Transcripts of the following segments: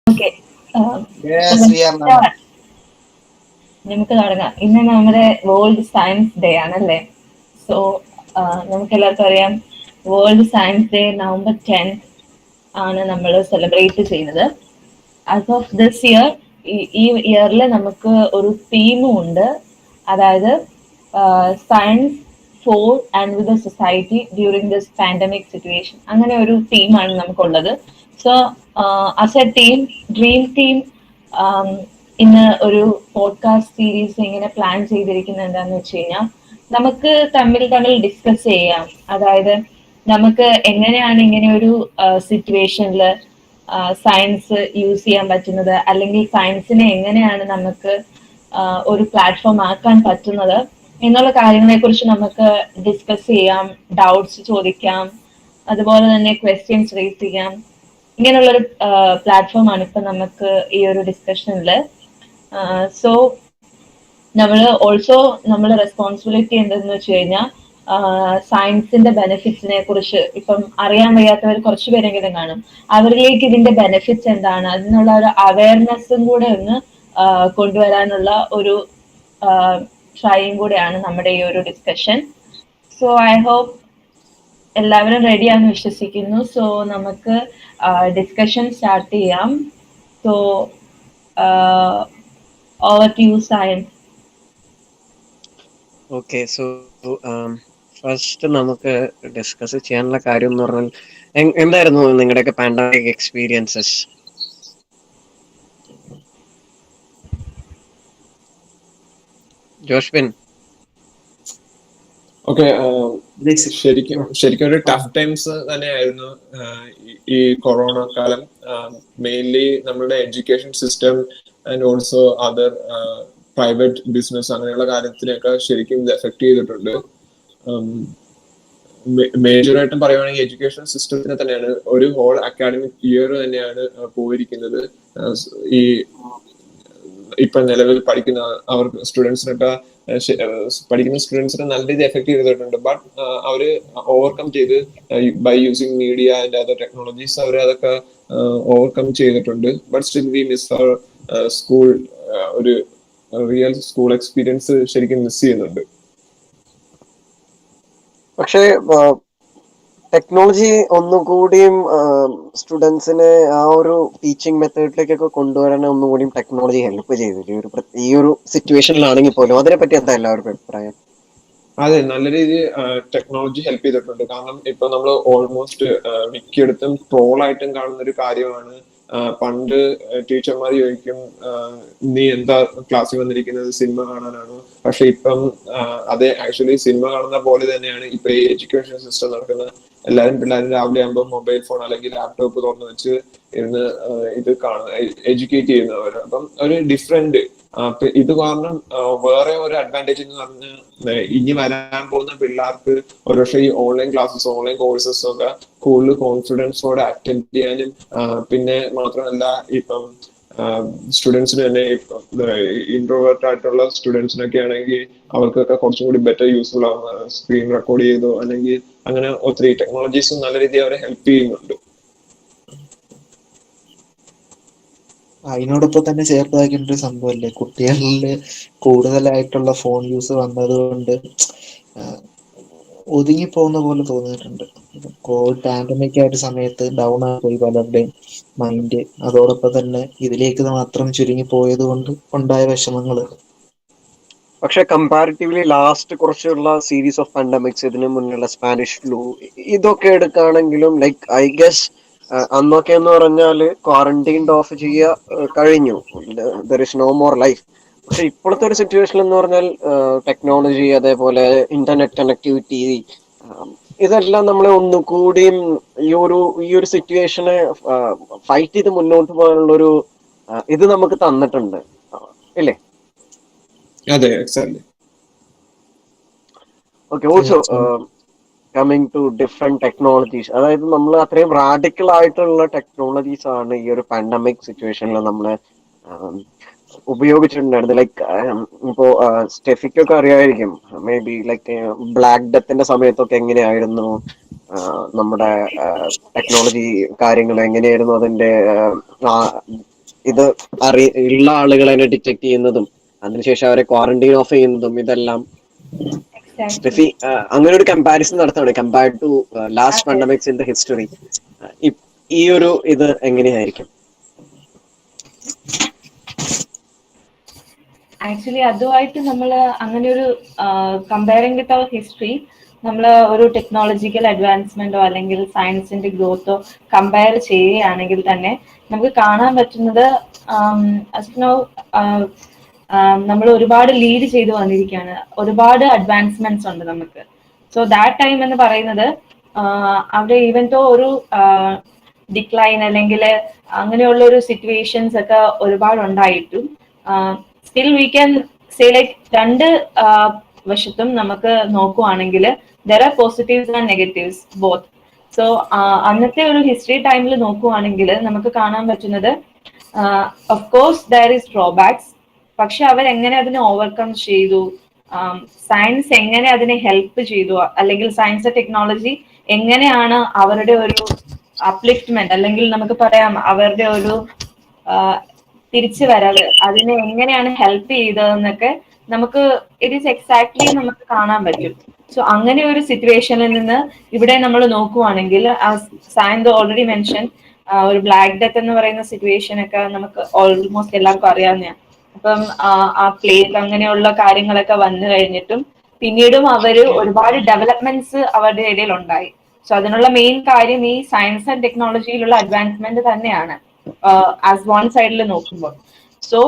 Okay, Yes, we are now. നമുക്ക് തുടങ്ങാം. ഇന്ന് നമ്മുടെ വേൾഡ് സയൻസ് ഡേ ആണല്ലേ? സോ നമുക്ക് എല്ലാവർക്കും അറിയാം, വേൾഡ് സയൻസ് ഡേ November 10 ആണ് നമ്മൾ സെലിബ്രേറ്റ് ചെയ്യുന്നത്. ആസ് ഓഫ് ദിസ് ഇയർ, ഈ ഇയറിൽ നമുക്ക് ഒരു തീമും ഉണ്ട്. അതായത് science for and with the society during this pandemic situation. അങ്ങനെ ഒരു തീമാണ് നമുക്കുള്ളത്. So as A team, dream team ഇന്ന് ഒരു പോഡ്കാസ്റ്റ് സീരീസ് ഇങ്ങനെ പ്ലാൻ ചെയ്തിരിക്കുന്നത് എന്താന്ന് വെച്ച് കഴിഞ്ഞാൽ, നമുക്ക് തമ്മിൽ തമ്മിൽ ഡിസ്കസ് ചെയ്യാം. അതായത് നമുക്ക് എങ്ങനെയാണ് ഇങ്ങനെ ഒരു സിറ്റുവേഷനിൽ സയൻസ് യൂസ് ചെയ്യാൻ പറ്റുന്നത്, അല്ലെങ്കിൽ സയൻസിനെ എങ്ങനെയാണ് നമുക്ക് ഒരു പ്ലാറ്റ്ഫോം ആക്കാൻ പറ്റുന്നത് എന്നുള്ള കാര്യങ്ങളെ കുറിച്ച് നമുക്ക് ഡിസ്കസ് ചെയ്യാം, ഡൗട്ട്സ് ചോദിക്കാം, അതുപോലെ തന്നെ ക്വസ്റ്റ്യൻസ് റേസ് ചെയ്യാം. ഇങ്ങനെയുള്ളൊരു പ്ലാറ്റ്ഫോമാണ് ഇപ്പൊ നമുക്ക് ഈ ഒരു ഡിസ്കഷനിൽ. സോ നമ്മൾ ഓൾസോ നമ്മുടെ റെസ്പോൺസിബിലിറ്റി എന്തെന്ന് വെച്ച് കഴിഞ്ഞാൽ, സയൻസിന്റെ ബെനിഫിറ്റ്സിനെ കുറിച്ച് ഇപ്പം അറിയാൻ വയ്യാത്തവർ കുറച്ച് പേരെങ്കിലും കാണും. അവരിലേക്ക് ഇതിന്റെ ബെനിഫിറ്റ്സ് എന്താണ്, അതിനുള്ള ഒരു അവയർനെസ്സും കൂടെ ഒന്ന് കൊണ്ടുവരാനുള്ള ഒരു ട്രൈയും കൂടെയാണ് നമ്മുടെ ഈ ഒരു ഡിസ്കഷൻ. സോ ഐ ഹോപ്പ് എല്ലാവരും റെഡിയാണെന്ന് വിശ്വസിക്കുന്നു. സോ നമുക്ക് ഡിസ്കഷൻ സ്റ്റാർട്ട് ചെയ്യാം. സോ ഓവർ ടു യു, സയൻസ്. ഓക്കെ, സോ ഫസ്റ്റ് നമുക്ക് ഡിസ്കസ് ചെയ്യാനുള്ള കാര്യം എന്ന് പറഞ്ഞാൽ, എന്തായിരുന്നു നിങ്ങളുടെയൊക്കെ പാൻഡമിക് എക്സ്പീരിയൻസസ്? ജോഷ്വിൻ. ഓക്കെ, ശരിക്കും ഒരു ടഫ് ടൈംസ് തന്നെയായിരുന്നു ഈ കൊറോണ കാലം. മെയിൻലി നമ്മുടെ education system and also other private business അങ്ങനെയുള്ള കാര്യത്തിനൊക്കെ ശരിക്കും ഇത് എഫക്ട് ചെയ്തിട്ടുണ്ട്. മേജറായിട്ടും പറയുവാണെങ്കിൽ എഡ്യൂക്കേഷൻ സിസ്റ്റത്തിനെ തന്നെയാണ്, ഒരു ഹോൾ അക്കാഡമിക് ഇയർ തന്നെയാണ് പോയിരിക്കുന്നത്. ഈ ഇപ്പൊ നിലവിൽ പഠിക്കുന്ന അവർക്ക് സ്റ്റുഡൻസിനൊക്കെ പഠിക്കുന്ന സ്റ്റുഡൻസിനെ നല്ല രീതിയിൽ എഫക്ട് ചെയ്തിട്ടുണ്ട്. ബട്ട് അവര് ഓവർകം ചെയ്ത് by using media and other technologies അവർ അതൊക്കെ ഓവർകം ചെയ്തിട്ടുണ്ട്. But still we miss our school, ഒരു റിയൽ സ്കൂൾ എക്സ്പീരിയൻസ് ശരിക്കും മിസ് ചെയ്യുന്നുണ്ട്. പക്ഷേ ടെക്നോളജി ഒന്നുകൂടിയും സ്റ്റുഡൻസിനെ ആ ഒരു ടീച്ചിങ് മെത്തേഡിലേക്കൊക്കെ കൊണ്ടുവരാൻ ഒന്നുകൂടിയും ടെക്നോളജി ഹെൽപ്പ് ചെയ്തില്ലേ ഈ ഒരു സിറ്റുവേഷനിലാണെങ്കിൽ പോലും? അതിനെപ്പറ്റി എന്താ എല്ലാവർക്കും അഭിപ്രായം? അതെ, നല്ല രീതിയിൽ ടെക്നോളജി ഹെൽപ്പ് ചെയ്തിട്ടുണ്ട്. കാരണം ഇപ്പൊ നമ്മൾ ഓൾമോസ്റ്റ് മിക്കയിടത്തും ട്രോളായിട്ടും കാണുന്ന ഒരു കാര്യമാണ്. പണ്ട് ടീച്ചർമാർ ചോദിക്കും, നീ എന്താ ക്ലാസ്സിൽ വന്നിരിക്കുന്നത്, സിനിമ കാണാനാണോ? പക്ഷെ ഇപ്പം അതെ, ആക്ച്വലി സിനിമ കാണുന്ന പോലെ തന്നെയാണ് ഇപ്പൊ ഈ എഡ്യൂക്കേഷൻ സിസ്റ്റം നടക്കുന്നത്. എല്ലാവരും പിള്ളേരും രാവിലെ ആകുമ്പോൾ മൊബൈൽ ഫോൺ അല്ലെങ്കിൽ ലാപ്ടോപ്പ് തുറന്നു വെച്ച് ഇരുന്ന് ഇത് കാണുന്ന എഡ്യൂക്കേറ്റ് ചെയ്യുന്നവർ. അപ്പം ഒരു ഡിഫറെന്റ് ഇത് കാരണം വേറെ ഒരു അഡ്വാൻറ്റേജ് എന്ന് പറഞ്ഞാൽ, ഇനി വരാൻ പോകുന്ന പിള്ളേർക്ക് ഒരുപക്ഷെ ഈ ഓൺലൈൻ ക്ലാസ്സസ്, ഓൺലൈൻ കോഴ്സസ് ഒക്കെ കൂടുതൽ കോൺഫിഡൻസോടെ അറ്റൻഡ് ചെയ്യാനും, പിന്നെ മാത്രമല്ല ഇപ്പം സ്റ്റുഡൻസിന് തന്നെ ഇൻട്രോവേർട്ട് ആയിട്ടുള്ള സ്റ്റുഡൻസിനൊക്കെ ആണെങ്കിൽ അവർക്കൊക്കെ കുറച്ചും കൂടി ബെറ്റർ യൂസ്ഫുൾ ആവും. സ്ക്രീൻ റെക്കോർഡ് ചെയ്തോ അല്ലെങ്കിൽ അങ്ങനെ ഒത്തിരി ടെക്നോളജീസ് നല്ല രീതിയിൽ അവരെ ഹെൽപ്പ് ചെയ്യുന്നുണ്ട്. അതിനോടൊപ്പം തന്നെ ചേർത്ത് വയ്ക്കേണ്ട ഒരു സംഭവമല്ലേ, കുട്ടികളിൽ കൂടുതലായിട്ടുള്ള ഫോൺ യൂസ് വന്നതുകൊണ്ട് ഒതുങ്ങിപ്പോകുന്ന പോലെ തോന്നിയിട്ടുണ്ട്. കോവിഡ് പാൻഡമിക് ആയിട്ട് സമയത്ത് ഡൗൺ ആയി പലരുടെയും മൈൻഡ്. അതോടൊപ്പം തന്നെ ഇതിലേക്ക് മാത്രം ചുരുങ്ങി പോയത് കൊണ്ട് ഉണ്ടായ വിഷമങ്ങൾ. പക്ഷെ കമ്പാരിറ്റീവ്ലി ലാസ്റ്റ് കുറച്ചുള്ള സീരീസ് ഓഫ് പാൻഡമിക്സ്, ഇതിനു മുന്നുള്ള സ്പാനിഷ് ഫ്ലൂ, ഇതൊക്കെ എടുക്കുകയാണെങ്കിലും ലൈക്ക് ഐ ഗസ് അന്നൊക്കെ എന്ന് പറഞ്ഞാൽ ക്വാറന്റൈൻഡ് ഓഫ് ചെയ്യുക കഴിഞ്ഞു, there is no more life. പക്ഷെ ഇപ്പോഴത്തെ ഒരു സിറ്റുവേഷൻ എന്ന് പറഞ്ഞാൽ ടെക്നോളജി, അതേപോലെ ഇന്റർനെറ്റ് കണക്ടിവിറ്റി, ഇതെല്ലാം നമ്മളെ ഒന്നുകൂടിയും ഈ ഒരു സിറ്റുവേഷനെ ഫൈറ്റ് ചെയ്ത് മുന്നോട്ട് പോകാനുള്ളൊരു ഇത് നമുക്ക് തന്നിട്ടുണ്ട്, ഇല്ലേ? അതെ, exactly. Okay, also coming to different technologies, അതായത് നമ്മൾ അത്രയും റാഡിക്കൽ ആയിട്ടുള്ള ടെക്നോളജീസ് ആണ് ഈ ഒരു പാൻഡമിക് സിറ്റുവേഷനിൽ നമ്മൾ ഉപയോഗിച്ചിട്ടുണ്ടായിരുന്നത്. ലൈക്ക് ഇപ്പോ സ്റ്റെഫിക്കൊക്കെ അറിയാമായിരിക്കും, മേ ബി ലൈക്ക് ബ്ലാക്ക് ഡെത്തിന്റെ സമയത്തൊക്കെ എങ്ങനെയായിരുന്നു നമ്മുടെ ടെക്നോളജി കാര്യങ്ങൾ, എങ്ങനെയായിരുന്നു അതിന്റെ ഇത് ഉള്ള ആളുകളെ ഡിറ്റക്ട് ചെയ്യുന്നതും അതിനുശേഷം അവരെ ക്വാറന്റൈൻ ഓഫ് ചെയ്യുന്നതും ഇതെല്ലാം Exactly. സ്റ്റെഫി അങ്ങനെ ഒരു കമ്പാരിസൺ നടത്താണ് കമ്പയർഡ് ടു ലാസ്റ്റ് അതെ. Pandemics in the history. ഈ ഒരു ഇത് എങ്ങനെയായിരിക്കും? ആക്ച്വലി അതുമായിട്ട് നമ്മൾ അങ്ങനെ ഒരു കമ്പയറിംഗ് വിത്ത് അവർ ഹിസ്റ്ററി, നമ്മൾ ഒരു ടെക്നോളജിക്കൽ അഡ്വാൻസ്മെന്റോ അല്ലെങ്കിൽ സയൻസിന്റെ ഗ്രോത്തോ കമ്പയർ ചെയ്യുകയാണെങ്കിൽ തന്നെ നമുക്ക് കാണാൻ പറ്റുന്നത് നമ്മൾ ഒരുപാട് ലീഡ് ചെയ്ത് വന്നിരിക്കുകയാണ്. ഒരുപാട് അഡ്വാൻസ്മെന്റ്സ് ഉണ്ട് നമുക്ക്. സോ ദാറ്റ് ടൈം എന്ന് പറയുന്നത് അവിടെ ഈവൻ തോ ഒരു ഡിക്ലൈൻ അല്ലെങ്കിൽ അങ്ങനെയുള്ള ഒരു സിറ്റുവേഷൻസ് ഒക്കെ ഒരുപാട് ഉണ്ടായിട്ടും still we can say like രണ്ട് വശത്തും നമുക്ക് നോക്കുവാണെങ്കിൽ there are positives and negatives both. So അന്നത്തെ ഒരു ഹിസ്റ്ററി ടൈമിൽ നോക്കുവാണെങ്കിൽ നമുക്ക് കാണാൻ പറ്റുന്നത് of course there is drawbacks, പക്ഷെ അവരെങ്ങനെ അതിനെ ഓവർകം ചെയ്തു, സയൻസ് എങ്ങനെ അതിനെ ഹെൽപ്പ് ചെയ്തു, അല്ലെങ്കിൽ സയൻസ് ടെക്നോളജി എങ്ങനെയാണ് അവരുടെ ഒരു അപ്ലിഫ്റ്റ്മെന്റ് അല്ലെങ്കിൽ നമുക്ക് പറയാം അവരുടെ ഒരു തിരിച്ചു വരവ് അതിനെ എങ്ങനെയാണ് ഹെൽപ്പ് ചെയ്തതെന്നൊക്കെ നമുക്ക് ഇറ്റ് ഈസ് എക്സാക്ട്ലി നമുക്ക് കാണാൻ പറ്റും. സോ അങ്ങനെ ഒരു സിറ്റുവേഷനിൽ നിന്ന് ഇവിടെ നമ്മൾ നോക്കുവാണെങ്കിൽ സായന്ത് ഓൾറെഡി മെൻഷൻ ഒരു ബ്ലാക്ക് ഡെത്ത് എന്ന് പറയുന്ന സിറ്റുവേഷൻ ഒക്കെ നമുക്ക് ഓൾമോസ്റ്റ് എല്ലാവർക്കും അറിയാവുന്നതാണ്. അപ്പം ആ പ്ലേഗ് അങ്ങനെയുള്ള കാര്യങ്ങളൊക്കെ വന്നു കഴിഞ്ഞിട്ടും പിന്നീടും അവര് ഒരുപാട് ഡെവലപ്മെന്റ്സ് അവരുടെ ഇടയിൽ ഉണ്ടായി. സോ അതിനുള്ള മെയിൻ കാര്യം ഈ സയൻസ് ആൻഡ് ടെക്നോളജിയിലുള്ള അഡ്വാൻസ്മെന്റ് തന്നെയാണ് ആസ് വൺ സൈഡിൽ നോക്കുമ്പോൾ. സോ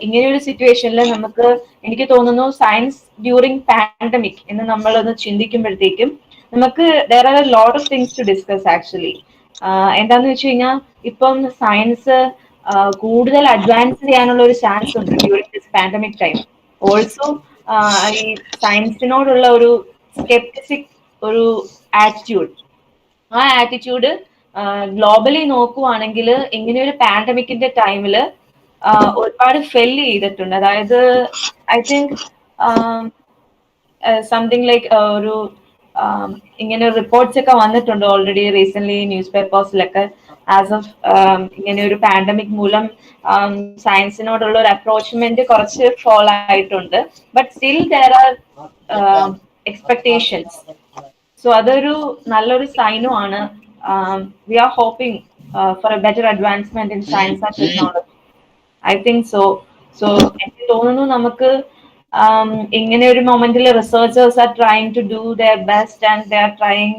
ഇങ്ങനെയൊരു സിറ്റുവേഷനിൽ നമുക്ക് എനിക്ക് തോന്നുന്നു സയൻസ് ഡ്യൂറിങ് പാൻഡമിക് എന്ന് നമ്മളൊന്ന് ചിന്തിക്കുമ്പോഴത്തേക്കും നമുക്ക് there are a lot of things to discuss actually. എന്താന്ന് വെച്ച് കഴിഞ്ഞാൽ ഇപ്പം സയൻസ് കൂടുതൽ അഡ്വാൻസ് ചെയ്യാനുള്ള ഒരു ചാൻസ് ഉണ്ട് during this pandemic time. Also ഈ സയൻസിനോടുള്ള ഒരു സ്കെപ്റ്റിസിക് ഒരു ആറ്റിറ്റ്യൂഡ്, ആ ആറ്റിറ്റ്യൂഡ് ഗ്ലോബലി നോക്കുവാണെങ്കിൽ ഇങ്ങനെ ഒരു പാൻഡമിക്കിന്റെ ടൈമില് ഒരുപാട് ഫെല് ചെയ്തിട്ടുണ്ട്. അതായത് ഐ തിങ്ക് സംതിങ് ലൈക്ക് ഒരു ഇങ്ങനെ റിപ്പോർട്ട്സ് ഒക്കെ വന്നിട്ടുണ്ട് ഓൾറെഡി റീസെന്റ് ന്യൂസ് പേപ്പേഴ്സിലൊക്കെ ആസ് ഓഫ് ഇങ്ങനെ ഒരു പാൻഡമിക് മൂലം സയൻസിനോടുള്ള ഒരു അപ്രോച്ച്മെന്റ് കുറച്ച് ഫോൾ ആയിട്ടുണ്ട്. But still there are expectations. So അതൊരു നല്ലൊരു സൈനും ആണ്. We are hoping for a better advancement in science and technology. I think so. So എനിക്ക് തോന്നുന്നു നമുക്ക് ഇങ്ങനെ ഒരു മൊമെന്റിൽ researchers are trying to do their best and they are trying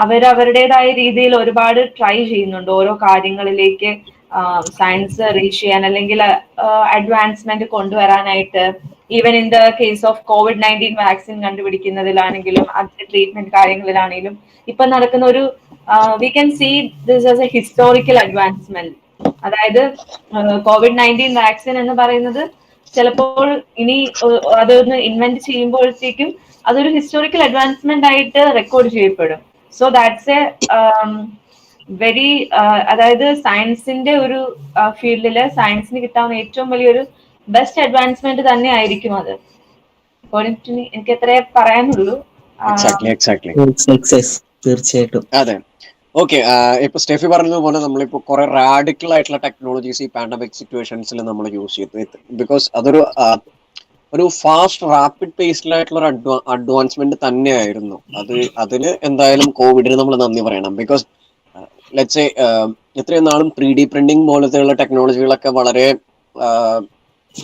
അവരവരുടേതായ രീതിയിൽ ഒരുപാട് ട്രൈ ചെയ്യുന്നുണ്ട് ഓരോ കാര്യങ്ങളിലേക്ക് സയൻസ് റീച്ച് ചെയ്യാൻ അല്ലെങ്കിൽ അഡ്വാൻസ്മെന്റ് കൊണ്ടുവരാനായിട്ട്. Even in the case of COVID-19 vaccine കണ്ടുപിടിക്കുന്നതിലാണെങ്കിലും അതിന്റെ ട്രീറ്റ്മെന്റ് കാര്യങ്ങളിലാണെങ്കിലും ഇപ്പൊ നടക്കുന്ന ഒരു we can see this as a historical advancement. അതായത് COVID-19 വാക്സിൻ എന്ന് പറയുന്നത് ചിലപ്പോൾ ഇനി അതൊന്ന് ഇൻവെന്റ് ചെയ്യുമ്പോഴത്തേക്കും അതൊരു ഹിസ്റ്റോറിക്കൽ അഡ്വാൻസ്മെന്റ് ആയിട്ട് റെക്കോർഡ് ചെയ്യപ്പെടും. സോ ദാറ്റ്സ് എ വെരി അതായത് സയൻസിന്റെ ഒരു ഫീൽഡില് സയൻസിന് കിട്ടാവുന്ന ഏറ്റവും വലിയൊരു ബെസ്റ്റ് അഡ്വാൻസ്മെന്റ് തന്നെ ആയിരിക്കും അത്. അക്കോർഡിംഗ് ടു മീ എനിക്ക് എത്രേ പറയാനുള്ളൂ. തീർച്ചയായിട്ടും അതെ. ഓക്കെ, ഇപ്പൊ സ്റ്റെഫി പറഞ്ഞതുപോലെ നമ്മളിപ്പോ കുറെ റാഡിക്കൽ ആയിട്ടുള്ള ടെക്നോളജീസ് ഈ പാൻഡമിക് സിറ്റുവേഷൻസിൽ നമ്മൾ യൂസ് ചെയ്തു. ബിക്കോസ് അതൊരു ഒരു ഫാസ്റ്റ് റാപ്പിഡ് പേസ്ഡിലായിട്ടുള്ള ഒരു അഡ്വാൻസ്മെന്റ് തന്നെയായിരുന്നു അത്. അതിന് എന്തായാലും കോവിഡിന് നമ്മൾ നന്ദി പറയണം. ബിക്കോസ് ലെറ്റ്സ് സേ എത്രയും നാളും 3D പ്രിന്റിംഗ് പോലത്തെയുള്ള ടെക്നോളജികളൊക്കെ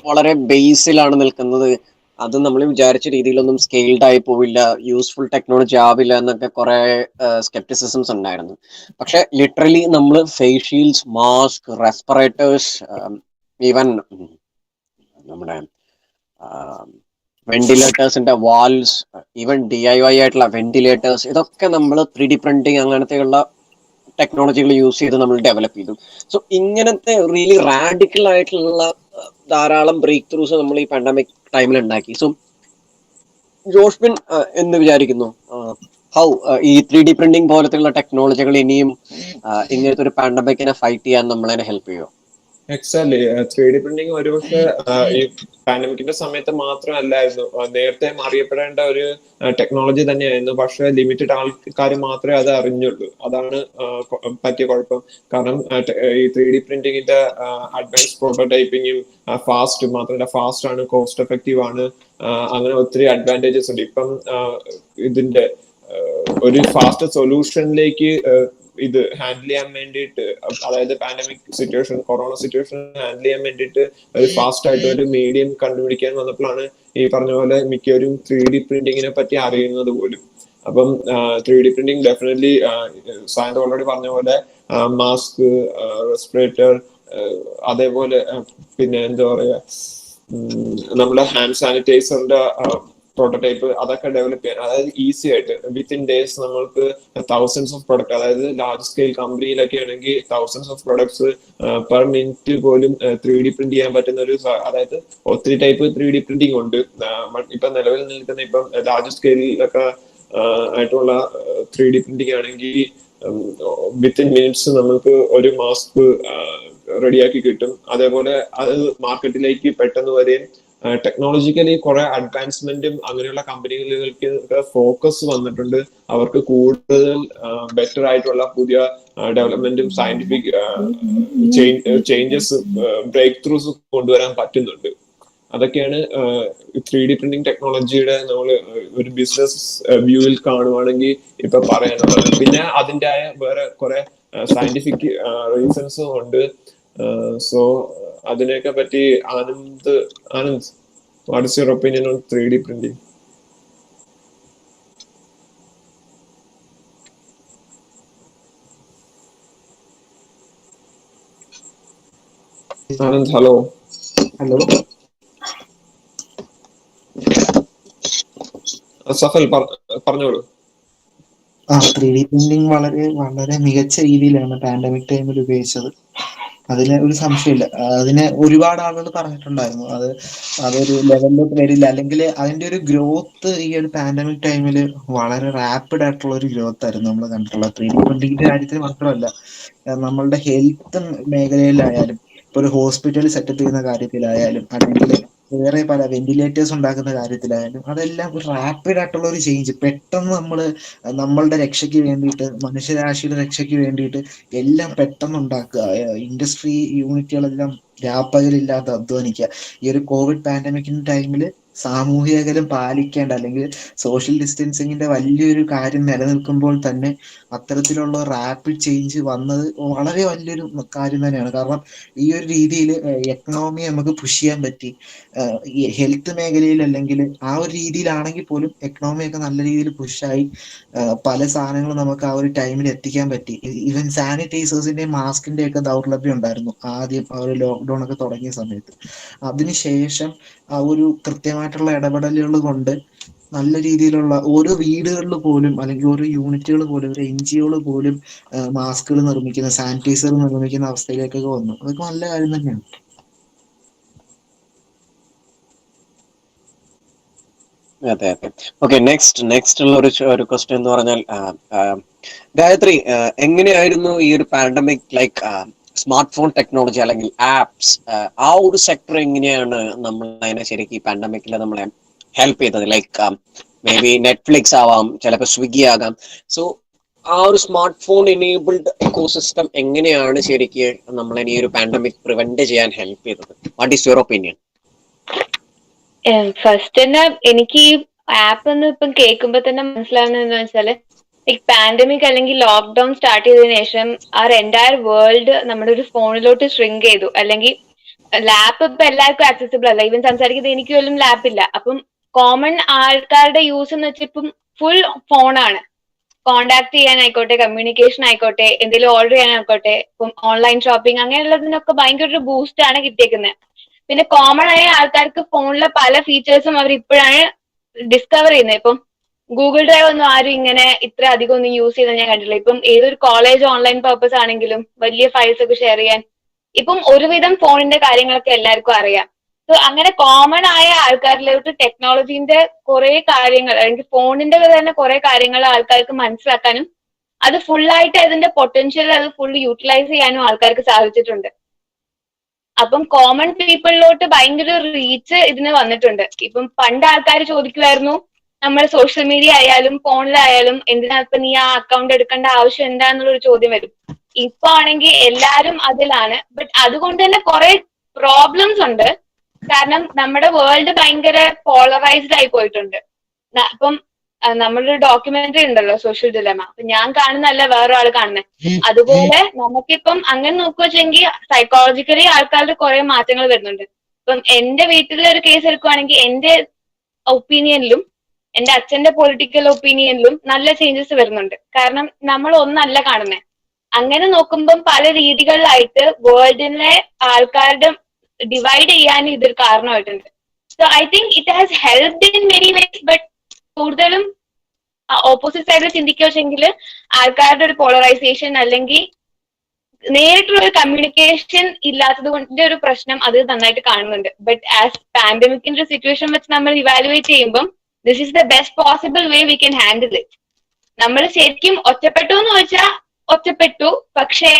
വളരെ ബേസിലാണ് നിൽക്കുന്നത്. അത് നമ്മൾ വിചാരിച്ച രീതിയിലൊന്നും സ്കെയിൽഡ് ആയി പോവില്ല, യൂസ്ഫുൾ ടെക്നോളജി ആവില്ല എന്നൊക്കെ കുറെ സ്കെപ്റ്റിസിസംസ് ഉണ്ടായിരുന്നു. പക്ഷെ ലിറ്ററലി നമ്മൾ face shields, mask, respirators, even നമ്മുടെ വെന്റിലേറ്റേഴ്സിന്റെ വാൾസ്, ഈവൻ DIY ആയിട്ടുള്ള വെന്റിലേറ്റേഴ്സ്, ഇതൊക്കെ നമ്മൾ 3D പ്രിന്റിങ് അങ്ങനത്തെയുള്ള ടെക്നോളജികൾ യൂസ് ചെയ്ത് നമ്മൾ ഡെവലപ്പ് ചെയ്തു. സോ ഇങ്ങനത്തെ റിയലി റാഡിക്കൽ ആയിട്ടുള്ള ധാരാളം ബ്രേക്ക് ത്രൂസ് നമ്മൾ ഈ പാൻഡമിക് ടൈമിൽ ഉണ്ടാക്കി. സോ ജോഷ്ബിൻ എന്ന് വിചാരിക്കുന്നു ഹൗ ഈ 3D പ്രിന്റിംഗ് പോലത്തെയുള്ള ടെക്നോളജികൾ ഇനിയും ഇങ്ങനത്തെ ഒരു പാൻഡമിക്കിനെ ഫൈറ്റ് ചെയ്യാൻ നമ്മളതിനെ ഹെൽപ്പ് ചെയ്യുമോ? എക്സാക്ട്ലി 3D പ്രിന്റിംഗ് ഒരുപക്ഷെ ഈ പാൻഡമിക്കിന്റെ സമയത്ത് മാത്രമല്ലായിരുന്നു, നേരത്തെ അറിയപ്പെടേണ്ട ഒരു ടെക്നോളജി തന്നെയായിരുന്നു. പക്ഷെ ലിമിറ്റഡ് ആൾക്കാർ മാത്രമേ അത് അറിഞ്ഞുള്ളൂ. അതാണ് പറ്റിയ കുഴപ്പം. കാരണം ഈ 3D പ്രിന്റിങ്ങിന്റെ അഡ്വാൻസ് പ്രോട്ടോടൈപ്പിങ്ങും ഫാസ്റ്റ് മാത്രമല്ല, ഫാസ്റ്റ് ആണ്, കോസ്റ്റ് എഫക്റ്റീവ് ആണ്, അങ്ങനെ ഒത്തിരി അഡ്വാൻറ്റേജസ് ഉണ്ട്. ഇപ്പം ഇതിന്റെ ഒരു ഫാസ്റ്റ് സൊല്യൂഷനിലേക്ക് ഇത് ഹാൻഡിൽ ചെയ്യാൻ വേണ്ടിയിട്ട്, അതായത് pandemic situation, corona situation handle ചെയ്യാൻ വേണ്ടിയിട്ട് ഒരു ഫാസ്റ്റ് ആയിട്ട് ഒരു മീഡിയം കണ്ടുപിടിക്കാൻ വന്നപ്പോഴാണ് ഈ പറഞ്ഞ പോലെ മിക്കവരും 3D പ്രിന്റിങ്ങിനെ പറ്റി അറിയുന്നത് പോലും. അപ്പം 3D printing definitely Sayanth already പറഞ്ഞ പോലെ മാസ്ക്, റെസ്പിറേറ്റർ, അതേപോലെ പിന്നെ എന്താ പറയാ, നമ്മുടെ ഹാൻഡ് സാനിറ്റൈസറിന്റെ പ്രോട്ടോടൈപ്പ് അതൊക്കെ ഡെവലപ്പ് ചെയ്യാൻ, അതായത് ഈസി ആയിട്ട് വിത്തിൻ ഡേയ്സ് നമ്മൾക്ക് തൗസൻഡ്സ് ഓഫ് പ്രൊഡക്റ്റ്, അതായത് ലാർജ് സ്കെയിൽ കമ്പനിയിലൊക്കെ ആണെങ്കിൽ thousands of products per minute പോലും 3D പ്രിന്റ് ചെയ്യാൻ പറ്റുന്ന ഒരു, അതായത് ഒത്തിരി ടൈപ്പ് 3D പ്രിന്റിംഗ് ഉണ്ട്. ഇപ്പൊ നിലവിൽ നിൽക്കുന്ന ഇപ്പം ലാർജ് സ്കെയിലൊക്കെ ആയിട്ടുള്ള 3D പ്രിന്റിംഗ് ആണെങ്കിൽ വിത്തിൻ മിനിറ്റ്സ് നമുക്ക് ഒരു മാസ്ക് റെഡിയാക്കി കിട്ടും. അതേപോലെ അത് മാർക്കറ്റിലേക്ക് പെട്ടെന്ന് വരെയും ടെക്നോളജിക്കലി കുറെ അഡ്വാൻസ്മെന്റും അങ്ങനെയുള്ള കമ്പനികൾക്ക് ഫോക്കസ് വന്നിട്ടുണ്ട്. അവർക്ക് കൂടുതൽ ബെറ്റർ ആയിട്ടുള്ള പുതിയ ഡെവലപ്മെന്റും സയന്റിഫിക് ചേഞ്ചസ്, ബ്രേക്ക് ത്രൂസ് കൊണ്ടുവരാൻ പറ്റുന്നുണ്ട്. അതൊക്കെയാണ് 3D പ്രിന്റിംഗ് ടെക്നോളജിയുടെ നമ്മൾ ഒരു ബിസിനസ് വ്യൂവിൽ കാണുവാണെങ്കിൽ ഇപ്പൊ പറയാനുള്ളത്. പിന്നെ അതിൻ്റെ വേറെ കുറെ സയന്റിഫിക് റീസൺസും ഉണ്ട്. സോ അതിനെയൊക്കെ പറ്റി Anand, what is your opinion on 3D printing? Anand, hello. Hello, Safal പറഞ്ഞോളൂ. 3D പ്രിന്റിംഗ് വളരെ വളരെ മികച്ച രീതിയിലാണ് പാൻഡമിക് ടൈമിൽ ഉപയോഗിച്ചത്. അതിന് ഒരു സംശയമില്ല. അതിന് ഒരുപാട് ആളുകൾ പറഞ്ഞിട്ടുണ്ടായിരുന്നു അതൊരു ലെവലിലോട്ട് വരില്ല, അല്ലെങ്കിൽ അതിന്റെ ഒരു ഗ്രോത്ത് ഈ ഒരു പാൻഡമിക് ടൈമിൽ വളരെ റാപ്പിഡ് ആയിട്ടുള്ള ഒരു ഗ്രോത്ത് ആയിരുന്നു നമ്മൾ കണ്ടിട്ടുള്ളത്. 3D പ്രിന്റിങ്ങിന്റെ കാര്യത്തിൽ മാത്രമല്ല, നമ്മളുടെ ഹെൽത്ത് മേഖലയിലായാലും, ഇപ്പൊ ഒരു ഹോസ്പിറ്റൽ സെറ്റപ്പ് ചെയ്യുന്ന കാര്യത്തിലായാലും, അല്ലെങ്കിൽ വേറെ പല വെന്റിലേറ്റേഴ്സ് ഉണ്ടാക്കുന്ന കാര്യത്തിലായാലും, അതെല്ലാം ഒരു റാപ്പിഡ് ആയിട്ടുള്ള ഒരു ചേഞ്ച്. പെട്ടെന്ന് നമ്മളുടെ രക്ഷയ്ക്ക് വേണ്ടിയിട്ട്, മനുഷ്യരാശിയുടെ രക്ഷയ്ക്ക് വേണ്ടിയിട്ട് എല്ലാം പെട്ടെന്ന് ഉണ്ടാക്കുക, ഇൻഡസ്ട്രി യൂണിറ്റുകളെല്ലാം രാപ്പകലില്ലാതെ അധ്വാനിക്കുക. ഈ ഒരു കോവിഡ് പാൻഡമിക്കിന്റെ ടൈമിൽ സാമൂഹിക അകലം പാലിക്കേണ്ട, അല്ലെങ്കിൽ സോഷ്യൽ ഡിസ്റ്റൻസിങ്ങിന്റെ വലിയൊരു കാര്യം നിലനിൽക്കുമ്പോൾ തന്നെ അത്തരത്തിലുള്ള റാപ്പിഡ് ചേഞ്ച് വന്നത് വളരെ വലിയൊരു കാര്യം തന്നെയാണ്. കാരണം ഈ ഒരു രീതിയിൽ എക്കണോമി നമുക്ക് പുഷ് ചെയ്യാൻ പറ്റി. ഈ ഹെൽത്ത് മേഖലയിൽ, അല്ലെങ്കിൽ ആ ഒരു രീതിയിലാണെങ്കിൽ പോലും എക്കണോമിയൊക്കെ നല്ല രീതിയിൽ പുഷായി. പല സാധനങ്ങളും നമുക്ക് ആ ഒരു ടൈമിൽ എത്തിക്കാൻ പറ്റി. ഈവൻ സാനിറ്റൈസേഴ്സിന്റെയും മാസ്കിന്റെ ഒക്കെ ദൗർലഭ്യം ഉണ്ടായിരുന്നു ആദ്യം ആ ഒരു ലോക്ക്ഡൌൺ ഒക്കെ തുടങ്ങിയ സമയത്ത്. അതിനുശേഷം ആ ഒരു കൃത്യമായിട്ടുള്ള ഇടപെടലുകൾ കൊണ്ട് നല്ല രീതിയിലുള്ള ഓരോ വീടുകളിൽ പോലും, അല്ലെങ്കിൽ ഓരോ യൂണിറ്റുകൾ പോലും, ഒരു NGOകൾ പോലും മാസ്കുകൾ നിർമ്മിക്കുന്ന, സാനിറ്റൈസർ നിർമ്മിക്കുന്ന അവസ്ഥയിലേക്കൊക്കെ വന്നു. അതൊക്കെ നല്ല കാര്യം തന്നെയാണ്. അതെ അതെ. ഓക്കെ, നെക്സ്റ്റ് ഉള്ള ഒരു ക്വസ്റ്റ്യൻ എന്ന് പറഞ്ഞാൽ, ഗായത്രി, എങ്ങനെയായിരുന്നു ഈ ഒരു pandemic like smart phone technology അല്ലെങ്കിൽ ആപ്സ്, ആ ഒരു സെക്ടർ എങ്ങനെയാണ് നമ്മൾ അതിനെ ശരിക്കും ഈ പാൻഡമിക്കിൽ നമ്മളെ ഹെൽപ്പ് ചെയ്തത്? ലൈക്ക് മേ ബി നെറ്റ്ഫ്ലിക്സ് ആവാം, ചിലപ്പോൾ സ്വിഗ്ഗി ആകാം. സോ ആ ഒരു സ്മാർട്ട് ഫോൺ എനേബിൾഡ് ഇക്കോസിസ്റ്റം എങ്ങനെയാണ് ശരിക്കും നമ്മളെ ഈ ഒരു പാൻഡമിക് പ്രിവെന്റ് ചെയ്യാൻ ഹെൽപ്പ് ചെയ്തത്? What is your opinion? First തന്നെ എനിക്ക് ഈ ആപ്പ് എന്ന് ഇപ്പം കേൾക്കുമ്പോ തന്നെ മനസ്സിലാവുന്നത് എന്താ വെച്ചാല്, ലൈക് പാൻഡമിക് അല്ലെങ്കിൽ ലോക്ക്ഡൌൺ സ്റ്റാർട്ട് ചെയ്തതിനു ശേഷം ആ എൻറ്റയർ വേൾഡ് നമ്മുടെ ഒരു ഫോണിലോട്ട് ഷ്രിങ്ക് ചെയ്തു. അല്ലെങ്കിൽ ലാപ്പ് ഇപ്പൊ എല്ലാവർക്കും ആക്സസിബിൾ അല്ല. ഈവൻ സംസാരിക്കുന്നത് എനിക്ക് പോലും ലാപ്പ് ഇല്ല. അപ്പം കോമൺ ആൾക്കാരുടെ യൂസ് എന്ന് വെച്ചാൽ ഇപ്പം ഫുൾ ഫോണാണ്. കോണ്ടാക്ട് ചെയ്യാനായിക്കോട്ടെ, കമ്മ്യൂണിക്കേഷൻ ആയിക്കോട്ടെ, എന്തെങ്കിലും ഓർഡർ ചെയ്യാനായിക്കോട്ടെ, ഇപ്പം ഓൺലൈൻ ഷോപ്പിംഗ് അങ്ങനെയുള്ളതിനൊക്കെ ഭയങ്കര ഒരു ബൂസ്റ്റ് ആണ് കിട്ടിയേക്കുന്നത്. പിന്നെ കോമൺ ആയ ആൾക്കാർക്ക് ഫോണിലെ പല ഫീച്ചേഴ്സും അവർ ഇപ്പോഴാണ് ഡിസ്കവർ ചെയ്യുന്നത്. ഇപ്പം ഗൂഗിൾ ഡ്രൈവ് ഒന്നും ആരും ഇങ്ങനെ ഇത്ര അധികം ഒന്നും യൂസ് ചെയ്ത് ഞാൻ കണ്ടില്ല. ഇപ്പം ഏതൊരു കോളേജ് ഓൺലൈൻ പർപ്പസ് ആണെങ്കിലും വലിയ ഫയൽസ് ഒക്കെ ഷെയർ ചെയ്യാൻ ഇപ്പം ഒരുവിധം ഫോണിന്റെ കാര്യങ്ങളൊക്കെ എല്ലാവർക്കും അറിയാം. സോ അങ്ങനെ കോമൺ ആയ ആൾക്കാരിലോട്ട് ടെക്നോളജീന്റെ കുറെ കാര്യങ്ങൾ, അല്ലെങ്കിൽ ഫോണിന്റെ തന്നെ കുറെ കാര്യങ്ങൾ ആൾക്കാർക്ക് മനസ്സിലാക്കാനും അത് ഫുള്ളായിട്ട് അതിന്റെ പൊട്ടൻഷ്യൽ അത് ഫുൾ യൂട്ടിലൈസ് ചെയ്യാനും ആൾക്കാർക്ക് സാധിച്ചിട്ടുണ്ട്. അപ്പം കോമൺ പീപ്പിളിലോട്ട് ഭയങ്കര റീച്ച് ഇതിന് വന്നിട്ടുണ്ട്. ഇപ്പം പണ്ട് ആൾക്കാർ ചോദിക്കുമായിരുന്നു, നമ്മുടെ സോഷ്യൽ മീഡിയ ആയാലും ഫോണിലായാലും എന്തിനാ ഇപ്പൊ നീ ആ അക്കൗണ്ട് എടുക്കേണ്ട ആവശ്യം എന്താന്നുള്ളൊരു ചോദ്യം വരും. ഇപ്പൊ ആണെങ്കിൽ എല്ലാരും അതിലാണ്. ബട്ട് അതുകൊണ്ട് തന്നെ കുറെ പ്രോബ്ലംസ് ഉണ്ട്. കാരണം നമ്മുടെ വേൾഡ് ഭയങ്കര പോളറൈസ്ഡ് ആയി പോയിട്ടുണ്ട്. ഇപ്പം നമ്മളൊരു ഡോക്യുമെന്ററി ഉണ്ടല്ലോ സോഷ്യൽ ഡിലെമ, അപ്പൊ ഞാൻ കാണുന്നതല്ല വേറൊരാൾ കാണുന്നത്. അതുപോലെ നമുക്കിപ്പം അങ്ങനെ നോക്കുകവെച്ചെങ്കിൽ സൈക്കോളജിക്കലി ആൾക്കാരുടെ കുറെ മാറ്റങ്ങൾ വരുന്നുണ്ട്. ഇപ്പം എന്റെ വീട്ടിലെ ഒരു കേസ് എടുക്കുവാണെങ്കിൽ എന്റെ ഒപ്പീനിയനിലും എന്റെ അച്ഛന്റെ പൊളിറ്റിക്കൽ ഒപ്പീനിയനിലും നല്ല ചേഞ്ചസ് വരുന്നുണ്ട്. കാരണം നമ്മൾ ഒന്നല്ല കാണുന്നത്. അങ്ങനെ നോക്കുമ്പം പല രീതികളിലായിട്ട് വേൾഡിനെ ആൾക്കാരുടെ ഡിവൈഡ് ചെയ്യാൻ ഇതൊരു കാരണമായിട്ടുണ്ട്. So I think it has helped in many vase. But കൂടുതലും ഓപ്പോസിറ്റ് സൈഡിൽ ചിന്തിക്കുകയെങ്കിൽ ആൾക്കാരുടെ ഒരു പോളറൈസേഷൻ അല്ലെങ്കിൽ നേരിട്ടുള്ള ഒരു കമ്മ്യൂണിക്കേഷൻ ഇല്ലാത്തത് കൊണ്ട് ഒരു പ്രശ്നം അത് നന്നായിട്ട് കാണുന്നുണ്ട്. ബട്ട് ആസ് പാൻഡമിക്കിന്റെ ഒരു സിറ്റുവേഷൻ വെച്ച് നമ്മൾ ഇവാലുവേറ്റ് ചെയ്യുമ്പം this is the best possible way we can handle it. നമ്മൾ ശരിക്കും ഒറ്റപ്പെട്ടു എന്ന് ചോദിച്ചാൽ ഒറ്റപ്പെട്ടു, പക്ഷേ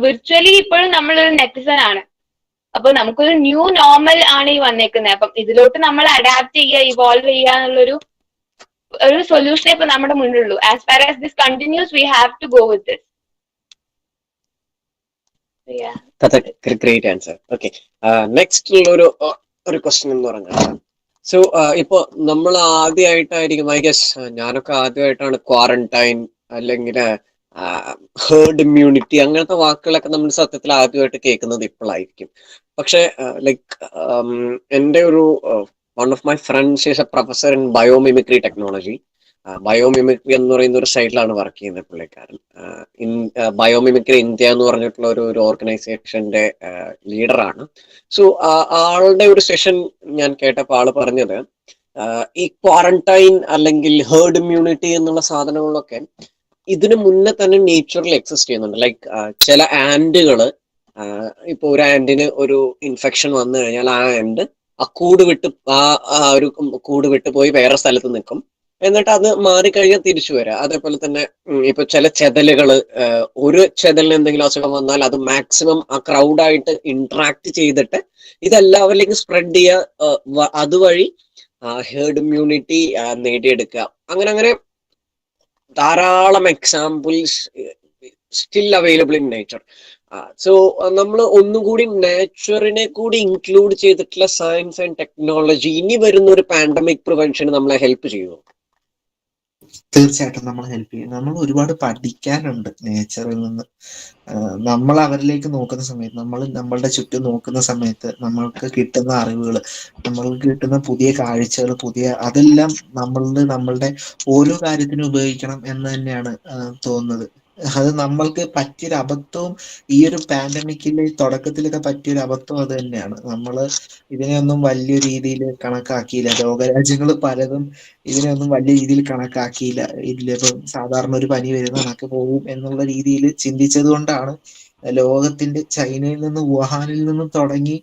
വിർച്വലി ഇപ്പോഴും നമ്മളൊരു നെറ്റിസൺ ആണ്. അപ്പൊ നമുക്കൊരു ന്യൂ നോർമൽ ആണ് ഈ വന്നേക്കുന്നത്. അപ്പം ഇതിലോട്ട് നമ്മൾ അഡാപ്റ്റ് ചെയ്യുക, ഇവോൾവ് ചെയ്യുക എന്നുള്ളൊരു സൊല്യൂഷനെ ഇപ്പൊ നമ്മുടെ മുന്നിലുള്ളൂ. As far as this continues we have to go with this. Great answer. Okay, next ഉള്ള ഒരു ക്വസ്റ്റ്യൻ എന്ന് പറഞ്ഞാൽ, സോ ഇപ്പൊ നമ്മൾ ആദ്യമായിട്ടായിരിക്കും, ഐ ഗസ് ഞാനൊക്കെ ആദ്യമായിട്ടാണ് ക്വാറന്റൈൻ അല്ലെങ്കിൽ ഹേർഡ് ഇമ്മ്യൂണിറ്റി അങ്ങനത്തെ വാക്കുകളൊക്കെ നമ്മൾ സത്യത്തിൽ ആദ്യമായിട്ട് കേൾക്കുന്നത് ഇപ്പോഴായിരിക്കും. പക്ഷെ ലൈക്ക് എൻ്റെ ഒരു one of my friends is A professor in biomimicry technology. Biomimicry എന്ന് പറയുന്ന ഒരു സൈറ്റിലാണ് വർക്ക് ചെയ്യുന്നത് പുള്ളിക്കാരൻ. ബയോമിമിക്രി ഇന്ത്യ എന്ന് പറഞ്ഞിട്ടുള്ള ഒരു ഓർഗനൈസേഷന്റെ ലീഡറാണ്. സോ ആളുടെ ഒരു സെഷൻ ഞാൻ കേട്ടപ്പോൾ ആള് പറഞ്ഞത്, ഈ ക്വാറന്റൈൻ അല്ലെങ്കിൽ ഹേർഡ് ഇമ്മ്യൂണിറ്റി എന്നുള്ള സാധനങ്ങളൊക്കെ ഇതിനു മുന്നേ തന്നെ നേച്ചറിൽ എക്സിസ്റ്റ് ചെയ്യുന്നുണ്ട്. ലൈക്ക് ചില ആൻഡുകള്, ഇപ്പൊ ഒരു ആൻഡിന് ഒരു ഇൻഫെക്ഷൻ വന്നു കഴിഞ്ഞാൽ ആ ആൻഡ് ആ കൂട് വിട്ട് പോയി വേറെ സ്ഥലത്ത് നിൽക്കും. എന്നിട്ട് അത് മാറിക്കഴിഞ്ഞാൽ തിരിച്ചു വരാം. അതേപോലെ തന്നെ ഇപ്പൊ ചില ചെതലുകള്, ഒരു ചെതലിന് എന്തെങ്കിലും അസുഖം വന്നാൽ അത് മാക്സിമം ആ ക്രൗഡായിട്ട് ഇന്ററാക്ട് ചെയ്തിട്ട് ഇതെല്ലാവരിലേക്കും സ്പ്രെഡ് ചെയ്യുക, അതുവഴി ഹേർഡ് ഇമ്മ്യൂണിറ്റി നേടിയെടുക്കുക. അങ്ങനെ ധാരാളം examples still available in nature. So നമ്മൾ ഒന്നുകൂടി നേച്ചറിനെ കൂടി ഇൻക്ലൂഡ് ചെയ്തിട്ടുള്ള സയൻസ് ആൻഡ് ടെക്നോളജി ഇനി വരുന്ന ഒരു പാൻഡമിക് പ്രിവെൻഷന് നമ്മളെ ഹെൽപ്പ് ചെയ്യുമോ? തീർച്ചയായിട്ടും നമ്മൾ ഹെൽപ്പ് ചെയ്യും. നമ്മൾ ഒരുപാട് പഠിക്കാനുണ്ട് നേച്ചറിൽ നിന്ന്. നമ്മൾ അവരിലേക്ക് നോക്കുന്ന സമയത്ത്, നമ്മൾ നമ്മളുടെ ചുറ്റും നോക്കുന്ന സമയത്ത് നമ്മൾക്ക് കിട്ടുന്ന അറിവുകൾ, നമ്മൾക്ക് കിട്ടുന്ന പുതിയ കാഴ്ചകൾ, അതെല്ലാം നമ്മളുടെ ഓരോ കാര്യത്തിനും ഉപയോഗിക്കണം എന്ന് തന്നെയാണ് തോന്നുന്നത്. അത് നമ്മൾക്ക് പറ്റിയൊരു അബദ്ധവും ഈ ഒരു പാൻഡമിക്കിന്റെ തുടക്കത്തിലൊക്കെ പറ്റിയൊരു അബദ്ധം അത് തന്നെയാണ്. നമ്മള് ഇതിനെയൊന്നും വലിയ രീതിയിൽ കണക്കാക്കിയില്ല. ലോകരാജ്യങ്ങൾ പലതും ഇതിനെയൊന്നും വലിയ രീതിയിൽ കണക്കാക്കിയില്ല. ഇപ്പം സാധാരണ ഒരു പനി വരുന്ന കണക്ക് പോകും എന്നുള്ള രീതിയിൽ ചിന്തിച്ചത് കൊണ്ടാണ് ലോകത്തിന്റെ ചൈനയിൽ നിന്ന്, വുഹാനിൽ നിന്നും തുടങ്ങി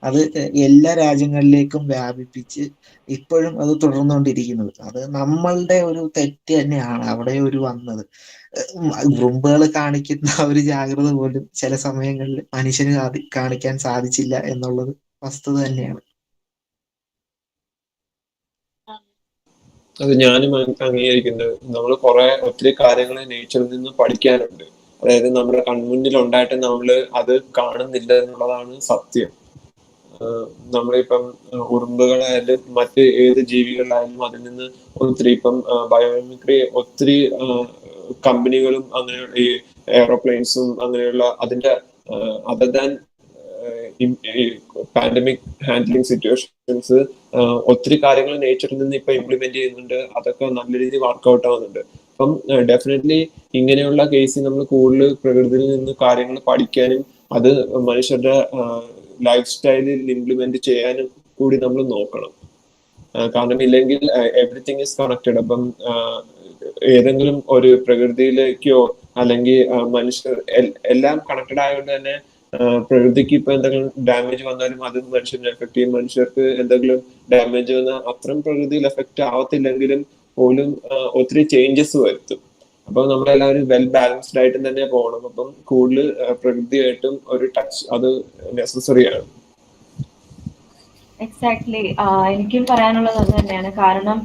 അത് എല്ലാ രാജ്യങ്ങളിലേക്കും വ്യാപിപ്പിച്ച് ഇപ്പോഴും അത് തുടർന്നുകൊണ്ടിരിക്കുന്നത്. അത് നമ്മളുടെ ഒരു തെറ്റ് തന്നെയാണ് അവിടെ വന്നത്. ഉറുമ്പുകൾ കാണിക്കുന്ന ഒരു ജാഗ്രത പോലും ചില സമയങ്ങളിൽ മനുഷ്യന് കാണിക്കാൻ സാധിച്ചില്ല എന്നുള്ളത് വസ്തുത തന്നെയാണ്. അത് ഞാനും അംഗീകരിക്കുന്നത്. നമ്മൾ ഒത്തിരി കാര്യങ്ങൾ നേച്ചറിൽ നിന്ന് പഠിക്കാനുണ്ട്. അതായത് നമ്മുടെ കൺമുന്നിൽ ഉണ്ടായിട്ട് നമ്മൾ അത് കാണുന്നില്ല എന്നുള്ളതാണ് സത്യം. നമ്മളിപ്പം ഉറുമ്പുകളായാലും മറ്റ് ഏത് ജീവികളായാലും അതിൽ നിന്ന് ഒത്തിരി, ഇപ്പം ബയോമിമിക്രി ഒത്തിരി കമ്പനികളും അങ്ങനെ ഈ എയറോപ്ലെയിൻസും അങ്ങനെയുള്ള അതിന്റെ other than pandemic handling situations ഒത്തിരി കാര്യങ്ങൾ നേച്ചറിൽ നിന്ന് ഇപ്പൊ ഇംപ്ലിമെന്റ് ചെയ്യുന്നുണ്ട്. അതൊക്കെ നല്ല രീതിയിൽ വർക്ക്ഔട്ട് ആവുന്നുണ്ട്. അപ്പം ഡെഫിനറ്റ്ലി ഇങ്ങനെയുള്ള കേസിൽ നമ്മൾ കൂടുതൽ പ്രകൃതിയിൽ നിന്ന് കാര്യങ്ങൾ പഠിക്കാനും അത് മനുഷ്യരുടെ ലൈഫ് സ്റ്റൈലിൽ ഇംപ്ലിമെന്റ് ചെയ്യാനും കൂടി നമ്മൾ നോക്കണം. കാരണം ഇല്ലെങ്കിൽ എവറിത്തിങ് ഈസ് കണക്റ്റഡ്. അപ്പം ഏതെങ്കിലും ഒരു പ്രകൃതിയിലേക്കോ അല്ലെങ്കിൽ മനുഷ്യർ എല്ലാം കണക്റ്റഡ് ആയതുകൊണ്ട് തന്നെ പ്രകൃതിക്ക് ഇപ്പൊ എന്തെങ്കിലും ഡാമേജ് വന്നാലും അത് മനുഷ്യനെ എഫക്ട് ചെയ്യും. മനുഷ്യർക്ക് എന്തെങ്കിലും ഡാമേജ് വന്നാൽ അത്രയും പ്രകൃതിയിൽ എഫക്ട് ആവത്തില്ലെങ്കിലും പോലും ഒത്തിരി ചേഞ്ചസ് വരുത്തും. അപ്പൊ നമ്മളെല്ലാവരും വെൽ ബാലൻസ്ഡ് ആയിട്ടും തന്നെ പോകണം. അപ്പം കൂടുതൽ പ്രകൃതിയായിട്ടും ഒരു ടച്ച് അത് നെസസറി ആണ്. എക്സാക്ട്ലി. എനിക്കും പറയാനുള്ളത് അത് തന്നെയാണ്. കാരണം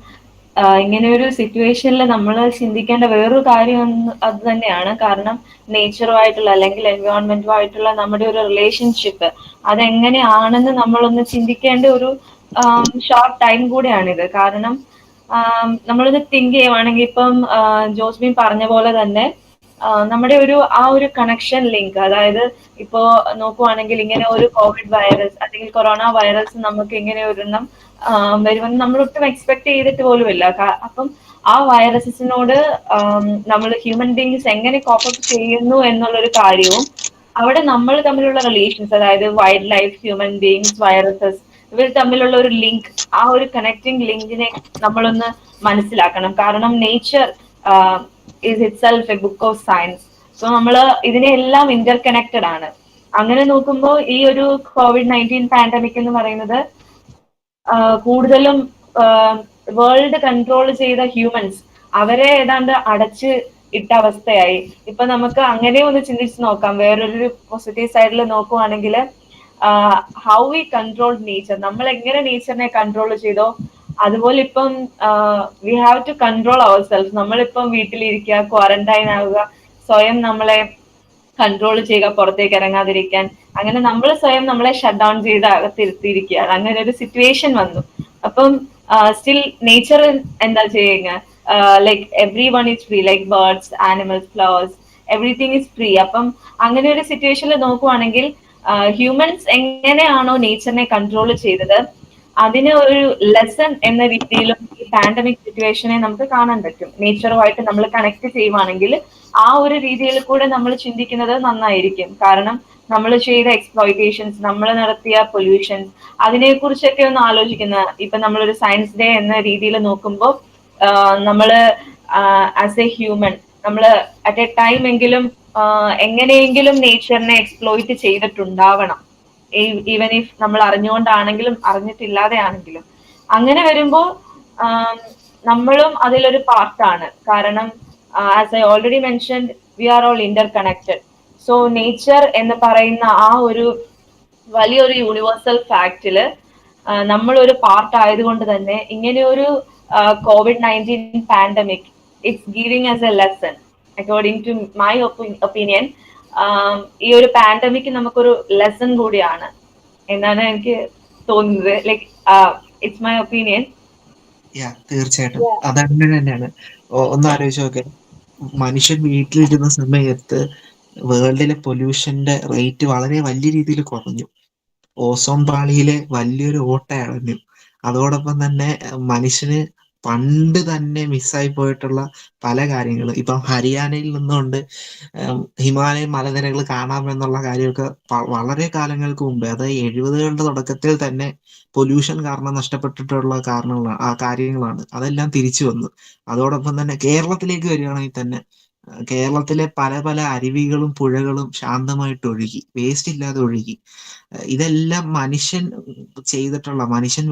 ഇങ്ങനെ ഒരു സിറ്റുവേഷനിൽ നമ്മൾ ചിന്തിക്കേണ്ട വേറൊരു കാര്യം അത് തന്നെയാണ്. കാരണം നേച്ചറുമായിട്ടുള്ള അല്ലെങ്കിൽ എൻവയോൺമെന്റുമായിട്ടുള്ള നമ്മുടെ ഒരു റിലേഷൻഷിപ്പ് അതെങ്ങനെയാണെന്ന് നമ്മളൊന്ന് ചിന്തിക്കേണ്ട ഒരു ഷോർട്ട് ടൈം കൂടെയാണിത്. കാരണം നമ്മളത് തിങ്ക് ചെയ്യുവാണെങ്കിൽ ഇപ്പം ജോസ്മിൻ പറഞ്ഞ പോലെ തന്നെ നമ്മുടെ ഒരു കണക്ഷൻ ലിങ്ക്, അതായത് ഇപ്പോ നോക്കുവാണെങ്കിൽ ഇങ്ങനെ ഒരു കോവിഡ് വൈറസ് അല്ലെങ്കിൽ കൊറോണ വൈറസ് നമുക്ക് ഇങ്ങനെ ഒരെണ്ണം വരുമെന്ന് നമ്മൾ ഒട്ടും എക്സ്പെക്ട് ചെയ്തിട്ട് പോലുമില്ല. അപ്പം ആ വൈറസസിനോട് നമ്മൾ ഹ്യൂമൻ ബീങ്സ് എങ്ങനെ കോപ്പപ്പ് ചെയ്യുന്നു എന്നുള്ളൊരു കാര്യവും അവിടെ നമ്മൾ തമ്മിലുള്ള റിലേഷൻസ്, അതായത് wild life, human beings, viruses, ഇവർ തമ്മിലുള്ള ഒരു ലിങ്ക്, ആ ഒരു കണക്റ്റിംഗ് ലിങ്കിനെ നമ്മളൊന്ന് മനസ്സിലാക്കണം. കാരണം nature is it self A book of science. So നമ്മൾ ഇതിനെല്ലാം ഇന്റർ കണക്റ്റഡ് ആണ്. അങ്ങനെ നോക്കുമ്പോൾ ഈ ഒരു COVID-19 പാൻഡമിക് എന്ന് പറയുന്നത് കൂടുതലും വേൾഡ് കൺട്രോൾ ചെയ്ത ഹ്യൂമൻസ് അവരെ ഏതാണ്ട് അടച്ച് ഇട്ട അവസ്ഥയായി. ഇപ്പൊ നമുക്ക് അങ്ങനെ ഒന്ന് ചിന്തിച്ച് നോക്കാം. വേറൊരു പോസിറ്റീവ് സൈഡിൽ നോക്കുവാണെങ്കിൽ ഹൗ വി കൺട്രോൾ നേച്ചർ, നമ്മൾ എങ്ങനെ നേച്ചറിനെ കൺട്രോൾ ചെയ്തോ അതുപോലെ ഇപ്പം we have to control our self. നമ്മളിപ്പം വീട്ടിലിരിക്കുക, ക്വാറന്റൈൻ ആവുക, സ്വയം നമ്മളെ കൺട്രോൾ ചെയ്യുക, പുറത്തേക്ക് ഇറങ്ങാതിരിക്കാൻ. അങ്ങനെ നമ്മൾ സ്വയം നമ്മളെ ഷട്ട് ഡൗൺ ചെയ്ത് അകത്തിരുത്തിയിരിക്കുകയാണ്. അങ്ങനെ ഒരു സിറ്റുവേഷൻ വന്നു. അപ്പം സ്റ്റിൽ നേച്ചർ എന്താ ചെയ്യുക, like every one is free, like birds, animals, flowers, everything is free. അപ്പം അങ്ങനെ ഒരു സിറ്റുവേഷനിൽ നോക്കുവാണെങ്കിൽ ഹ്യൂമൻസ് എങ്ങനെയാണോ നേച്ചറിനെ കൺട്രോൾ ചെയ്തത് അതിന് ഒരു ലെസൺ എന്ന രീതിയിലും ഈ പാൻഡമിക് സിറ്റുവേഷനെ നമുക്ക് കാണാൻ പറ്റും. നേച്ചറുമായിട്ട് നമ്മൾ കണക്ട് ചെയ്യുവാണെങ്കിൽ ആ ഒരു രീതിയിൽ കൂടെ നമ്മൾ ചിന്തിക്കുന്നത് നന്നായിരിക്കും. കാരണം നമ്മൾ ചെയ്ത എക്സ്പ്ലോയിറ്റേഷൻസ്, നമ്മൾ നടത്തിയ പൊല്യൂഷൻസ്, അതിനെക്കുറിച്ചൊക്കെ ഒന്ന് ആലോചിക്കുന്ന, ഇപ്പൊ നമ്മളൊരു സയൻസ് ഡേ എന്ന രീതിയിൽ നോക്കുമ്പോൾ നമ്മള് ആസ് എ ഹ്യൂമൻ നമ്മൾ അറ്റ് എ ടൈം എങ്കിലും എങ്ങനെയെങ്കിലും നേച്ചറിനെ എക്സ്പ്ലോയിറ്റ് ചെയ്തിട്ടുണ്ടാവണം. ഈവൻ ഇഫ് നമ്മൾ അറിഞ്ഞുകൊണ്ടാണെങ്കിലും അറിഞ്ഞിട്ടില്ലാതെ ആണെങ്കിലും. അങ്ങനെ വരുമ്പോൾ നമ്മളും അതിലൊരു പാർട്ടാണ്. കാരണം as I already mentioned, we are all interconnected. So nature എന്ന് പറയുന്ന ആ ഒരു വലിയൊരു യൂണിവേഴ്സൽ ഫാക്റ്റില് നമ്മളൊരു പാർട്ട് ആയതുകൊണ്ട് തന്നെ ഇങ്ങനെ ഒരു COVID-19 pandemic it's giving us a lesson according to my opinion. ഈ ഒരു പാൻഡമിക് നമുക്കൊരു ലെസൺ കൂടിയാണ് എന്നാണ് എനിക്ക് തോന്നുന്നത്. Like it's my opinion. തീർച്ചയായിട്ടും അതങ്ങനെ തന്നെയാണ്. ഒന്ന് ആലോചിച്ച് നോക്കെ, മനുഷ്യൻ വീട്ടിലിരുന്ന സമയത്ത് വേൾഡിലെ പൊല്യൂഷന്റെ റേറ്റ് വളരെ വലിയ രീതിയിൽ കുറഞ്ഞു. ഓസോൺ പാളിയിലെ വലിയൊരു ഓട്ട അടഞ്ഞു. അതോടൊപ്പം തന്നെ മനുഷ്യന് പണ്ട് തന്നെ മിസ്സായി പോയിട്ടുള്ള പല കാര്യങ്ങളും, ഇപ്പം ഹരിയാനയിൽ നിന്നുകൊണ്ട് ഹിമാലയൻ മലനിരകൾ കാണാമെന്നുള്ള കാര്യമൊക്കെ വളരെ കാലങ്ങൾക്ക് മുമ്പേ, അതായത് 70കളുടെ തുടക്കത്തിൽ തന്നെ പൊല്യൂഷൻ കാരണം നഷ്ടപ്പെട്ടിട്ടുള്ള കാര്യങ്ങളാണ്. അതെല്ലാം തിരിച്ചു വന്നു. അതോടൊപ്പം തന്നെ കേരളത്തിലേക്ക് വരികയാണെങ്കിൽ തന്നെ കേരളത്തിലെ പല പല അരുവികളും പുഴകളും ശാന്തമായിട്ട് ഒഴുകി, വേസ്റ്റ് ഇല്ലാതെ ഒഴുകി. ഇതെല്ലാം മനുഷ്യൻ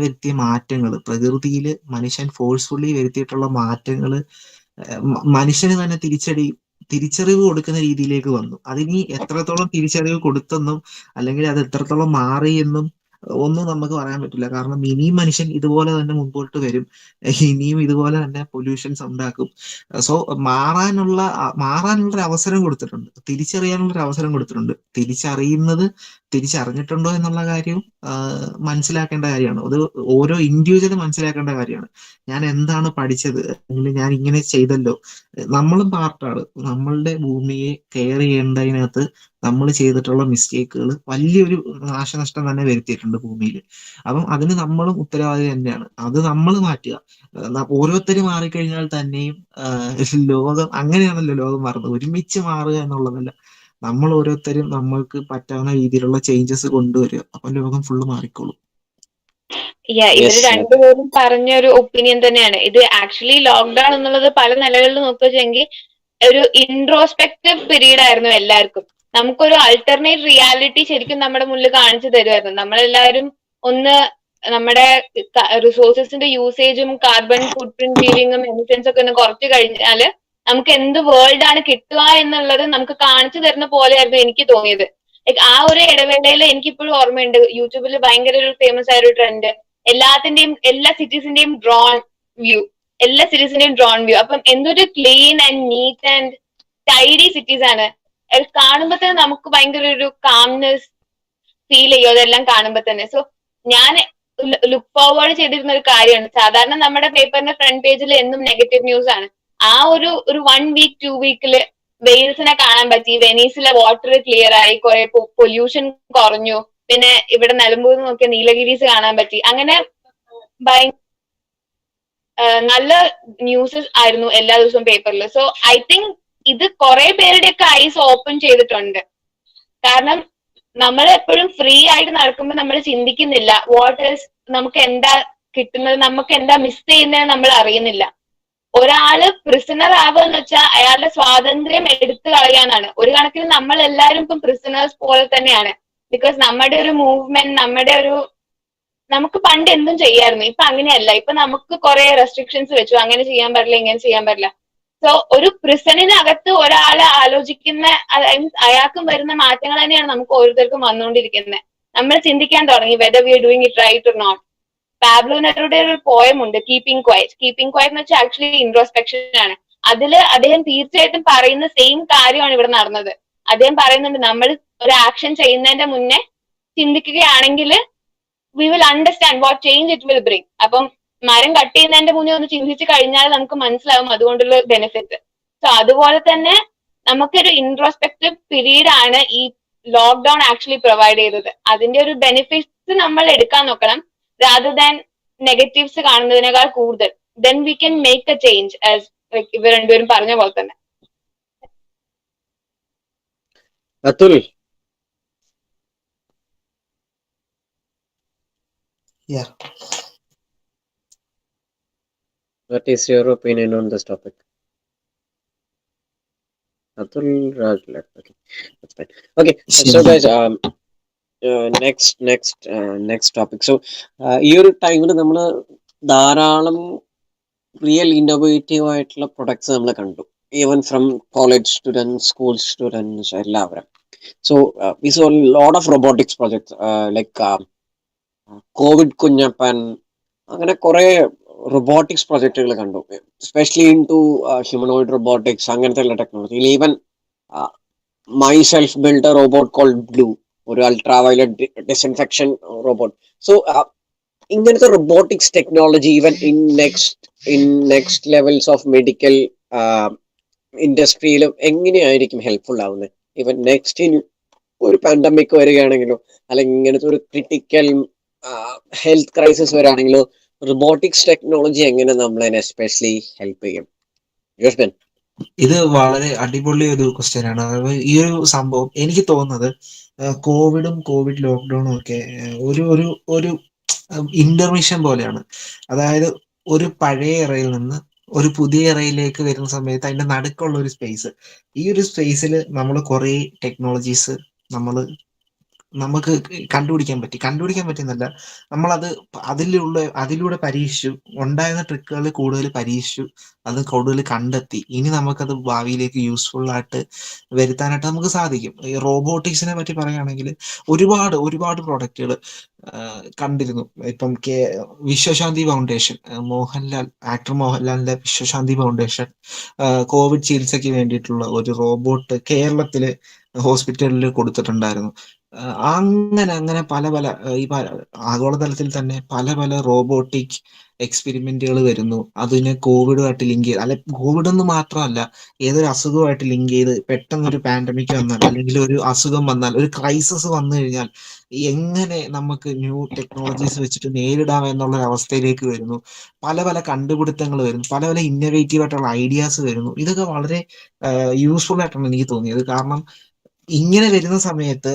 വരുത്തിയ മാറ്റങ്ങൾ, പ്രകൃതിയിൽ മനുഷ്യൻ ഫോഴ്സ്ഫുള്ളി വരുത്തിയിട്ടുള്ള മാറ്റങ്ങൾ മനുഷ്യന് തന്നെ തിരിച്ചറിവ് കൊടുക്കുന്ന രീതിയിലേക്ക് വന്നു. അതിനി എത്രത്തോളം തിരിച്ചറിവ് കൊടുത്തെന്നും അല്ലെങ്കിൽ അത് എത്രത്തോളം മാറിയെന്നും ഒന്നും നമുക്ക് പറയാൻ പറ്റില്ല. കാരണം ഇനിയും മനുഷ്യൻ ഇതുപോലെ തന്നെ മുമ്പോട്ട് വരും, ഇനിയും ഇതുപോലെ തന്നെ പൊല്യൂഷൻസ് ഉണ്ടാക്കും. സോ മാറാനുള്ളൊരു അവസരം കൊടുത്തിട്ടുണ്ട്, തിരിച്ചറിയാനുള്ളൊരു അവസരം കൊടുത്തിട്ടുണ്ട്. തിരിച്ചറിഞ്ഞിട്ടുണ്ടോ എന്നുള്ള കാര്യവും മനസ്സിലാക്കേണ്ട കാര്യമാണ്. അത് ഓരോ ഇൻഡിവിജ്വലും മനസ്സിലാക്കേണ്ട കാര്യമാണ്. ഞാൻ എന്താണ് പഠിച്ചത്, അല്ലെങ്കിൽ ഞാൻ ഇങ്ങനെ ചെയ്തല്ലോ. നമ്മളും പാർട്ടാണ്. നമ്മളുടെ ഭൂമിയെ കെയർ ചെയ്യേണ്ടതിനകത്ത് നമ്മൾ ചെയ്തിട്ടുള്ള മിസ്റ്റേക്കുകൾ വലിയൊരു നാശനഷ്ടം തന്നെ വരുത്തിയിട്ടുണ്ട് ഭൂമിയിൽ. അപ്പം അതിന് നമ്മളും ഉത്തരവാദി തന്നെയാണ്. അത് നമ്മൾ മാറ്റുക. ഓരോരുത്തരും മാറിക്കഴിഞ്ഞാൽ തന്നെയും ലോകം അങ്ങനെയാണല്ലോ ലോകം മാറുന്നത്. ഒരുമിച്ച് മാറുക എന്നുള്ളതല്ല, നമ്മൾ ഓരോരുത്തരും നമ്മൾക്ക് പറ്റാവുന്ന രീതിയിലുള്ള ചേഞ്ചസ് കൊണ്ടുവരിക. അപ്പം ലോകം ഫുള്ള് മാറിക്കോളും. ഇവര് രണ്ടുപേരും പറഞ്ഞൊരു ഒപ്പീനിയൻ തന്നെയാണ് ഇത്. ആക്ച്വലി ലോക്ക്ഡൌൺ എന്നുള്ളത് പല നിലകളിൽ നോക്കുകയെങ്കിൽ ഒരു ഇൻട്രോസ്പെക്റ്റീവ് പീരീഡ് ആയിരുന്നു എല്ലാവർക്കും. നമുക്കൊരു അൾട്ടർനേറ്റ് റിയാലിറ്റി ശരിക്കും നമ്മുടെ മുന്നിൽ കാണിച്ചു തരുമായിരുന്നു. നമ്മളെല്ലാവരും ഒന്ന് നമ്മുടെ റിസോഴ്സസിന്റെ യൂസേജും കാർബൺ ഫുട് പ്രിന്റ് ലീവിങ്ങും എമിഷൻസ് ഒക്കെ ഒന്ന് കുറച്ച് കഴിഞ്ഞാല് നമുക്ക് എന്ത് വേൾഡ് ആണ് കിട്ടുക എന്നുള്ളത് നമുക്ക് കാണിച്ചു തരുന്ന പോലെയായിരുന്നു എനിക്ക് തോന്നിയത്. ലൈക് ആ ഒരു ഇടവേളയിൽ എനിക്കിപ്പോഴും ഓർമ്മയുണ്ട്, യൂട്യൂബിൽ ഭയങ്കര ഒരു ഫേമസ് ആയ ഒരു ട്രെൻഡ്, എല്ലാ സിറ്റീസിന്റെയും ഡ്രോൺ വ്യൂ, എല്ലാ സിറ്റീസിന്റെയും ഡ്രോൺ വ്യൂ. അപ്പം എന്തൊരു clean and neat and tidy cities ആണ്. അത് കാണുമ്പോ തന്നെ നമുക്ക് ഭയങ്കര ഒരു കാംനെസ് ഫീൽ ചെയ്യും അതെല്ലാം കാണുമ്പോ തന്നെ. സോ ഞാൻ ലുക്ക് ഫോർവേഡ് ചെയ്തിരുന്ന ഒരു കാര്യമാണ്. സാധാരണ നമ്മുടെ പേപ്പറിന്റെ ഫ്രണ്ട് പേജിൽ എന്നും നെഗറ്റീവ് ന്യൂസ് ആണ്. ആ ഒരു 1 വീക്ക് 2 വീക്കില് വെയിൽസിനെ കാണാൻ പറ്റി, വെനീസിലെ വാട്ടർ ക്ലിയർ ആയി, കുറെ പൊല്യൂഷൻ കുറഞ്ഞു, പിന്നെ ഇവിടെ നിലമ്പൂർ നോക്കിയ നീലഗിരീസ് കാണാൻ പറ്റി. അങ്ങനെ നല്ല ന്യൂസ് ആയിരുന്നു എല്ലാ ദിവസവും പേപ്പറിൽ. സോ ഐ തിങ്ക് ഇത് കുറെ പേരുടെയൊക്കെ ഐസ് ഓപ്പൺ ചെയ്തിട്ടുണ്ട്. കാരണം നമ്മൾ എപ്പോഴും ഫ്രീ ആയിട്ട് നടക്കുമ്പോൾ നമ്മൾ ചിന്തിക്കുന്നില്ല വാട്ട് ഈസ്, നമുക്ക് എന്താ കിട്ടുന്നത്, നമുക്ക് എന്താ മിസ് ചെയ്യുന്നത് നമ്മൾ അറിയുന്നില്ല. ഒരാള് പ്രിസണർ ആവുക എന്ന് വെച്ചാൽ അയാളുടെ സ്വാതന്ത്ര്യം എടുത്തു കളയാനാണ്. ഒരു കണക്കിന് നമ്മൾ എല്ലാവരും ഇപ്പം പ്രിസണേഴ്സ് പോലെ തന്നെയാണ്. ബിക്കോസ് നമ്മുടെ ഒരു മൂവ്മെന്റ്, നമുക്ക് പണ്ട് എന്തും ചെയ്യായിരുന്നു. ഇപ്പൊ അങ്ങനെയല്ല. ഇപ്പൊ നമുക്ക് കുറെ റെസ്ട്രിക്ഷൻസ് വെച്ചു, അങ്ങനെ ചെയ്യാൻ പാടില്ല, ഇങ്ങനെ ചെയ്യാൻ പാടില്ല. സോ ഒരു പ്രിസണിനകത്ത് ഒരാളെ ആലോചിക്കുന്ന, അയാൾക്കും വരുന്ന മാറ്റങ്ങൾ തന്നെയാണ് നമുക്ക് ഓരോരുത്തർക്കും വന്നുകൊണ്ടിരിക്കുന്നത്. നമ്മൾ ചിന്തിക്കാൻ തുടങ്ങി whether we are doing it right or not. Pablo Neruda ഒരു പോയം ഉണ്ട്, കീപ്പിംഗ് ക്വയറ്റ്. കീപ്പിംഗ് ക്വയറ്റ് എന്ന് വെച്ചാൽ ആക്ച്വലി ഇൻട്രോസ്പെക്ഷൻ ആണ്. അതില് അദ്ദേഹം തീർച്ചയായിട്ടും പറയുന്ന സെയിം കാര്യമാണ് ഇവിടെ നടന്നത്. അദ്ദേഹം പറയുന്നുണ്ട്, നമ്മൾ ഒരു ആക്ഷൻ ചെയ്യുന്നതിന്റെ മുന്നേ ചിന്തിക്കുകയാണെങ്കിൽ we will understand what change it will bring. അപ്പം മരം കട്ട് ചെയ്യുന്നതിന്റെ മുന്നേ ഒന്ന് ചിന്തിച്ചു കഴിഞ്ഞാൽ നമുക്ക് മനസ്സിലാവും അതുകൊണ്ടുള്ള ബെനിഫിറ്റ്. സോ അതുപോലെ തന്നെ നമുക്കൊരു ഇൻട്രോസ്പെക്റ്റീവ് പീരീഡ് ആണ് ഈ ലോക്ക്ഡൌൺ ആക്ച്വലി പ്രൊവൈഡ് ചെയ്തത്. അതിന്റെ ഒരു ബെനിഫിറ്റ്സ് നമ്മൾ എടുക്കാൻ നോക്കണം, rather than നെഗറ്റീവ്സ് കാണുന്നതിനേക്കാൾ കൂടുതൽ. then we can make a change, as ഇവർ രണ്ടുപേരും പറഞ്ഞ പോലെ തന്നെ. Atul, Yeah. what is your opinion on this topic? Atul Raj left. Okay, that's fine. Okay, so guys, next topic. So ഈ ഒരു ടൈമിൽ നമ്മൾ ധാരാളം റിയൽ ഇന്നോവേറ്റീവ് ആയിട്ടുള്ള പ്രൊഡക്ട്സ് നമ്മൾ കണ്ടു, even from college students, school students, എല്ലാവരും. So we saw lot of robotics projects like Covid Kunjappan, അങ്ങനെ കുറെ റോബോട്ടിക്സ് പ്രൊജക്ടുകൾ കണ്ടു, especially into humanoid robotics, അങ്ങനത്തെ ഉള്ള technology. Even myself build a robot called Blue, ഒരു ultraviolet disinfection robot. So ഇങ്ങനത്തെ robotics technology even in next levels of medical ഇൻഡസ്ട്രിയിലും എങ്ങനെയായിരിക്കും ഹെൽപ്ഫുൾ ആവുന്നത്? ഈവൻ നെക്സ്റ്റ് ഒരു പാൻഡമിക് വരികയാണെങ്കിലോ, അല്ലെങ്കിൽ ഇങ്ങനത്തെ ഒരു critical health crisis വരികയാണെങ്കിലോ, robotics technology എങ്ങനെ നമ്മളെ എസ്പെഷ്യലി ഹെൽപ്പ് ചെയ്യും? യോസ്ബൻ, ഇത് വളരെ അടിപൊളി ഒരു ക്വസ്റ്റ്യൻ ആണ്. ഈ ഒരു സംഭവം എനിക്ക് തോന്നുന്നത് കോവിഡ് ലോക്ക്ഡൌണും ഒക്കെ ഒരു ഒരു ഒരു ഇന്റർമിഷൻ പോലെയാണ്. അതായത് ഒരു പഴയ ഇറയിൽ നിന്ന് ഒരു പുതിയ ഇറയിലേക്ക് വരുന്ന സമയത്ത് അതിന്റെ നടുക്കുള്ള ഒരു സ്പേസ്, ഈ ഒരു സ്പേസിൽ നമ്മൾ കുറെ ടെക്നോളജീസ് നമുക്ക് കണ്ടുപിടിക്കാൻ പറ്റുന്നല്ല, നമ്മളത് അതിലൂടെ പരീക്ഷിച്ചു, ഉണ്ടായിരുന്ന ട്രിക്കുകൾ കൂടുതൽ പരീക്ഷിച്ചു, അത് കൂടുതൽ കണ്ടെത്തി. ഇനി നമുക്കത് ഭാവിയിലേക്ക് യൂസ്ഫുൾ ആയിട്ട് വരുത്താനായിട്ട് നമുക്ക് സാധിക്കും. ഈ റോബോട്ടിക്സിനെ പറ്റി പറയുകയാണെങ്കിൽ ഒരുപാട് പ്രോഡക്റ്റുകൾ കണ്ടിരുന്നു. ഇപ്പം വിശ്വശാന്തി ഫൗണ്ടേഷൻ, ആക്ടർ മോഹൻലാലിന്റെ വിശ്വശാന്തി ഫൗണ്ടേഷൻ കോവിഡ് ചികിത്സയ്ക്ക് വേണ്ടിയിട്ടുള്ള ഒരു റോബോട്ട് കേരളത്തില് ഹോസ്പിറ്റലിൽ കൊടുത്തിട്ടുണ്ടായിരുന്നു. അങ്ങനെ പല ഈ ആഗോളതലത്തിൽ തന്നെ പല റോബോട്ടിക് എക്സ്പെരിമെന്റുകൾ വരുന്നു. അതിനെ കോവിഡുമായിട്ട് ലിങ്ക് ചെയ്ത്, അല്ലെ കോവിഡ് എന്ന് മാത്രമല്ല, ഏതൊരു അസുഖമായിട്ട് ലിങ്ക് ചെയ്ത് പെട്ടെന്നൊരു പാൻഡമിക് വന്നാൽ, അല്ലെങ്കിൽ ഒരു അസുഖം വന്നാൽ, ഒരു ക്രൈസിസ് വന്നു കഴിഞ്ഞാൽ എങ്ങനെ നമുക്ക് ന്യൂ ടെക്നോളജീസ് വെച്ചിട്ട് നേരിടാം എന്നുള്ള അവസ്ഥയിലേക്ക് വരുന്നു. പല കണ്ടുപിടുത്തങ്ങൾ വരുന്നു, പല ഇന്നോവേറ്റീവ് ആയിട്ടുള്ള ഐഡിയാസ് വരുന്നു. ഇതൊക്കെ വളരെ യൂസ്ഫുൾ ആയിട്ടാണ് എനിക്ക് തോന്നിയത്. കാരണം ഇങ്ങനെ വരുന്ന സമയത്ത്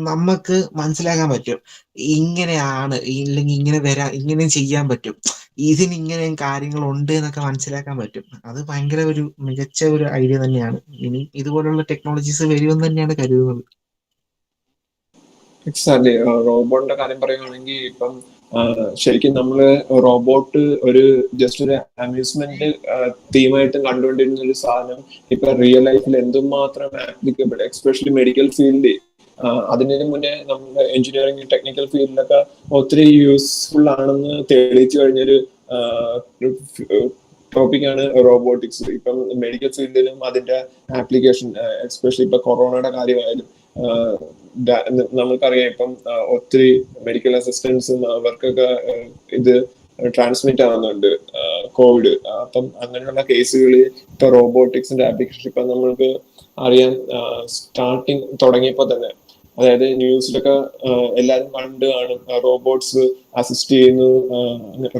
നമുക്ക് മനസ്സിലാക്കാൻ പറ്റും ഇങ്ങനെയാണ്, ഇല്ലെങ്കിൽ ഇങ്ങനെ ചെയ്യാൻ പറ്റും, ഇതിനിങ്ങനെ കാര്യങ്ങളുണ്ട് എന്നൊക്കെ മനസ്സിലാക്കാൻ പറ്റും. അത് ഭയങ്കര ഒരു മികച്ച ഒരു ഐഡിയ തന്നെയാണ്. ഇനി ഇതുപോലുള്ള ടെക്നോളജീസ് വരുമെന്ന് തന്നെയാണ് കരുതുന്നത്. എക്സാക്ട്ലി. റോബോട്ടിന്റെ കാര്യം പറയുകയാണെങ്കിൽ ഇപ്പം ശരിക്കും നമ്മള് റോബോട്ട് ഒരു ജസ്റ്റ് ഒരു അമ്യൂസ്മെന്റ് തീമായിട്ടും കണ്ടുകൊണ്ടിരുന്ന ഒരു സാധനം ഇപ്പൊ റിയൽ ലൈഫിൽ എന്തുമാത്രം ആപ്ലിക്കബിൾ, എസ്പെഷ്യലി മെഡിക്കൽ ഫീൽഡ്, അതിനു മുന്നേ നമ്മുടെ എഞ്ചിനീയറിംഗ് ടെക്നിക്കൽ ഫീൽഡിലൊക്കെ ഒത്തിരി യൂസ്ഫുൾ ആണെന്ന് തെളിയിച്ചു കഴിഞ്ഞൊരു ടോപ്പിക്കാണ് റോബോട്ടിക്സ്. ഇപ്പം മെഡിക്കൽ ഫീൽഡിലും അതിന്റെ ആപ്ലിക്കേഷൻ, എസ്പെഷ്യലി ഇപ്പൊ കൊറോണയുടെ കാര്യമായാലും നമുക്കറിയാം ഇപ്പം ഒത്തിരി മെഡിക്കൽ അസിസ്റ്റൻസും അവർക്കൊക്കെ ഇത് ട്രാൻസ്മിറ്റ് ആവുന്നുണ്ട് കോവിഡ്. അപ്പം അങ്ങനെയുള്ള കേസുകളിൽ ഇപ്പൊ റോബോട്ടിക്സിന്റെ ആപ്ലിക്കേഷൻ ഇപ്പൊ നമ്മൾക്ക് അറിയാം സ്റ്റാർട്ടിങ് തുടങ്ങിയപ്പോ തന്നെ, അതായത് ന്യൂസിലൊക്കെ എല്ലാവരും കണ്ടു കാണും, റോബോട്ട്സ് അസിസ്റ്റ് ചെയ്യുന്നു,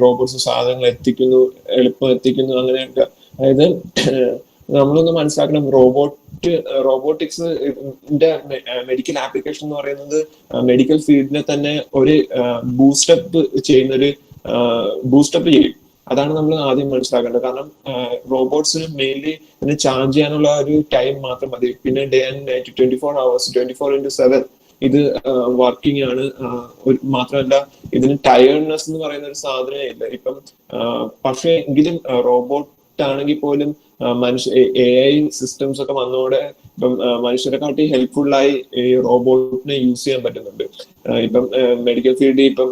റോബോട്ട്സ് സാധനങ്ങൾ എത്തിക്കുന്നു, എളുപ്പം എത്തിക്കുന്നു, അങ്ങനെയൊക്കെ. അതായത് നമ്മളൊന്ന് മനസ്സിലാക്കണം, റോബോട്ടിക്സ് മെഡിക്കൽ ആപ്ലിക്കേഷൻ എന്ന് പറയുന്നത് മെഡിക്കൽ ഫീൽഡിനെ തന്നെ ഒരു ബൂസ്റ്റപ്പ് ചെയ്യും. അതാണ് നമ്മൾ ആദ്യം മനസ്സിലാക്കേണ്ടത്. കാരണം റോബോട്ട്സിന് മെയിൻലി ഇതിന് ചാർജ് ചെയ്യാനുള്ള ഒരു ടൈം മാത്രം മതി. പിന്നെ ഡേ ആൻഡ് നൈറ്റ് 24 hours 24/7 ഇത് വർക്കിംഗ് ആണ്. മാത്രമല്ല ഇതിന് ടയേർഡ്നെസ് എന്ന് പറയുന്ന ഒരു സാധനമേ ഇല്ല. ഇപ്പം പക്ഷേ എങ്കിലും റോബോട്ട് ആണെങ്കിൽ പോലും AI സിസ്റ്റംസ് ഒക്കെ വന്നതോടെ ഇപ്പം മനുഷ്യരെക്കാട്ടി ഹെൽപ്ഫുള്ളായി ഈ റോബോട്ടിനെ യൂസ് ചെയ്യാൻ പറ്റുന്നുണ്ട്. ഇപ്പം മെഡിക്കൽ ഫീൽഡിൽ ഇപ്പം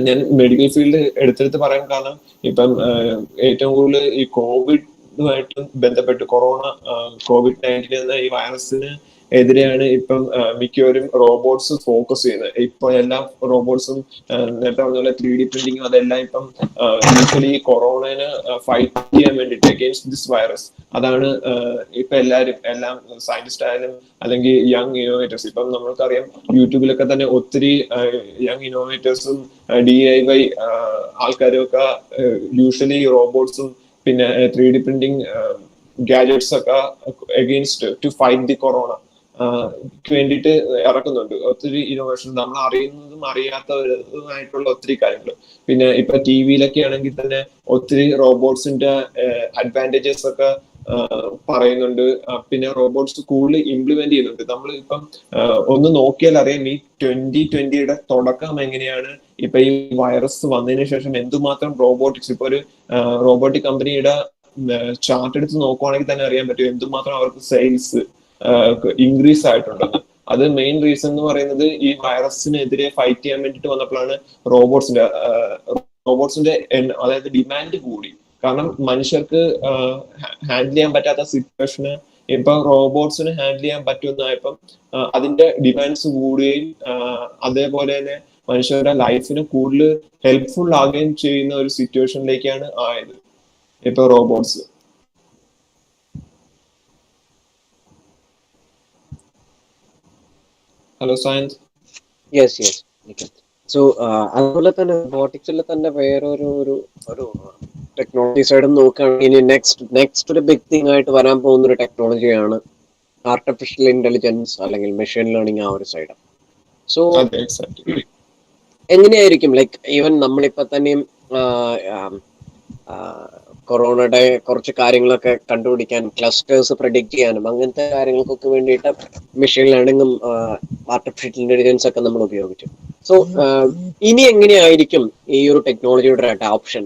ഞാൻ മെഡിക്കൽ ഫീൽഡ് എടുത്തെടുത്ത് പറയാൻ കാരണം ഇപ്പം ഏറ്റവും കൂടുതൽ ഈ കോവിഡുമായിട്ട് ബന്ധപ്പെട്ട് COVID-19 എന്ന ഈ വൈറസിന് എതിരെയാണ് ഇപ്പം മിക്കവരും റോബോട്ട്സ് ഫോക്കസ് ചെയ്യുന്നത്. ഇപ്പൊ എല്ലാ റോബോട്ട്സും നേരത്തെ പറഞ്ഞ പോലെ 3D പ്രിന്റിങ്ങും അതെല്ലാം ഇപ്പം യൂഷ്വലി ഈ കൊറോണനെ ഫൈറ്റ് ചെയ്യാൻ വേണ്ടിയിട്ട് അഗെയിൻസ്റ്റ് ദിസ് വൈറസ്, അതാണ് ഇപ്പൊ എല്ലാം സയന്റിസ്റ്റ് ആയാലും അല്ലെങ്കിൽ യങ് ഇന്നോവേറ്റേഴ്സ്, ഇപ്പം നമ്മൾക്കറിയാം യൂട്യൂബിലൊക്കെ തന്നെ ഒത്തിരി യങ് ഇന്നോവേറ്റേഴ്സും DIY ആൾക്കാരും ഒക്കെ യൂഷ്വലി റോബോട്ട്സും പിന്നെ 3D പ്രിന്റിങ് ഗാഡ്ജറ്റ്സ് ഒക്കെ against to fight the corona വേണ്ടിയിട്ട് ഇറക്കുന്നുണ്ട്. ഒത്തിരി ഇന്നോവേഷൻ, നമ്മൾ അറിയുന്നതും അറിയാത്തതുമായിട്ടുള്ള ഒത്തിരി കാര്യങ്ങൾ. പിന്നെ ഇപ്പൊ TV-യിലൊക്കെ ആണെങ്കിൽ തന്നെ ഒത്തിരി റോബോട്ട്സിന്റെ അഡ്വാൻറ്റേജസ് ഒക്കെ പറയുന്നുണ്ട്. പിന്നെ റോബോട്ട്സ് കൂടുതൽ ഇംപ്ലിമെന്റ് ചെയ്യുന്നുണ്ട്. നമ്മൾ ഇപ്പം ഒന്ന് നോക്കിയാൽ അറിയാം ഈ 2020-യുടെ തുടക്കം എങ്ങനെയാണ്. ഇപ്പൊ ഈ വൈറസ് വന്നതിന് ശേഷം എന്തുമാത്രം റോബോട്ടിക്സ്, ഇപ്പൊ ഒരു റോബോട്ടിക് കമ്പനിയുടെ ചാർട്ട് എടുത്ത് നോക്കുവാണെങ്കിൽ തന്നെ അറിയാൻ പറ്റും എന്തുമാത്രം അവർക്ക് സെയിൽസ് ഇൻക്രീസ് ആയിട്ടുണ്ടെന്ന്. അത് മെയിൻ റീസൺ എന്ന് പറയുന്നത് ഈ വൈറസിനെതിരെ ഫൈറ്റ് ചെയ്യാൻ വേണ്ടിയിട്ട് വന്നപ്പോഴാണ് റോബോട്ട്സിന്റെ അതായത് ഡിമാൻഡ് കൂടി. കാരണം മനുഷ്യർക്ക് ഹാൻഡിൽ ചെയ്യാൻ പറ്റാത്ത സിറ്റുവേഷന് ഇപ്പൊ റോബോട്ട്സിന് ഹാൻഡിൽ ചെയ്യാൻ പറ്റുന്നതായപ്പം അതിന്റെ ഡിമാൻഡ്സ് കൂടുകയും അതേപോലെ തന്നെ മനുഷ്യരുടെ ലൈഫിന് കൂടുതൽ ഹെൽപ്ഫുൾ ആകുകയും ചെയ്യുന്ന ഒരു സിറ്റുവേഷനിലേക്കാണ് ആയത് ഇപ്പൊ robots. Hello science. Yes. So അതുപോലെ തന്നെ റോബോട്ടിക്സിൽ തന്നെ വേറൊരു ഒരു ടെക്നോളജി സൈഡ് നോക്കുകയാണെങ്കിൽ ഇനി നെക്സ്റ്റ് ഒരു ബിഗ് തിങ് ആയിട്ട് വരാൻ പോകുന്ന ഒരു ടെക്നോളജിയാണ് ആർട്ടിഫിഷ്യൽ ഇന്റലിജൻസ് അല്ലെങ്കിൽ മെഷീൻ ലേണിംഗ്, ആ ഒരു സൈഡ്. സോ എങ്ങനെയായിരിക്കും ലൈക്ക് ഈവൻ നമ്മളിപ്പോ തന്നെയും കൊറോണയുടെ കുറച്ച് കാര്യങ്ങളൊക്കെ കണ്ടുപിടിക്കാനും ക്ലസ്റ്റേഴ്സ് പ്രെഡിക്റ്റ് ചെയ്യാനും അങ്ങനത്തെ കാര്യങ്ങൾക്കൊക്കെ വേണ്ടിയിട്ട് മെഷീൻ ലേണിംഗും ആർട്ടിഫിഷ്യൽ ഇന്റലിജൻസ് ഒക്കെ നമ്മൾ ഉപയോഗിച്ചു. സോ ഇനി എങ്ങനെയായിരിക്കും ഈ ഒരു ടെക്നോളജിയുടെ adoption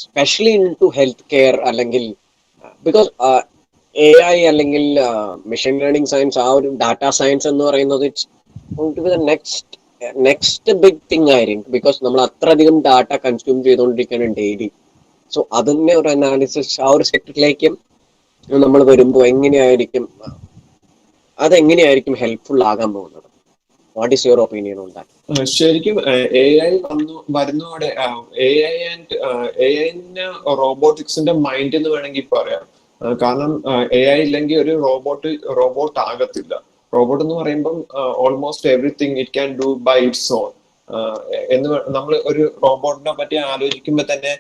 specially in to health care, അല്ലെങ്കിൽ ബിക്കോസ് AI അല്ലെങ്കിൽ മെഷീൻ ലേണിംഗ് സയൻസ്, ആ ഒരു ഡാറ്റാ സയൻസ് എന്ന് പറയുന്നത് നെക്സ്റ്റ് ബിഗ് തിങ് ആയിരിക്കും. ബിക്കോസ് നമ്മൾ അത്രയധികം ഡാറ്റ കൺസ്യൂം ചെയ്തുകൊണ്ടിരിക്കുകയാണ് ഡെയിലി. സോ അതിന്റെ ഒരു അനാലിസിസ് ആ ഒരു സെക്ടറിലേക്ക് നമ്മൾ വരുമ്പോൾ അതെങ്ങനെയായിരിക്കും ഹെൽപ്ഫുൾ ആകാൻ പോകുന്നത്? What is your opinion on that? ശരിക്കും AI വരുന്നതോടെ AI റോബോട്ടിക്സിന്റെ മൈൻഡ് എന്ന് വേണമെങ്കിൽ പറയാം. കാരണം AI ഇല്ലെങ്കിൽ ഒരു റോബോട്ട് ആകത്തില്ല. റോബോട്ട് എന്ന് പറയുമ്പം almost everything it can do by its own എന്ന് നമ്മൾ ഒരു റോബോട്ടിനെ പറ്റി ആലോചിക്കുമ്പോൾ തന്നെ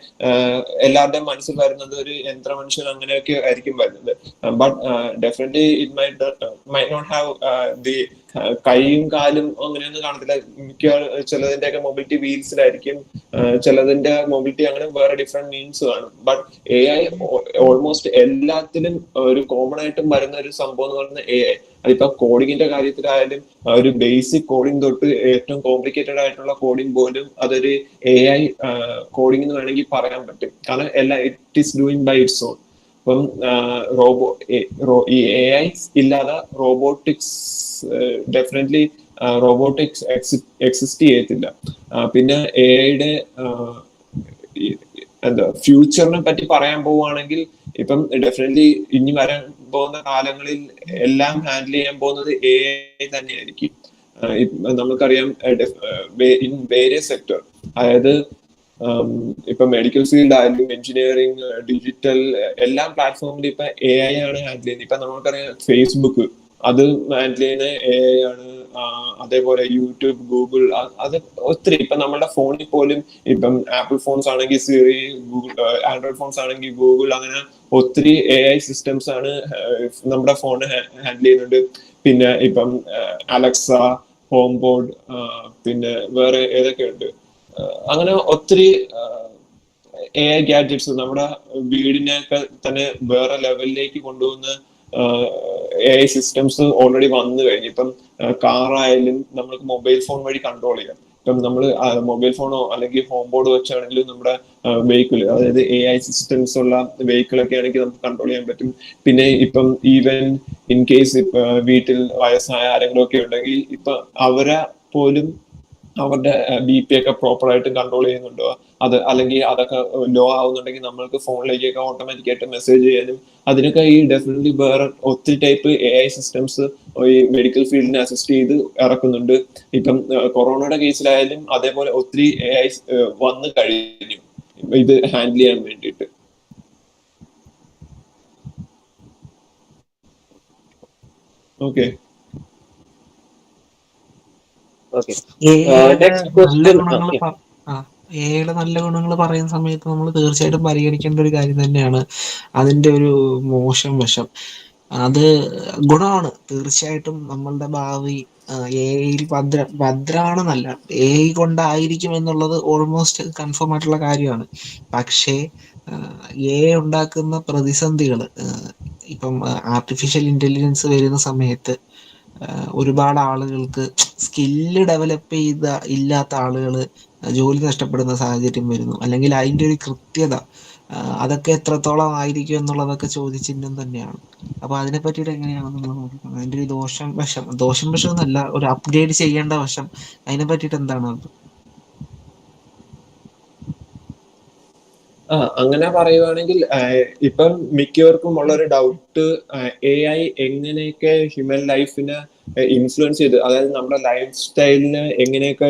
എല്ലാവരുടെയും മനസ്സിൽ വരുന്നത് ഒരു യന്ത്ര മനുഷ്യൻ അങ്ങനെയൊക്കെ ആയിരിക്കും വരുന്നത്. But definitely it might not have the കൈയും കാലും അങ്ങനെയൊന്നും കാണത്തില്ല. മിക്ക ചിലതിന്റെയൊക്കെ മൊബിലിറ്റി വീൽസിലായിരിക്കും, ചിലതിന്റെ മൊബിലിറ്റി അങ്ങനെ വേറെ ഡിഫറെന്റ് മീൻസ് കാണും. ബട്ട് AI ഓൾമോസ്റ്റ് എല്ലാത്തിലും ഒരു കോമൺ ആയിട്ടും വരുന്ന ഒരു സംഭവം എന്ന് പറയുന്നത് AI. അതിപ്പോ കോഡിങ്ങിന്റെ കാര്യത്തിലായാലും ഒരു ബേസിക് കോഡിങ് തൊട്ട് ഏറ്റവും കോംപ്ലിക്കേറ്റഡ് ആയിട്ടുള്ള കോഡിങ് പോലും അതൊരു AI കോഡിംഗ് എന്ന് വേണമെങ്കിൽ പറയാൻ പറ്റും. കാരണം എല്ലാം it is doing by its own. അപ്പം ഈ AI ഇല്ലാതെ റോബോട്ടിക്സ് ഡെഫിനറ്റ്ലി റോബോട്ടിക്സ് എക്സിസ്റ്റ് ചെയ്യത്തില്ല. പിന്നെ AI-യുടെ എന്താ ഫ്യൂച്ചറിനെ പറ്റി പറയാൻ പോവുകയാണെങ്കിൽ ഇപ്പം ഡെഫിനറ്റ്ലി ഇനി വരാൻ പോകുന്ന കാലങ്ങളിൽ എല്ലാം ഹാൻഡിൽ ചെയ്യാൻ പോകുന്നത് AI തന്നെയായിരിക്കും. നമുക്കറിയാം ഇൻ വേരിയസ് സെക്ടർ, അതായത് ഇപ്പൊ മെഡിക്കൽ ഫീൽഡ് ആയാലും എഞ്ചിനീയറിംഗ്, ഡിജിറ്റൽ, എല്ലാ പ്ലാറ്റ്ഫോമിലും ഇപ്പൊ AI ആണ് ഹാൻഡിൽ ചെയ്യുന്നത്. ഇപ്പൊ നമുക്കറിയാം ഫേസ്ബുക്ക് അത് ഹാൻഡിൽ ചെയ്യുന്ന AI ആണ്. അതേപോലെ യൂട്യൂബ്, ഗൂഗിൾ, അത് ഒത്തിരി. ഇപ്പൊ നമ്മുടെ ഫോണിൽ പോലും ഇപ്പം ആപ്പിൾ ഫോൺസ് ആണെങ്കിൽ സിറി, ഗൂഗിൾ, ആൻഡ്രോയിഡ് ഫോൺസ് ആണെങ്കിൽ ഗൂഗിൾ, അങ്ങനെ ഒത്തിരി AI സിസ്റ്റംസ് ആണ് നമ്മുടെ ഫോൺ ഹാൻഡിൽ ചെയ്യുന്നുണ്ട്. പിന്നെ ഇപ്പം അലക്സ, ഹോം ബോർഡ്, പിന്നെ വേറെ ഏതൊക്കെയുണ്ട്, അങ്ങനെ ഒത്തിരി AI ഗാഡ്ജറ്റ്സ് നമ്മുടെ വീടിനെയൊക്കെ തന്നെ വേറെ ലെവലിലേക്ക് കൊണ്ടുപോകുന്ന AI സിസ്റ്റംസ് ഓൾറെഡി വന്നു കഴിഞ്ഞു. ഇപ്പം കാറായാലും നമ്മൾക്ക് മൊബൈൽ ഫോൺ വഴി കൺട്രോൾ ചെയ്യാം. ഇപ്പം നമ്മൾ മൊബൈൽ ഫോണോ അല്ലെങ്കിൽ ഹോം ബോർഡ് വെച്ചാണെങ്കിലും നമ്മുടെ വെഹിക്കിൾ, അതായത് AI സിസ്റ്റംസ് ഉള്ള വെഹിക്കിൾ ഒക്കെ ആണെങ്കിൽ നമുക്ക് കൺട്രോൾ ചെയ്യാൻ പറ്റും. പിന്നെ ഇപ്പം ഈവൻ ഇൻ കേസ് ഇപ്പൊ വീട്ടിൽ വയസ്സായ ആരെങ്കിലും ഒക്കെ ഉണ്ടെങ്കിൽ ഇപ്പൊ അവരെ പോലും അവരുടെ BP ഒക്കെ പ്രോപ്പർ ആയിട്ട് കൺട്രോൾ ചെയ്യുന്നുണ്ടോ, അത് അല്ലെങ്കിൽ അതൊക്കെ ലോ ആവുന്നുണ്ടെങ്കിൽ നമ്മൾക്ക് ഫോണിലേക്കൊക്കെ ഓട്ടോമാറ്റിക് ആയിട്ട് മെസ്സേജ് ചെയ്യാനും അതിനൊക്കെ ഈ ഡെഫിനറ്റ്ലി വേറെ ഒത്തിരി ടൈപ്പ് AI സിസ്റ്റംസ് ഈ മെഡിക്കൽ ഫീൽഡിനെ അസിസ്റ്റ് ചെയ്ത് ഇറക്കുന്നുണ്ട്. ഇപ്പം കൊറോണയുടെ കേസിലായാലും അതേപോലെ ഒത്തിരി AI വന്നു കഴിഞ്ഞു ഇത് ഹാൻഡിൽ ചെയ്യാൻ വേണ്ടിയിട്ട്. ഓക്കെ, AI-യുടെ നല്ല ഗുണങ്ങൾ പറയുന്ന സമയത്ത് നമ്മൾ തീർച്ചയായിട്ടും പരിഗണിക്കേണ്ട ഒരു കാര്യം തന്നെയാണ് അതിന്റെ ഒരു മോശം വശം. അത് ഗുണമാണ് തീർച്ചയായിട്ടും. നമ്മളുടെ ഭാവി AI-യിൽ ഭദ്രമാണെന്നല്ല, AI കൊണ്ടായിരിക്കും എന്നുള്ളത് ഓൾമോസ്റ്റ് കൺഫേം ആയിട്ടുള്ള കാര്യമാണ്. പക്ഷേ AI ഉണ്ടാക്കുന്ന പ്രതിസന്ധികൾ, ഇപ്പം ആർട്ടിഫിഷ്യൽ ഇന്റലിജൻസ് വരുന്ന സമയത്ത് ഒരുപാട് ആളുകൾക്ക് സ്കില്ല് ഡെവലപ്പ് ഇല്ലാത്ത ആളുകൾ ജോലി നഷ്ടപ്പെടുന്ന സാഹചര്യം വരുന്നു. അല്ലെങ്കിൽ അതിന്റെ ഒരു കൃത്യത അതൊക്കെ എത്രത്തോളം ആയിരിക്കും എന്നുള്ളതൊക്കെ ചോദ്യചിഹ്നം തന്നെയാണ്. അപ്പൊ അതിനെ പറ്റിയിട്ട് എങ്ങനെയാണ് നിങ്ങൾ നോക്കുന്നത്? അതിന്റെ ഒരു ദോഷം വശം എന്നല്ല, ഒരു അപ്ഗ്രേഡ് ചെയ്യേണ്ട വശം, അതിനെ പറ്റിയിട്ട് എന്താണ്? അങ്ങനെ പറയുവാണെങ്കിൽ ഇപ്പം മിക്കവർക്കും ഉള്ളൊരു ഡൗട്ട്, AI എങ്ങനെയൊക്കെ ഹ്യൂമൻ ലൈഫിനെ ഇൻഫ്ലുവൻസ് ചെയ്ത്, അതായത് നമ്മുടെ ലൈഫ് സ്റ്റൈലിനെ എങ്ങനെയൊക്കെ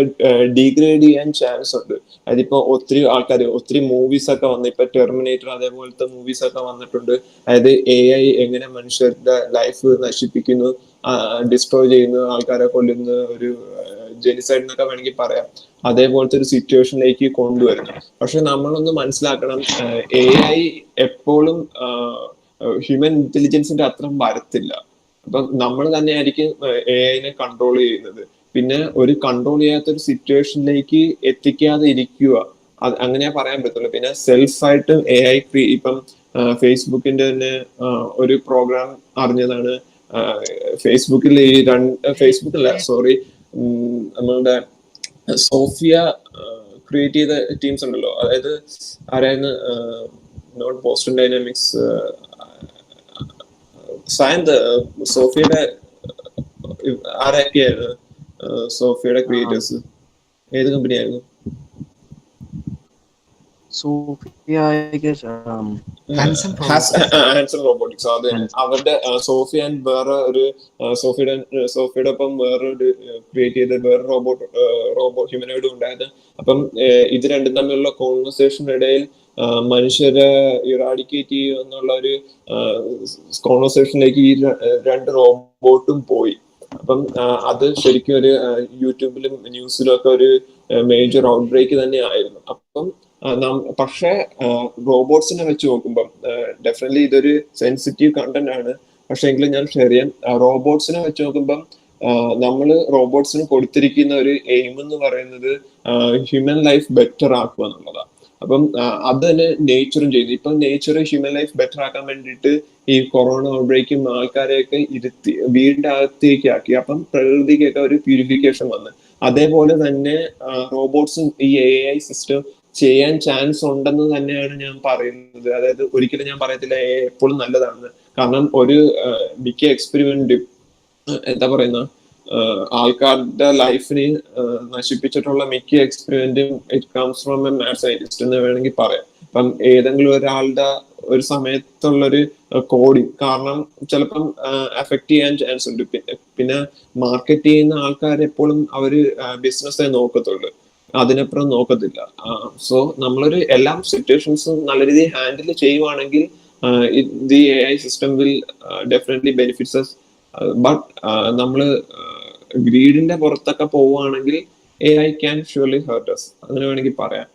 ഡീഗ്രേഡ് ചെയ്യാൻ ചാൻസ് ഉണ്ട്. അതിപ്പോ ഒത്തിരി ആൾക്കാർ, ഒത്തിരി മൂവീസ് ഒക്കെ വന്നു. ഇപ്പൊ ടെർമിനേറ്റർ അതേപോലത്തെ മൂവീസ് ഒക്കെ വന്നിട്ടുണ്ട്. അതായത് AI എങ്ങനെ മനുഷ്യരുടെ ലൈഫ് നശിപ്പിക്കുന്നു, ഡിസ്ട്രോയ് ചെയ്യുന്നു, ആൾക്കാരെ കൊല്ലുന്നു, ഒരു ജെനിസൈഡ് എന്നൊക്കെ വേണമെങ്കിൽ പറയാം. അതേപോലത്തെ ഒരു സിറ്റുവേഷനിലേക്ക് കൊണ്ടുവരുന്നു. പക്ഷെ നമ്മളൊന്ന് മനസ്സിലാക്കണം, AI എപ്പോഴും ഹ്യൂമൻ ഇന്റലിജൻസിന്റെ അത്ര വരത്തില്ല. അപ്പൊ നമ്മൾ തന്നെയായിരിക്കും AI-നെ കൺട്രോൾ ചെയ്യുന്നത്. പിന്നെ ഒരു കൺട്രോൾ ചെയ്യാത്ത ഒരു സിറ്റുവേഷനിലേക്ക് എത്തിക്കാതെ ഇരിക്കുക, അങ്ങനെ പറയാൻ പറ്റുള്ളൂ. പിന്നെ സെൽഫായിട്ട് AI ഇപ്പം ഫേസ്ബുക്കിന്റെ തന്നെ ഒരു പ്രോഗ്രാം അറിഞ്ഞതാണ്. ഫേസ്ബുക്കിൽ ഫേസ്ബുക്കല്ല, സോറി, നമ്മളുടെ സോഫിയ ക്രിയേറ്റ് ചെയ്ത ടീംസ് ഉണ്ടല്ലോ, അതായത് ആരായിരുന്നു, നോട്ട് ബോസ്റ്റൺ ഡൈനാമിക്സ്, സായന്ത്, സോഫിയയുടെ ആരൊക്കെയായിരുന്നു സോഫിയയുടെ ക്രിയേറ്റേഴ്സ്? ഏത് കമ്പനിയായിരുന്നു? Hanson robotics. അത് അവരുടെ സോഫിയ ആൻഡ് വേറെ ഒരു സോഫിയുടെ ഒപ്പം വേറൊരു ക്രിയേറ്റ് ചെയ്ത വേറെ റോബോട്ട് ഹ്യൂമനോയിഡ് ഉണ്ടായത്. അപ്പം ഇത് രണ്ടും തമ്മിലുള്ള കോൺവെർസേഷനിടയിൽ മനുഷ്യരെ ഇറാഡിക്കേറ്റ് ചെയ്യുക എന്നുള്ള ഒരു കോൺവെർസേഷനിലേക്ക് ഈ രണ്ട് റോബോട്ടും പോയി. അപ്പം അത് ശരിക്കും ഒരു യൂട്യൂബിലും ന്യൂസിലും ഒക്കെ ഒരു മേജർ ഔട്ട് ബ്രേക്ക് തന്നെ ആയിരുന്നു. അപ്പം പക്ഷെ റോബോട്ട്സിനെ വെച്ച് നോക്കുമ്പം ഡെഫിനറ്റ്ലി ഇതൊരു സെൻസിറ്റീവ് കണ്ടന്റ് ആണ്. പക്ഷെ എങ്കിലും ഞാൻ ഷെയർ ചെയ്യാം, റോബോട്ട്സിനെ വെച്ച് നോക്കുമ്പം നമ്മൾ റോബോട്ട്സിന് കൊടുത്തിരിക്കുന്ന ഒരു എയിം എന്ന് പറയുന്നത് ഹ്യൂമൻ ലൈഫ് ബെറ്റർ ആക്കുക എന്നുള്ളതാണ്. അപ്പം അത് തന്നെ നേച്ചറും ചെയ്തു. ഇപ്പം നേച്ചർ ഹ്യൂമൻ ലൈഫ് ബെറ്റർ ആക്കാൻ വേണ്ടിയിട്ട് ഈ കൊറോണ ഔട്ട്ബ്രേക്കും ആൾക്കാരെയൊക്കെ ഇരുത്തി വീടിന്റെ അകത്തേക്ക് ആക്കി. അപ്പം പ്രകൃതിക്കൊക്കെ ഒരു പ്യൂരിഫിക്കേഷൻ വന്ന്. അതേപോലെ തന്നെ റോബോട്ട്സും ഈ AI സിസ്റ്റം ചെയ്യാൻ ചാൻസ് ഉണ്ടെന്ന് തന്നെയാണ് ഞാൻ പറയുന്നത്. അതായത് ഒരിക്കലും ഞാൻ പറയത്തില്ല AI എപ്പോഴും നല്ലതാണെന്ന്. കാരണം ഒരു മിക്ക എക്സ്പെരിമെന്റും എന്താ പറയുന്ന ആൾക്കാരുടെ ലൈഫിനെ നശിപ്പിച്ചിട്ടുള്ള മിക്ക എക്സ്പെരിമെന്റും it comes from a mad scientist എന്ന് വേണമെങ്കിൽ പറയാം. ഇപ്പം ഏതെങ്കിലും ഒരാളുടെ ഒരു സമയത്തുള്ളൊരു കോഡിങ് കാരണം ചിലപ്പം അഫക്ട് ചെയ്യാൻ ചാൻസ് ഉണ്ട്. പിന്നെ മാർക്കറ്റ് ചെയ്യുന്ന ആൾക്കാർ എപ്പോഴും അവര് ബിസിനസ്സേ നോക്കത്തുള്ളൂ, അതിനപ്പുറം നോക്കത്തില്ല. സോ നമ്മളൊരു എല്ലാ സിറ്റുവേഷൻസും നല്ല രീതിയിൽ ഹാൻഡിൽ ചെയ്യുവാണെങ്കിൽ the AI system will definitely benefits us. But നമ്മള് ഗ്രീഡിന്റെ പുറത്തൊക്കെ പോവുകയാണെങ്കിൽ AI can surely hurt us, അങ്ങനെ വേണമെങ്കിൽ പറയാം.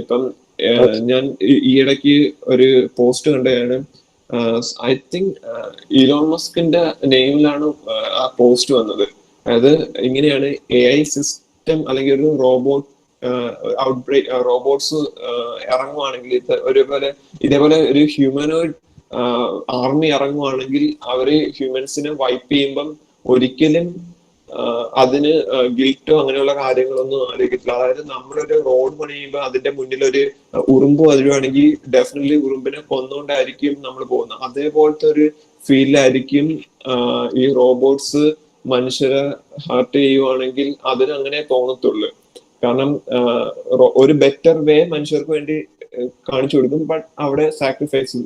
ഇപ്പം ഞാൻ ഈ ഇടയ്ക്ക് ഒരു പോസ്റ്റ് കണ്ടതാണ്. ഐ തിങ്ക് ഇലോൺ മസ്കിന്റെ നെയിമിലാണ് ആ പോസ്റ്റ് വന്നത്. അതായത് ഇങ്ങനെയാണ് AI സിസ്റ്റം അല്ലെങ്കിൽ ഒരു റോബോട്ട് ഔട്ട്ബ്രേക്ക് റോബോട്ട്സ് ഇറങ്ങുവാണെങ്കിൽ ഇതേപോലെ ഒരു ഹ്യൂമനോയിഡ് ആർമി ഇറങ്ങുവാണെങ്കിൽ അവര് ഹ്യൂമൻസിനെ വൈപ്പ് ചെയ്യുമ്പം ഒരിക്കലും അതിന് ഗിൽറ്റോ അങ്ങനെയുള്ള കാര്യങ്ങളൊന്നും ആലോചിക്കത്തില്ല. അതായത് നമ്മളൊരു റോഡ് പണി ചെയ്യുമ്പോൾ അതിന്റെ മുന്നിൽ ഒരു ഉറുമ്പ് വരുവാണെങ്കിൽ ഡെഫിനറ്റ്ലി ഉറുമ്പിനെ കൊന്നുകൊണ്ടായിരിക്കും നമ്മൾ പോകുന്നത്. അതേപോലത്തെ ഒരു ഫീലായിരിക്കും ഈ റോബോട്ട്സ് മനുഷ്യരെ ഹർട്ട് ചെയ്യുവാണെങ്കിൽ അതിന് അങ്ങനെ തോന്നത്തുള്ളൂ. കാരണം ഒരു ബെറ്റർ വേ മനുഷ്യർക്ക് വേണ്ടി കാണിച്ചു കൊടുക്കും, ബട്ട് അവിടെ സാക്രിഫൈസ്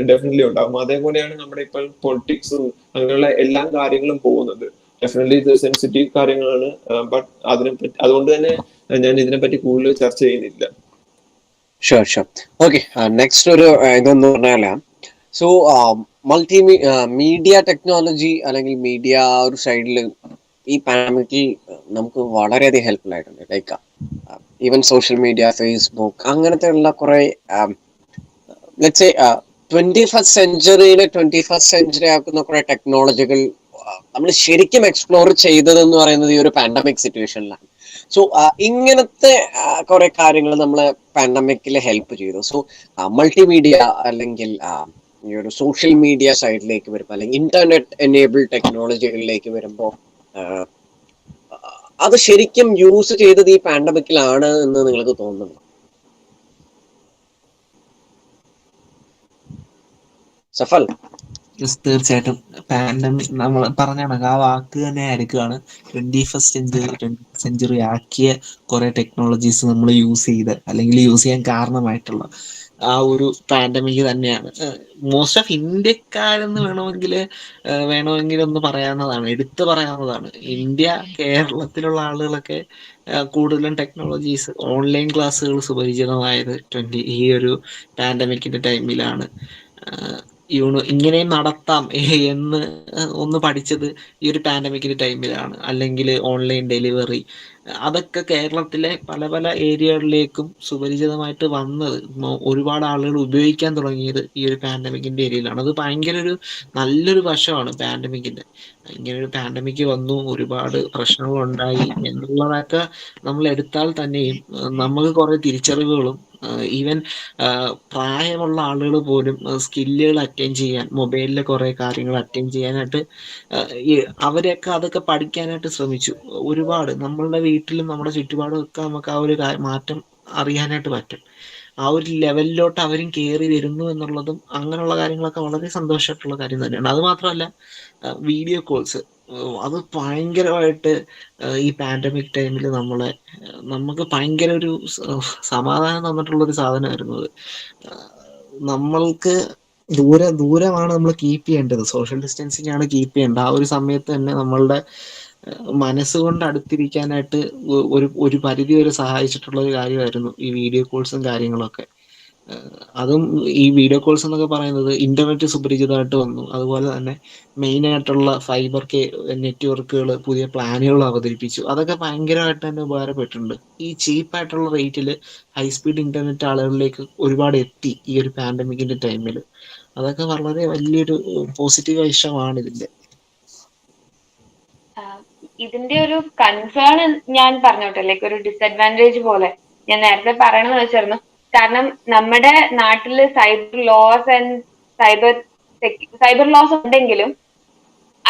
ഡെഫിനറ്റ്ലി ഉണ്ടാകും. അതേപോലെയാണ് നമ്മുടെ ഇപ്പോൾ പൊളിറ്റിക്സും അങ്ങനെയുള്ള എല്ലാ കാര്യങ്ങളും പോകുന്നത്. ഡെഫിനറ്റ്ലി ഇത് സെൻസിറ്റീവ് കാര്യങ്ങളാണ്, ബട്ട് അതിനെപ്പറ്റി അതുകൊണ്ട് തന്നെ ഞാൻ ഇതിനെപ്പറ്റി കൂടുതൽ ചർച്ച ചെയ്യുന്നില്ല. Sure sure. ഓക്കെ, നെക്സ്റ്റ് ഒരു ഇതെന്ന് പറഞ്ഞാൽ സോ മീഡിയ ടെക്നോളജി അല്ലെങ്കിൽ മീഡിയ ഒരു സൈഡിൽ ഈ പാൻഡമിക്കിൽ നമുക്ക് വളരെയധികം ഹെൽപ്ഫുൾ ആയിട്ടുണ്ട്. Like even social media, Facebook, അങ്ങനത്തെ ഉള്ള കുറെ let's say 21st സെഞ്ചുറിയിലെ 21st century ആക്കുന്ന കുറെ ടെക്നോളജികൾ നമ്മൾ ശരിക്കും എക്സ്പ്ലോർ ചെയ്തതെന്ന് പറയുന്നത് ഈ ഒരു പാൻഡമിക് സിറ്റുവേഷനിലാണ്. സോ ഇങ്ങനത്തെ കുറെ കാര്യങ്ങൾ നമ്മളെ പാൻഡമിക്കിൽ ഹെൽപ്പ് ചെയ്തു. സോ മൾട്ടിമീഡിയ അല്ലെങ്കിൽ ഈ ഒരു സോഷ്യൽ മീഡിയ സൈഡിലേക്ക് വരുമ്പോൾ അല്ലെങ്കിൽ ഇന്റർനെറ്റ് എനേബിൾഡ് ടെക്നോളജികളിലേക്ക് വരുമ്പോൾ അത് ശരിക്കും യൂസ് ചെയ്തത് ഈ പാൻഡമിക്കിലാണ് എന്ന് നിങ്ങൾക്ക് തോന്നുന്നു? സഫൽ? യെസ്, തീർച്ചയായിട്ടും. പാൻഡമിക് നമ്മൾ പറഞ്ഞ കണക്ക് ആ വാക്ക് തന്നെ ആയിരിക്കുകയാണ്. 21st സെഞ്ചുറി ആക്കിയ കുറെ ടെക്നോളജീസ് നമ്മൾ യൂസ് ചെയ്ത് അല്ലെങ്കിൽ യൂസ് ചെയ്യാൻ കാരണമായിട്ടുള്ള ആ ഒരു പാൻഡമിക് തന്നെയാണ്. മോസ്റ്റ് ഓഫ് ഇന്ത്യക്കാരെന്ന് വേണമെങ്കിൽ ഒന്ന് പറയാവുന്നതാണ്, എടുത്തു പറയാവുന്നതാണ്. ഇന്ത്യ, കേരളത്തിലുള്ള ആളുകളൊക്കെ കൂടുതലും ടെക്നോളജീസ്, ഓൺലൈൻ ക്ലാസ്സുകൾ സുപരിചിതമായത് ഈ ഒരു പാൻഡമിക്കിന്റെ ടൈമിലാണ്. ഇങ്ങനെ നടത്താം എന്ന് ഒന്ന് പഠിച്ചത് ഈ ഒരു പാൻഡമിക്കിന്റെ ടൈമിലാണ്. അല്ലെങ്കിൽ ഓൺലൈൻ ഡെലിവറി, അതൊക്കെ കേരളത്തിലെ പല പല ഏരിയകളിലേക്കും സുപരിചിതമായിട്ട് വന്നത്, ഒരുപാട് ആളുകൾ ഉപയോഗിക്കാൻ തുടങ്ങിയത് ഈ ഒരു പാൻഡമിക്കിന്റെ ഏരിയയിലാണ്. അത് ഭയങ്കര ഒരു നല്ലൊരു വശമാണ് പാൻഡമിക്കിന്റെ. ഇങ്ങനെ ഒരു പാൻഡമിക് വന്നു, ഒരുപാട് പ്രശ്നങ്ങൾ ഉണ്ടായി എന്നുള്ളതൊക്കെ നമ്മൾ എടുത്താൽ തന്നെയും നമുക്ക് കുറെ തിരിച്ചറിവുകളും ഈവൻ പ്രായമുള്ള ആളുകൾ പോലും സ്കില്ലുകൾ അറ്റൈൻ ചെയ്യാൻ, മൊബൈലിലെ കുറെ കാര്യങ്ങൾ അറ്റൈൻ ചെയ്യാനായിട്ട് അവരെയൊക്കെ അതൊക്കെ പഠിക്കാനായിട്ട് ശ്രമിച്ചു. ഒരുപാട് നമ്മളുടെ വീട്ടിലും നമ്മുടെ ചുറ്റുപാടും ഒക്കെ നമുക്ക് ആ ഒരു മാറ്റം അറിയാനായിട്ട് പറ്റും. ആ ഒരു ലെവലിലോട്ട് അവരും കയറി വരുന്നു എന്നുള്ളതും അങ്ങനെയുള്ള കാര്യങ്ങളൊക്കെ വളരെ സന്തോഷമായിട്ടുള്ള കാര്യം തന്നെയാണ്. അത് മാത്രമല്ല വീഡിയോ കോൾസ്, അത് ഭയങ്കരമായിട്ട് ഈ പാൻഡമിക് ടൈമിൽ നമുക്ക് ഭയങ്കര ഒരു സമാധാനം തന്നിട്ടുള്ളൊരു സാധനമായിരുന്നു അത്. നമ്മൾക്ക് ദൂരമാണ് നമ്മൾ കീപ്പ് ചെയ്യേണ്ടത്, സോഷ്യൽ ഡിസ്റ്റൻസിങ് ആണ് കീപ്പ് ചെയ്യേണ്ടത്. ആ ഒരു സമയത്ത് തന്നെ നമ്മളുടെ മനസ്സുകൊണ്ട് അടുത്തിരിക്കാനായിട്ട് ഒരു പരിധി വരെ സഹായിച്ചിട്ടുള്ള ഒരു കാര്യമായിരുന്നു ഈ വീഡിയോ കോൾസും കാര്യങ്ങളൊക്കെ. അതും ഈ വീഡിയോ കോൾസ് എന്നൊക്കെ പറയുന്നത് ഇന്റർനെറ്റ് സുപരിചിതമായിട്ട് വന്നു. അതുപോലെ തന്നെ മെയിൻ ആയിട്ടുള്ള ഫൈബർ നെറ്റ്വർക്കുകൾ, പുതിയ പ്ലാനുകൾ അവതരിപ്പിച്ചു. അതൊക്കെ ഭയങ്കരമായിട്ട് തന്നെ ഉപകാരപ്പെട്ടിട്ടുണ്ട്. ഈ ചീപ്പായിട്ടുള്ള റേറ്റിൽ ഹൈ സ്പീഡ് ഇന്റർനെറ്റ് ആളുകളിലേക്ക് ഒരുപാട് എത്തി ഈ ഒരു പാൻഡമിക്കിന്റെ ടൈമിൽ. അതൊക്കെ വളരെ വലിയൊരു പോസിറ്റീവ് വശമാണ് ഇതിന്റെ. ഇതിന്റെ ഒരു കൺസേൺ ഞാൻ പറഞ്ഞോട്ടെ, ലൈക്ക് ഒരു ഡിസഡ്വാൻറ്റേജ് പോലെ ഞാൻ നേരത്തെ പറയണമെന്ന് വെച്ചിരുന്നു. കാരണം നമ്മുടെ നാട്ടില് cyber laws and cyber laws ഉണ്ടെങ്കിലും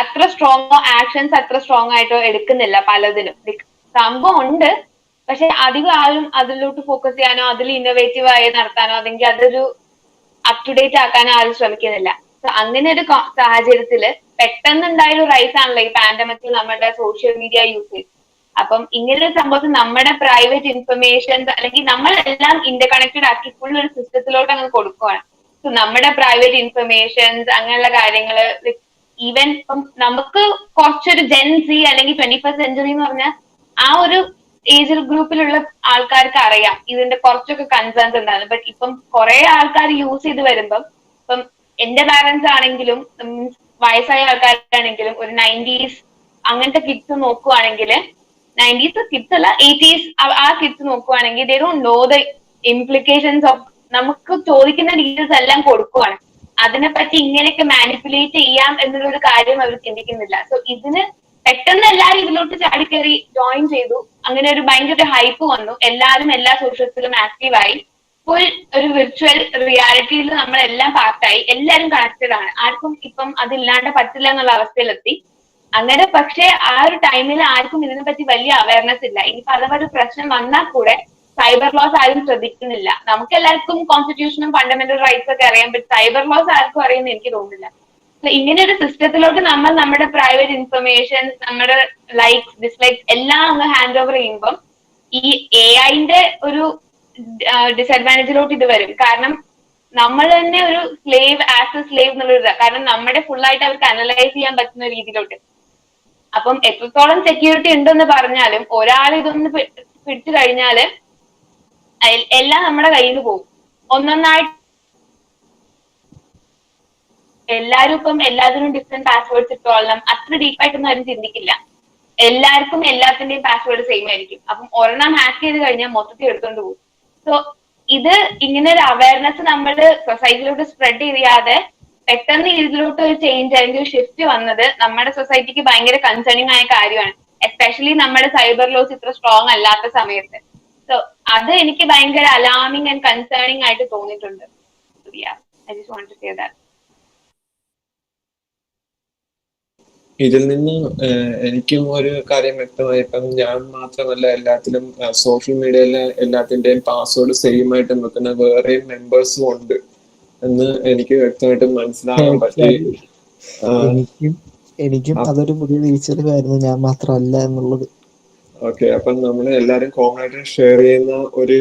അത്ര സ്ട്രോങ് ആക്ഷൻസ് അത്ര സ്ട്രോങ് ആയിട്ടോ എടുക്കുന്നില്ല പലതിനും. സംഭവം ഉണ്ട്, പക്ഷെ അധികം ആരും അതിലോട്ട് ഫോക്കസ് ചെയ്യാനോ അതിൽ ഇന്നോവേറ്റീവ് ആയി നടത്താനോ അല്ലെങ്കിൽ അതൊരു അപ് ടു ഡേറ്റ് ആക്കാനോ ആരും ശ്രമിക്കുന്നില്ല. അങ്ങനെ ഒരു സാഹചര്യത്തില് പെട്ടെന്നുണ്ടായ ഒരു റൈസ് ആണല്ലോ ഈ പാൻഡമിക്കിൽ നമ്മുടെ സോഷ്യൽ മീഡിയ യൂസേജ്. അപ്പം ഇങ്ങനെ ഒരു സംഭവത്തിൽ നമ്മുടെ പ്രൈവറ്റ് ഇൻഫർമേഷൻസ് അല്ലെങ്കിൽ നമ്മളെല്ലാം ഇന്റർകണക്റ്റഡ് ആക്കി ഫുൾ ഒരു സിസ്റ്റത്തിലോട്ട് അങ്ങ് കൊടുക്കുവാണ്. സോ നമ്മുടെ പ്രൈവറ്റ് ഇൻഫർമേഷൻസ് അങ്ങനെയുള്ള കാര്യങ്ങള് ഈവൻ ഇപ്പം നമുക്ക് കുറച്ചൊരു ജെൻസി അല്ലെങ്കിൽ 21st സെഞ്ചുറി എന്ന് പറഞ്ഞാൽ ആ ഒരു ഏജ് ഗ്രൂപ്പിലുള്ള ആൾക്കാർക്ക് അറിയാം ഇതിന്റെ കുറച്ചൊക്കെ കൺസേൺസ് ഉണ്ടായിരുന്നു. ബട്ട് ഇപ്പം കുറെ ആൾക്കാർ യൂസ് ചെയ്ത് വരുമ്പം ഇപ്പം എന്റെ പാരന്റ്സ് ആണെങ്കിലും വയസ്സായ ആൾക്കാരാണെങ്കിലും ഒരു 90s അങ്ങനത്തെ കിഡ്സ് നോക്കുവാണെങ്കിൽ 90s കിഡ്സ് അല്ല 80s ആ കിഡ്സ് നോക്കുവാണെങ്കിൽ they don't know the implications of നമുക്ക് ചോദിക്കുന്ന ഡീറ്റെയിൽസ് എല്ലാം കൊടുക്കുവാണ്. അതിനെപ്പറ്റി ഇങ്ങനെയൊക്കെ മാനിപ്പുലേറ്റ് ചെയ്യാം എന്നുള്ളൊരു കാര്യം അവർ ചിന്തിക്കുന്നില്ല. സോ ഇതിന് പെട്ടെന്ന് എല്ലാവരും ഇതിലോട്ട് ചാടിക്കയറി ജോയിൻ ചെയ്തു. അങ്ങനെ ഒരു ഭയങ്കര ഹൈപ്പ് വന്നു. എല്ലാവരും എല്ലാ സോഷ്യൽസിലും ആക്റ്റീവായി. ഫുൾ ഒരു വിർച്വൽ റിയാലിറ്റിയിൽ നമ്മളെല്ലാം പാർട്ടായി. എല്ലാവരും കണക്റ്റഡ് ആണ്. ആർക്കും ഇപ്പം അതില്ലാണ്ട് പറ്റില്ല എന്നുള്ള അവസ്ഥയിലെത്തി. അങ്ങനെ പക്ഷെ ആ ഒരു ടൈമിൽ ആർക്കും ഇതിനെപ്പറ്റി വലിയ അവയർനെസ് ഇല്ല. ഇനി പല പ്രശ്നം വന്നാൽ കൂടെ സൈബർ ലോസ് ആരും ശ്രദ്ധിക്കുന്നില്ല. നമുക്ക് എല്ലാവർക്കും കോൺസ്റ്റിറ്റ്യൂഷനും ഫണ്ടമെന്റൽ റൈറ്റ്സ് ഒക്കെ അറിയാൻ പറ്റും. സൈബർ ലോസ് ആർക്കും അറിയുമെന്ന് എനിക്ക് തോന്നുന്നില്ല. ഇങ്ങനെ ഒരു സിസ്റ്റത്തിലോട്ട് നമ്മൾ നമ്മുടെ പ്രൈവറ്റ് ഇൻഫർമേഷൻ, നമ്മുടെ ലൈക്സ് ഡിസ്ലൈക്സ് എല്ലാം അങ്ങ് ഹാൻഡ് ഓവർ ചെയ്യുമ്പം ഈ AI-ന്റെ ഒരു ഡിസഡ്വാൻറ്റേജിലോട്ട് ഇത് വരും. കാരണം നമ്മൾ തന്നെ ഒരു ആസ് എ സ്ലേവ് എന്നുള്ളൊരു കാരണം നമ്മുടെ ഫുൾ ആയിട്ട് അവർക്ക് അനലൈസ് ചെയ്യാൻ പറ്റുന്ന രീതിയിലോട്ട്. അപ്പം എത്രത്തോളം സെക്യൂരിറ്റി ഉണ്ടെന്ന് പറഞ്ഞാലും ഒരാൾ ഇതൊന്ന് പിടിച്ചു കഴിഞ്ഞാല് എല്ലാം നമ്മുടെ കയ്യിൽ നിന്ന് പോകും. ഒന്നൊന്നായിട്ട് എല്ലാവരും ഇപ്പം എല്ലാത്തിനും ഡിഫറെന്റ് പാസ്വേഡ്സ് ഇട്ടോളണം അത്ര ഡീപ്പായിട്ടൊന്നും ആരും ചിന്തിക്കില്ല. എല്ലാവർക്കും എല്ലാത്തിന്റെയും പാസ്വേഡ് സെയിം ആയിരിക്കും. അപ്പം ഒരെണ്ണം ഹാക്ക് ചെയ്ത് കഴിഞ്ഞാൽ മൊത്തത്തിൽ എടുത്തോണ്ട് പോകും. സോ ഇത് ഇങ്ങനെ ഒരു അവയർനെസ് നമ്മൾ സൊസൈറ്റിയിലോട്ട് സ്പ്രെഡ് ചെയ്യാതെ പെട്ടെന്ന് ഇതിലോട്ട് ഒരു ചേഞ്ച് അല്ലെങ്കിൽ ഒരു ഷിഫ്റ്റ് വന്നത് നമ്മുടെ സൊസൈറ്റിക്ക് ഭയങ്കര കൺസേണിങ് ആയ കാര്യമാണ്. എസ്പെഷ്യലി നമ്മുടെ സൈബർ ലോസ് ഇത്ര സ്ട്രോങ് അല്ലാത്ത സമയത്ത്. സോ അത് എനിക്ക് ഭയങ്കര അലാമിങ് ആൻഡ് കൺസേണിങ് ആയിട്ട് തോന്നിയിട്ടുണ്ട്. I just want to say that. ഇതിൽ നിന്ന് എനിക്കും ഒരു കാര്യം വ്യക്തമായി. ഇപ്പം ഞാൻ മാത്രമല്ല എല്ലാത്തിലും സോഷ്യൽ മീഡിയയിലെ എല്ലാത്തിന്റെയും പാസ്വേഡ് സെയിം ആയിട്ട് വെക്കുന്ന വേറെയും മെമ്പേഴ്സും ഉണ്ട് എന്ന് എനിക്ക് വ്യക്തമായിട്ട് മനസ്സിലാക്കാൻ പറ്റി. എനിക്കും അതൊരു പുതിയ തിരിച്ചറിവായിരുന്നു, ഞാൻ മാത്രമല്ല എന്നുള്ളത്. ഓക്കെ, അപ്പം നമ്മൾ എല്ലാരും കോമൺ ആയിട്ട് ഷെയർ ചെയ്യുന്ന ഒരു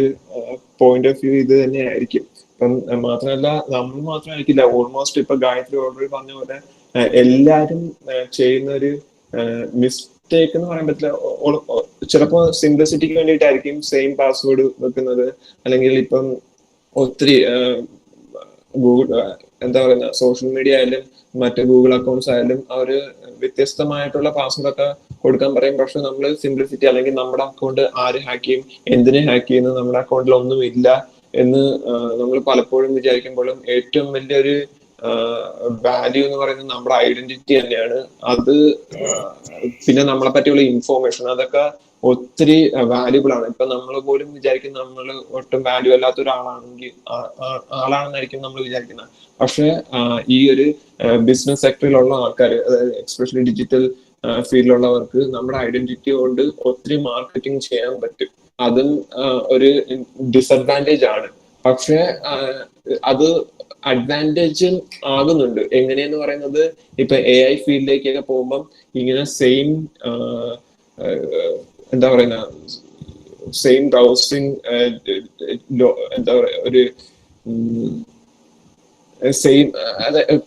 പോയിന്റ് ഓഫ് വ്യൂ ഇത് തന്നെ ആയിരിക്കും. ഇപ്പം മാത്രമല്ല നമ്മൾ മാത്രമായിരിക്കില്ല, ഓൾമോസ്റ്റ് ഇപ്പൊ ഗായത്രി ഓൾറെഡി പറഞ്ഞ പോലെ എല്ലാരും ചെയ്യുന്ന ഒരു മിസ്റ്റേക്ക് എന്ന് പറയാൻ പറ്റില്ല. ചിലപ്പോ സിംപ്ലിസിറ്റിക്ക് വേണ്ടിയിട്ടായിരിക്കും സെയിം പാസ്വേഡ് വെക്കുന്നത്. അല്ലെങ്കിൽ ഇപ്പം ഒത്തിരി ഗൂഗിൾ എന്താ പറയുന്ന സോഷ്യൽ മീഡിയ ആയാലും മറ്റ് ഗൂഗിൾ അക്കൗണ്ട്സ് ആയാലും അവര് വ്യത്യസ്തമായിട്ടുള്ള പാസ്വേഡ് ഒക്കെ കൊടുക്കാൻ പറയും. പക്ഷെ നമ്മൾ സിംപ്ലിസിറ്റി അല്ലെങ്കിൽ നമ്മുടെ അക്കൗണ്ട് ആര് ഹാക്ക് ചെയ്യും, എന്തിനെ ഹാക്ക് ചെയ്യുന്നത്, നമ്മുടെ അക്കൗണ്ടിൽ ഒന്നും ഇല്ല എന്ന് നമ്മൾ പലപ്പോഴും വിചാരിക്കുമ്പോഴും ഏറ്റവും വലിയൊരു വാല്യൂ എന്ന് പറയുന്നത് നമ്മുടെ ഐഡന്റിറ്റി തന്നെയാണ്. അത് പിന്നെ നമ്മളെ പറ്റിയുള്ള ഇൻഫോർമേഷൻ അതൊക്കെ ഒത്തിരി വാല്യൂബിൾ ആണ്. ഇപ്പൊ നമ്മൾ പോലും വിചാരിക്കും നമ്മൾ ഒട്ടും വാല്യൂ അല്ലാത്ത ആളാണെന്നായിരിക്കും നമ്മൾ വിചാരിക്കുന്നത്. പക്ഷെ ഈ ഒരു ബിസിനസ് സെക്ടറിലുള്ള ആൾക്കാർ, അതായത് എക്സ്പെഷ്യലി ഡിജിറ്റൽ ഫീൽഡിലുള്ളവർക്ക് നമ്മുടെ ഐഡന്റിറ്റി കൊണ്ട് ഒത്തിരി മാർക്കറ്റിംഗ് ചെയ്യാൻ പറ്റും. അതും ഒരു ഡിസഡ്വാൻറ്റേജ് ആണ്. പക്ഷെ അത് അഡ്വാൻറ്റേജ് ആകുന്നുണ്ട്. എങ്ങനെയെന്ന് പറയുന്നത്, ഇപ്പൊ AI ഫീൽഡിലേക്കൊക്കെ പോകുമ്പം ഇങ്ങനെ സെയിം എന്താ പറയുന്ന സെയിം ബ്രൗസിങ് എന്താ പറയാ ഒരു സെയിം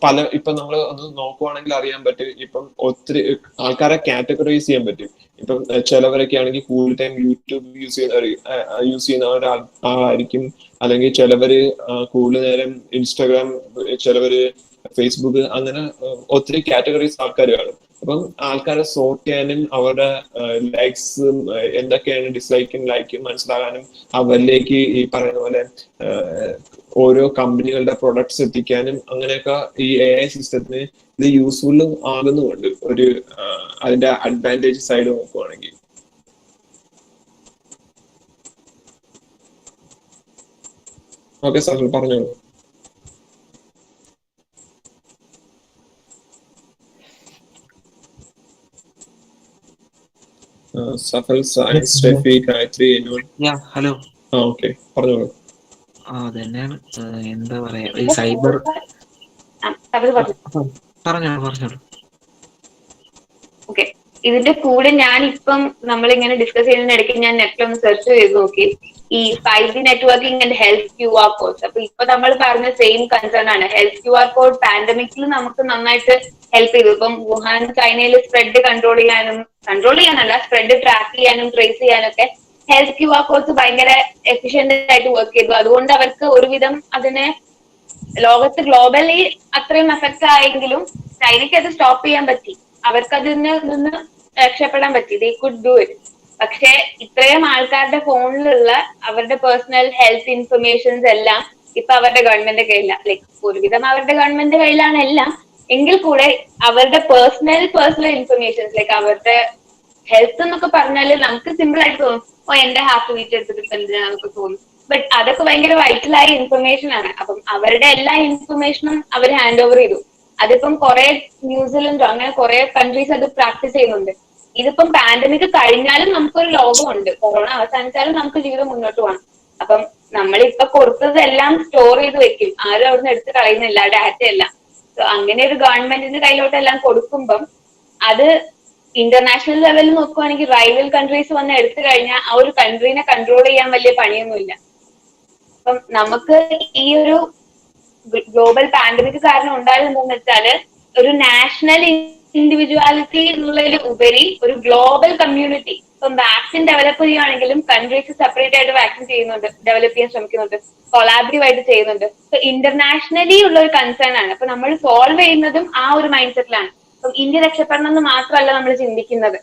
പല ഇപ്പൊ നമ്മൾ ഒന്ന് നോക്കുവാണെങ്കിൽ അറിയാൻ പറ്റും. ഇപ്പം ഒത്തിരി ആൾക്കാരെ കാറ്റഗറൈസ് ചെയ്യാൻ പറ്റും. ഇപ്പം ചിലവരൊക്കെ ആണെങ്കിൽ ഫുൾ ടൈം യൂട്യൂബ് യൂസ് ചെയ്യുന്ന ഒരാളായിരിക്കും. അല്ലെങ്കിൽ ചിലവര് കൂടുതൽ നേരം ഇൻസ്റ്റാഗ്രാം, ചിലവര് ഫേസ്ബുക്ക്, അങ്ങനെ ഒത്തിരി കാറ്റഗറീസ് ആൾക്കാർ കാണും. അപ്പം ആൾക്കാരെ സോർട്ട് ചെയ്യാനും അവരുടെ ലൈക്സും എന്തൊക്കെയാണ് ഡിസ്ലൈക്കും ലൈക്കും മനസ്സിലാകാനും അവരിലേക്ക് ഈ പറയുന്ന പോലെ ഓരോ കമ്പനികളുടെ പ്രൊഡക്ട്സ് എത്തിക്കാനും അങ്ങനെയൊക്കെ ഈ AI സിസ്റ്റത്തിന് ഇത് യൂസ്ഫുള്ളും ആകുന്നുമുണ്ട് ഒരു അതിന്റെ അഡ്വാൻറ്റേജ് സൈഡ് നോക്കുവാണെങ്കിൽ. ഓക്കെ സാർ പറഞ്ഞോളൂ. Safal, Sayan, Steffi, Gayathri, anyone? Hello. Okay പറഞ്ഞോളൂ. അതന്നെയാണ് എന്താ പറയാ, ഈ സൈബർ പറഞ്ഞോളൂ. ഓക്കെ, ഇതിന്റെ കൂടെ ഞാൻ ഇപ്പം നമ്മളിങ്ങനെ ഡിസ്കസ് ചെയ്യുന്നതിനിടയ്ക്ക് ഞാൻ നെറ്റിലൊന്ന് സെർച്ച് ചെയ്ത് നോക്കി ഈ 5G networking and health QR codes. അപ്പൊ ഇപ്പൊ നമ്മൾ പറഞ്ഞ സെയിം കൺസേൺ ആണ്. ഹെൽത്ത് QR കോഡ് പാൻഡമിക്കിൽ നമുക്ക് നന്നായിട്ട് ഹെൽപ്പ് ചെയ്തു. ഇപ്പം വുഹാൻ ചൈനയിൽ സ്പ്രെഡ് കൺട്രോൾ ചെയ്യാനല്ല, സ്പ്രെഡ് ട്രാക്ക് ചെയ്യാനും ട്രേസ് ചെയ്യാനും ഒക്കെ ഹെൽത്ത് QR കോഡ്സ് ഭയങ്കര എഫിഷ്യന്റ് ആയിട്ട് വർക്ക് ചെയ്തു. അതുകൊണ്ട് അവർക്ക് ഒരുവിധം അതിനെ ലോകത്ത് ഗ്ലോബലി അത്രയും എഫക്ട് ആയെങ്കിലും ചൈനയ്ക്ക് അത് സ്റ്റോപ്പ് ചെയ്യാൻ പറ്റി. അവർക്ക് അതിൽ നിന്ന് രക്ഷപ്പെടാൻ പറ്റി. They could do it. പക്ഷെ ഇത്രയും ആൾക്കാരുടെ ഫോണിലുള്ള അവരുടെ പേഴ്സണൽ ഹെൽത്ത് ഇൻഫർമേഷൻസ് എല്ലാം ഇപ്പൊ അവരുടെ ഗവൺമെന്റ് കയ്യിലാണ്. ലൈക്ക് ഒരുവിധം അവരുടെ ഗവൺമെന്റ് കയ്യിലാണ് എല്ലാം. എങ്കിൽ കൂടെ അവരുടെ പേഴ്സണൽ ഇൻഫർമേഷൻസ് ലൈക്ക് അവരുടെ ഹെൽത്ത് എന്നൊക്കെ പറഞ്ഞാല് നമുക്ക് സിമ്പിൾ ആയിട്ട് തോന്നും, എന്റെ ഹാർട്ട് ബീറ്റ് എടുത്തിട്ട് ഇപ്പൊ എന്തിനാന്നൊക്കെ തോന്നും. ബട്ട് അതൊക്കെ ഭയങ്കര വൈറ്റലായ ഇൻഫർമേഷൻ ആണ്. അപ്പം അവരുടെ എല്ലാ ഇൻഫർമേഷനും അവർ ഹാൻഡ് ഓവർ ചെയ്തു. അതിപ്പം കുറെ ന്യൂസിലൻഡോ അങ്ങനെ കുറെ കൺട്രീസ് അത് പ്രാക്ടീസ് ചെയ്യുന്നുണ്ട്. ഇതിപ്പം പാൻഡമിക് കഴിഞ്ഞാലും നമുക്കൊരു ലോകമുണ്ട്. കൊറോണ അവസാനിച്ചാലും നമുക്ക് ജീവിതം മുന്നോട്ട് പോകണം. അപ്പം നമ്മളിപ്പൊ കൊടുത്തതെല്ലാം സ്റ്റോർ ചെയ്ത് വെക്കും. ആരും അവിടുന്ന് എടുത്ത് കളയുന്നില്ല ഡാറ്റ എല്ലാം. സോ അങ്ങനെ ഒരു ഗവൺമെന്റിന്റെ കയ്യിലോട്ട് എല്ലാം കൊടുക്കുമ്പം അത് ഇന്റർനാഷണൽ ലെവലിൽ നോക്കുവാണെങ്കിൽ റൈവൽ കൺട്രീസ് വന്ന് എടുത്തു കഴിഞ്ഞാൽ ആ ഒരു കൺട്രീനെ കൺട്രോൾ ചെയ്യാൻ വലിയ പണിയൊന്നുമില്ല. അപ്പം നമുക്ക് ഈ ഒരു ഗ്ലോബൽ പാൻഡമിക് കാരണം ഉണ്ടായത് എന്താന്ന് വെച്ചാല് ഒരു നാഷണൽ ഇൻഡിവിജ്വാലിറ്റി എന്നുള്ളതിൽ ഉപരി ഒരു ഗ്ലോബൽ കമ്മ്യൂണിറ്റി. ഇപ്പം വാക്സിൻ ഡെവലപ്പ് ചെയ്യുകയാണെങ്കിലും കൺട്രീസ് സെപ്പറേറ്റ് ആയിട്ട് വാക്സിൻ ചെയ്യുന്നുണ്ട്, ഡെവലപ്പ് ചെയ്യാൻ ശ്രമിക്കുന്നുണ്ട്, കൊളാബറേറ്റീവ് ആയിട്ട് ചെയ്യുന്നുണ്ട്. സോ ഇന്റർനാഷണലി ഉള്ള ഒരു കൺസേൺ ആണ്. അപ്പൊ നമ്മൾ സോൾവ് ചെയ്യുന്നതും ആ ഒരു മൈൻഡ് സെറ്റിലാണ്. അപ്പം ഇന്ത്യ രക്ഷപ്പെടണം എന്ന് മാത്രമല്ല നമ്മൾ ചിന്തിക്കുന്നത്.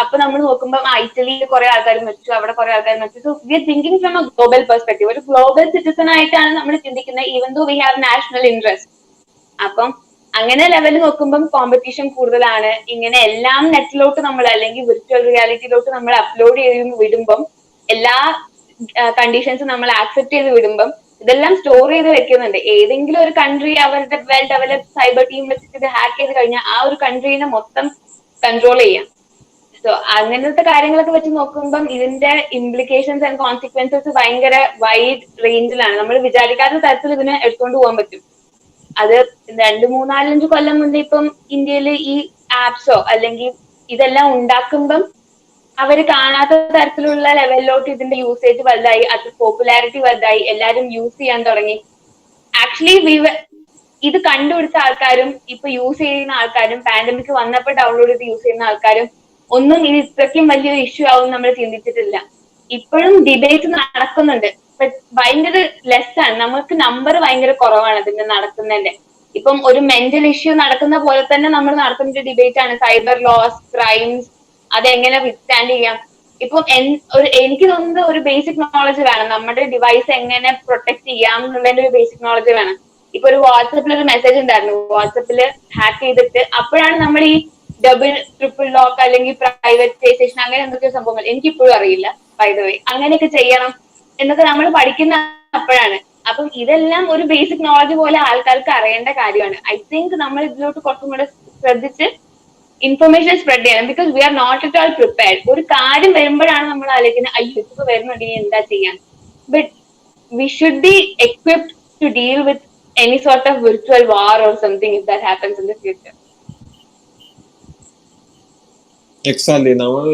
അപ്പൊ നമ്മൾ നോക്കുമ്പോൾ ഇറ്റലിയിൽ കുറെ ആൾക്കാർ മരിച്ചു, അവിടെ കുറെ ആൾക്കാർ മരിച്ചു. So we are thinking from a global perspective. ഒരു ഗ്ലോബൽ സിറ്റിസൺ ആയിട്ടാണ് നമ്മൾ ചിന്തിക്കുന്നത്, even though we have national interest. അപ്പം അങ്ങനെ ലെവലിൽ നോക്കുമ്പോൾ കോമ്പറ്റീഷൻ കൂടുതലാണ്. ഇങ്ങനെ എല്ലാം നെറ്റിലോട്ട് നമ്മൾ അല്ലെങ്കിൽ വിർച്വൽ റിയാലിറ്റിയിലോട്ട് നമ്മൾ അപ്ലോഡ് ചെയ്ത് വിടുമ്പം എല്ലാ കണ്ടീഷൻസും നമ്മൾ ആക്സെപ്റ്റ് ചെയ്ത് വിടുമ്പം ഇതെല്ലാം സ്റ്റോർ ചെയ്ത് വെക്കുന്നുണ്ട്. ഏതെങ്കിലും ഒരു കൺട്രി അവരുടെ വെൽ ഡെവലപ്ഡ് സൈബർ ടീം വെച്ചിട്ട് ഇത് ഹാക്ക് ചെയ്ത് കഴിഞ്ഞാൽ ആ ഒരു കൺട്രീനെ മൊത്തം കൺട്രോൾ ചെയ്യാം. സോ അങ്ങനത്തെ കാര്യങ്ങളൊക്കെ വെച്ച് നോക്കുമ്പം ഇതിന്റെ ഇംപ്ലിക്കേഷൻസ് ആൻഡ് കോൺസിക്വൻസസ് ഭയങ്കര വൈഡ് റേഞ്ചിലാണ്. നമ്മൾ വിചാരിക്കാത്ത തരത്തിൽ ഇതിനെ എടുത്തുകൊണ്ട് പോകാൻ പറ്റും. അത് 2, 3, 4, 5 കൊല്ലം മുന്നേ ഇപ്പം ഇന്ത്യയിൽ ഈ ആപ്സോ അല്ലെങ്കിൽ ഇതെല്ലാം ഉണ്ടാക്കുമ്പം അവര് കാണാത്ത തരത്തിലുള്ള ലെവലിലോട്ട് ഇതിന്റെ യൂസേജ് വലുതായി, അത് പോപ്പുലാരിറ്റി വലുതായി, എല്ലാരും യൂസ് ചെയ്യാൻ തുടങ്ങി. ആക്ച്വലി ഇത് കണ്ടുപിടിച്ച ആൾക്കാരും ഇപ്പൊ യൂസ് ചെയ്യുന്ന ആൾക്കാരും പാൻഡമിക് വന്നപ്പോൾ ഡൗൺലോഡ് ചെയ്ത് യൂസ് ചെയ്യുന്ന ആൾക്കാരും ഒന്നും ഇത് ഇത്രയ്ക്കും വലിയൊരു ഇഷ്യൂ ആവും നമ്മൾ ചിന്തിച്ചിട്ടില്ല. ഇപ്പോഴും ഡിബേറ്റ് നടക്കുന്നുണ്ട്. ഭയങ്കര ലെസ് ആണ്. നമുക്ക് നമ്പർ ഭയങ്കര കുറവാണ് ഇതിന്റെ നടക്കുന്നതിന്റെ. ഇപ്പം ഒരു മെന്റൽ ഇഷ്യൂ നടക്കുന്ന പോലെ തന്നെ നമ്മൾ നടത്തുന്ന ഡിബേറ്റ് ആണ് സൈബർ ലോസ്, ക്രൈംസ്, അതെങ്ങനെ വിത്ത്സ്റ്റാൻഡ് ചെയ്യാം. ഇപ്പം എനിക്ക് തോന്നുന്നത് ഒരു ബേസിക് നോളജ് വേണം. നമ്മുടെ ഡിവൈസ് എങ്ങനെ പ്രൊട്ടക്ട് ചെയ്യാം എന്നുള്ളതിന്റെ ഒരു ബേസിക് നോളജ് വേണം. ഇപ്പൊ ഒരു വാട്സപ്പിൽ ഒരു മെസ്സേജ് ഉണ്ടായിരുന്നു, വാട്സപ്പിൽ ഹാക്ക് ചെയ്തിട്ട് അപ്പോഴാണ് നമ്മൾ ഈ ഡബിൾ ട്രിപ്പിൾ ലോക്ക് അല്ലെങ്കിൽ പ്രൈവറ്റൈസേഷൻ അങ്ങനെ എന്തൊക്കെയോ സംഭവങ്ങൾ എനിക്കിപ്പോഴും അറിയില്ല ബൈ ദ വേ. അങ്ങനെയൊക്കെ ചെയ്യണം എന്നൊക്കെ നമ്മൾ പഠിക്കുന്ന അപ്പോഴാണ്. അപ്പം ഇതെല്ലാം ഒരു ബേസിക് നോളജ് പോലെ ആൾക്കാർക്ക് അറിയേണ്ട കാര്യമാണ്. ഐ തിങ്ക് നമ്മൾ ഇതിലോട്ട് കുറച്ചും കൂടെ ശ്രദ്ധിച്ച് ഇൻഫർമേഷൻ സ്പ്രെഡ് ചെയ്യണം. Because we are not at all prepared. ഒരു കാര്യം വരുമ്പോഴാണ് നമ്മൾ ആലോചിക്കുന്നത് അയ്യോ ഇപ്പൊ വരുന്നുണ്ട് ഇനി എന്താ ചെയ്യാൻ. But we should be equipped to deal with any sort of virtual war or something if that happens in the future. Exactly. നമ്മൾ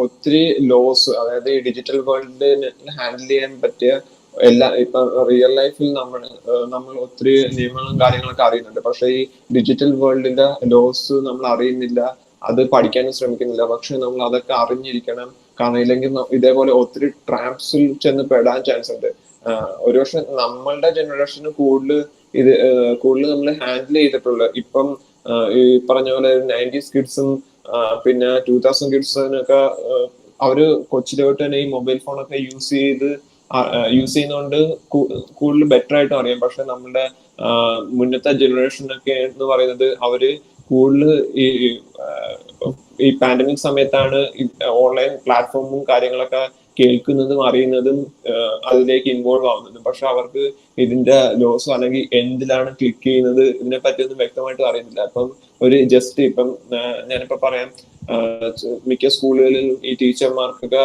ഒത്തിരി ലോസ്, അതായത് ഈ ഡിജിറ്റൽ വേൾഡിനെ ഹാൻഡിൽ ചെയ്യാൻ പറ്റിയ ഇപ്പൊ റിയൽ ലൈഫിൽ നമ്മൾ ഒത്തിരി നിയമങ്ങളും കാര്യങ്ങളൊക്കെ അറിയുന്നുണ്ട്. പക്ഷെ ഈ ഡിജിറ്റൽ വേൾഡിന്റെ ലോസ് നമ്മൾ അറിയുന്നില്ല, അത് പഠിക്കാനും ശ്രമിക്കുന്നില്ല. പക്ഷെ നമ്മൾ അതൊക്കെ അറിഞ്ഞിരിക്കണം. കാരണം ഇല്ലെങ്കിൽ ഇതേപോലെ ഒത്തിരി ട്രാപ്സിൽ ചെന്ന് പെടാൻ ചാൻസ് ഉണ്ട്. ഒരുപക്ഷെ നമ്മളുടെ ജനറേഷന് കൂടുതൽ നമ്മൾ ഹാൻഡിൽ ചെയ്തിട്ടുള്ളത് ഇപ്പം ഈ പറഞ്ഞ പോലെ 90s കിഡ്സും പിന്നെ 2000 കിഡ്സിനൊക്കെ അവര് കൊച്ചിലോട്ട് തന്നെ ഈ മൊബൈൽ ഫോണൊക്കെ യൂസ് ചെയ്ത് യൂസ് ചെയ്യുന്നതുകൊണ്ട് കൂടുതൽ ബെറ്റർ ആയിട്ടും അറിയാം. പക്ഷെ നമ്മുടെ മുന്നത്തെ ജനറേഷനൊക്കെ എന്ന് പറയുന്നത് അവര് കൂടുതൽ ഈ പാൻഡമിക് സമയത്താണ് ഓൺലൈൻ പ്ലാറ്റ്ഫോമും കാര്യങ്ങളൊക്കെ കേൾക്കുന്നതും അറിയുന്നതും അതിലേക്ക് ഇൻവോൾവ് ആവുന്നതും. പക്ഷെ അവർക്ക് ഇതിന്റെ ലോസോ അല്ലെങ്കിൽ എന്തിലാണ് ക്ലിക്ക് ചെയ്യുന്നത് ഇതിനെ പറ്റിയൊന്നും വ്യക്തമായിട്ട് അറിയുന്നില്ല. അപ്പം ജസ്റ്റ് ഇപ്പം ഞാനിപ്പോ പറയാം, മിക്ക സ്കൂളുകളിലും ഈ ടീച്ചർമാർക്കൊക്കെ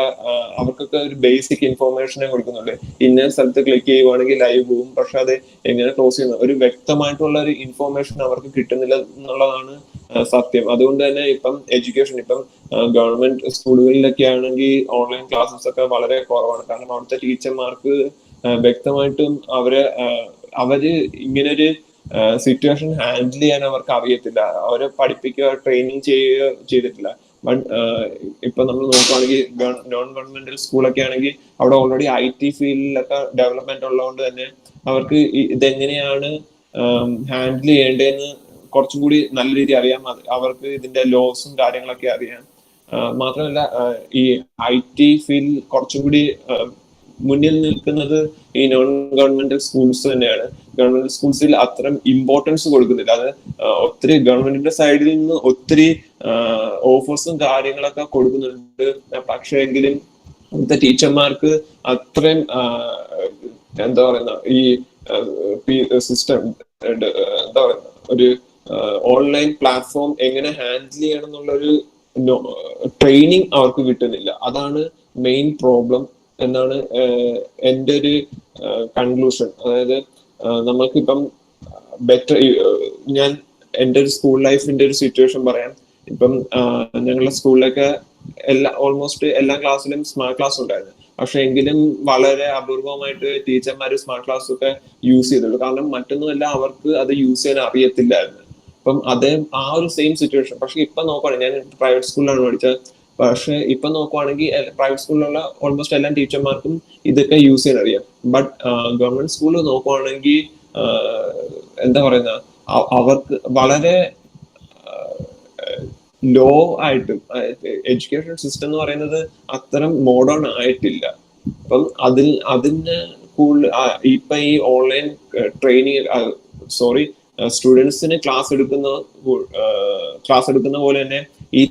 അവർക്കൊക്കെ ഒരു ബേസിക് ഇൻഫോർമേഷനെ കൊടുക്കുന്നുണ്ട്. ഇന്ന സ്ഥലത്ത് ക്ലിക്ക് ചെയ്യുവാണെങ്കിൽ ലൈവ് പോകും, പക്ഷെ അത് എങ്ങനെ ക്ലോസ് ചെയ്യുന്നത് ഒരു വ്യക്തമായിട്ടുള്ള ഒരു ഇൻഫോർമേഷൻ അവർക്ക് കിട്ടുന്നില്ല എന്നുള്ളതാണ് സത്യം. അതുകൊണ്ട് തന്നെ ഇപ്പം എഡ്യൂക്കേഷൻ ഇപ്പം ഗവൺമെന്റ് സ്കൂളുകളിലൊക്കെ ആണെങ്കിൽ ഓൺലൈൻ ക്ലാസ്സസ് ഒക്കെ വളരെ കുറവാണ്. കാരണം അവിടുത്തെ ടീച്ചർമാർക്ക് വ്യക്തമായിട്ടും അവര് ഇങ്ങനൊരു സിറ്റുവേഷൻ ഹാൻഡിൽ ചെയ്യാൻ അവർക്ക് അറിയത്തില്ല. അവരെ പഠിപ്പിക്കുക ട്രെയിനിങ് ചെയ്യുക ചെയ്തിട്ടില്ല. ബട്ട് ഇപ്പൊ നമ്മൾ നോക്കുവാണെങ്കിൽ നോൺ ഗവൺമെന്റൽ സ്കൂളൊക്കെ ആണെങ്കിൽ അവിടെ ഓൾറെഡി IT ഫീൽഡിലൊക്കെ ഡെവലപ്മെന്റ് ഉള്ളതുകൊണ്ട് തന്നെ അവർക്ക് ഇതെങ്ങനെയാണ് ഹാൻഡിൽ ചെയ്യേണ്ടതെന്ന് കുറച്ചും കൂടി നല്ല രീതിയിൽ അറിയാം. അവർക്ക് ഇതിന്റെ ലോസും കാര്യങ്ങളൊക്കെ അറിയാം. മാത്രമല്ല ഈ IT ഫീൽഡ് കുറച്ചും കൂടി മുന്നിൽ നിൽക്കുന്നത് ഈ നോൺ ഗവൺമെന്റൽ സ്കൂൾസ് തന്നെയാണ്. ഗവൺമെന്റ് സ്കൂൾസിൽ അത്തരം ഇമ്പോർട്ടൻസ് കൊടുക്കുന്നില്ല. അത് ഒത്തിരി ഗവൺമെന്റിന്റെ സൈഡിൽ നിന്ന് ഒത്തിരി ഓഫേഴ്സും കാര്യങ്ങളൊക്കെ കൊടുക്കുന്നുണ്ട്. പക്ഷേ എങ്കിലും ഇവിടുത്തെ ടീച്ചർമാർക്ക് അത്രയും എന്താ പറയുന്ന ഈ സിസ്റ്റം എന്താ പറയുന്ന ഒരു ഓൺലൈൻ പ്ലാറ്റ്ഫോം എങ്ങനെ ഹാൻഡിൽ ചെയ്യണം എന്നുള്ളൊരു ട്രെയിനിങ് അവർക്ക് കിട്ടുന്നില്ല. അതാണ് മെയിൻ പ്രോബ്ലം എന്നാണ് എൻ്റെ ഒരു കൺക്ലൂഷൻ. അതായത് നമ്മൾക്കിപ്പം ബെറ്റർ ഞാൻ എൻ്റെ ഒരു സ്കൂൾ ലൈഫിന്റെ ഒരു സിറ്റുവേഷൻ പറയാം. ഇപ്പം ഞങ്ങളുടെ സ്കൂളിലൊക്കെ ഓൾമോസ്റ്റ് എല്ലാ ക്ലാസ്സിലും സ്മാർട്ട് ക്ലാസ് ഉണ്ടായിരുന്നു. പക്ഷെ എങ്കിലും വളരെ അപൂർവമായിട്ട് ടീച്ചർമാർ സ്മാർട്ട് ക്ലാസ് ഒക്കെ യൂസ് ചെയ്തുള്ളൂ. കാരണം മറ്റൊന്നുമല്ല, അവർക്ക് അത് യൂസ് ചെയ്യാൻ അറിയത്തില്ലായിരുന്നു. അപ്പം ആ ഒരു സെയിം സിറ്റുവേഷൻ. പക്ഷെ ഇപ്പൊ നോക്കുവാണെങ്കിൽ ഞാൻ പ്രൈവറ്റ് സ്കൂളിലാണ് പഠിച്ചത്. പക്ഷെ ഇപ്പൊ നോക്കുവാണെങ്കിൽ പ്രൈവറ്റ് സ്കൂളിലുള്ള ഓൾമോസ്റ്റ് എല്ലാ ടീച്ചർമാർക്കും ഇതൊക്കെ യൂസ് ചെയ്യാൻ അറിയാം. ബട്ട് ഗവൺമെന്റ് സ്കൂളിൽ നോക്കുവാണെങ്കിൽ എന്താ പറയുന്ന അവർക്ക് വളരെ ലോ ആയിട്ടും എഡ്യൂക്കേഷൻ സിസ്റ്റം എന്ന് പറയുന്നത് അത്തരം മോഡേൺ ആയിട്ടില്ല. അപ്പം അതിന് കൂടുതൽ ഇപ്പൊ ഈ ഓൺലൈൻ ട്രെയിനിങ് സ്റ്റുഡൻസിന് ക്ലാസ് എടുക്കുന്ന പോലെ തന്നെ ഈ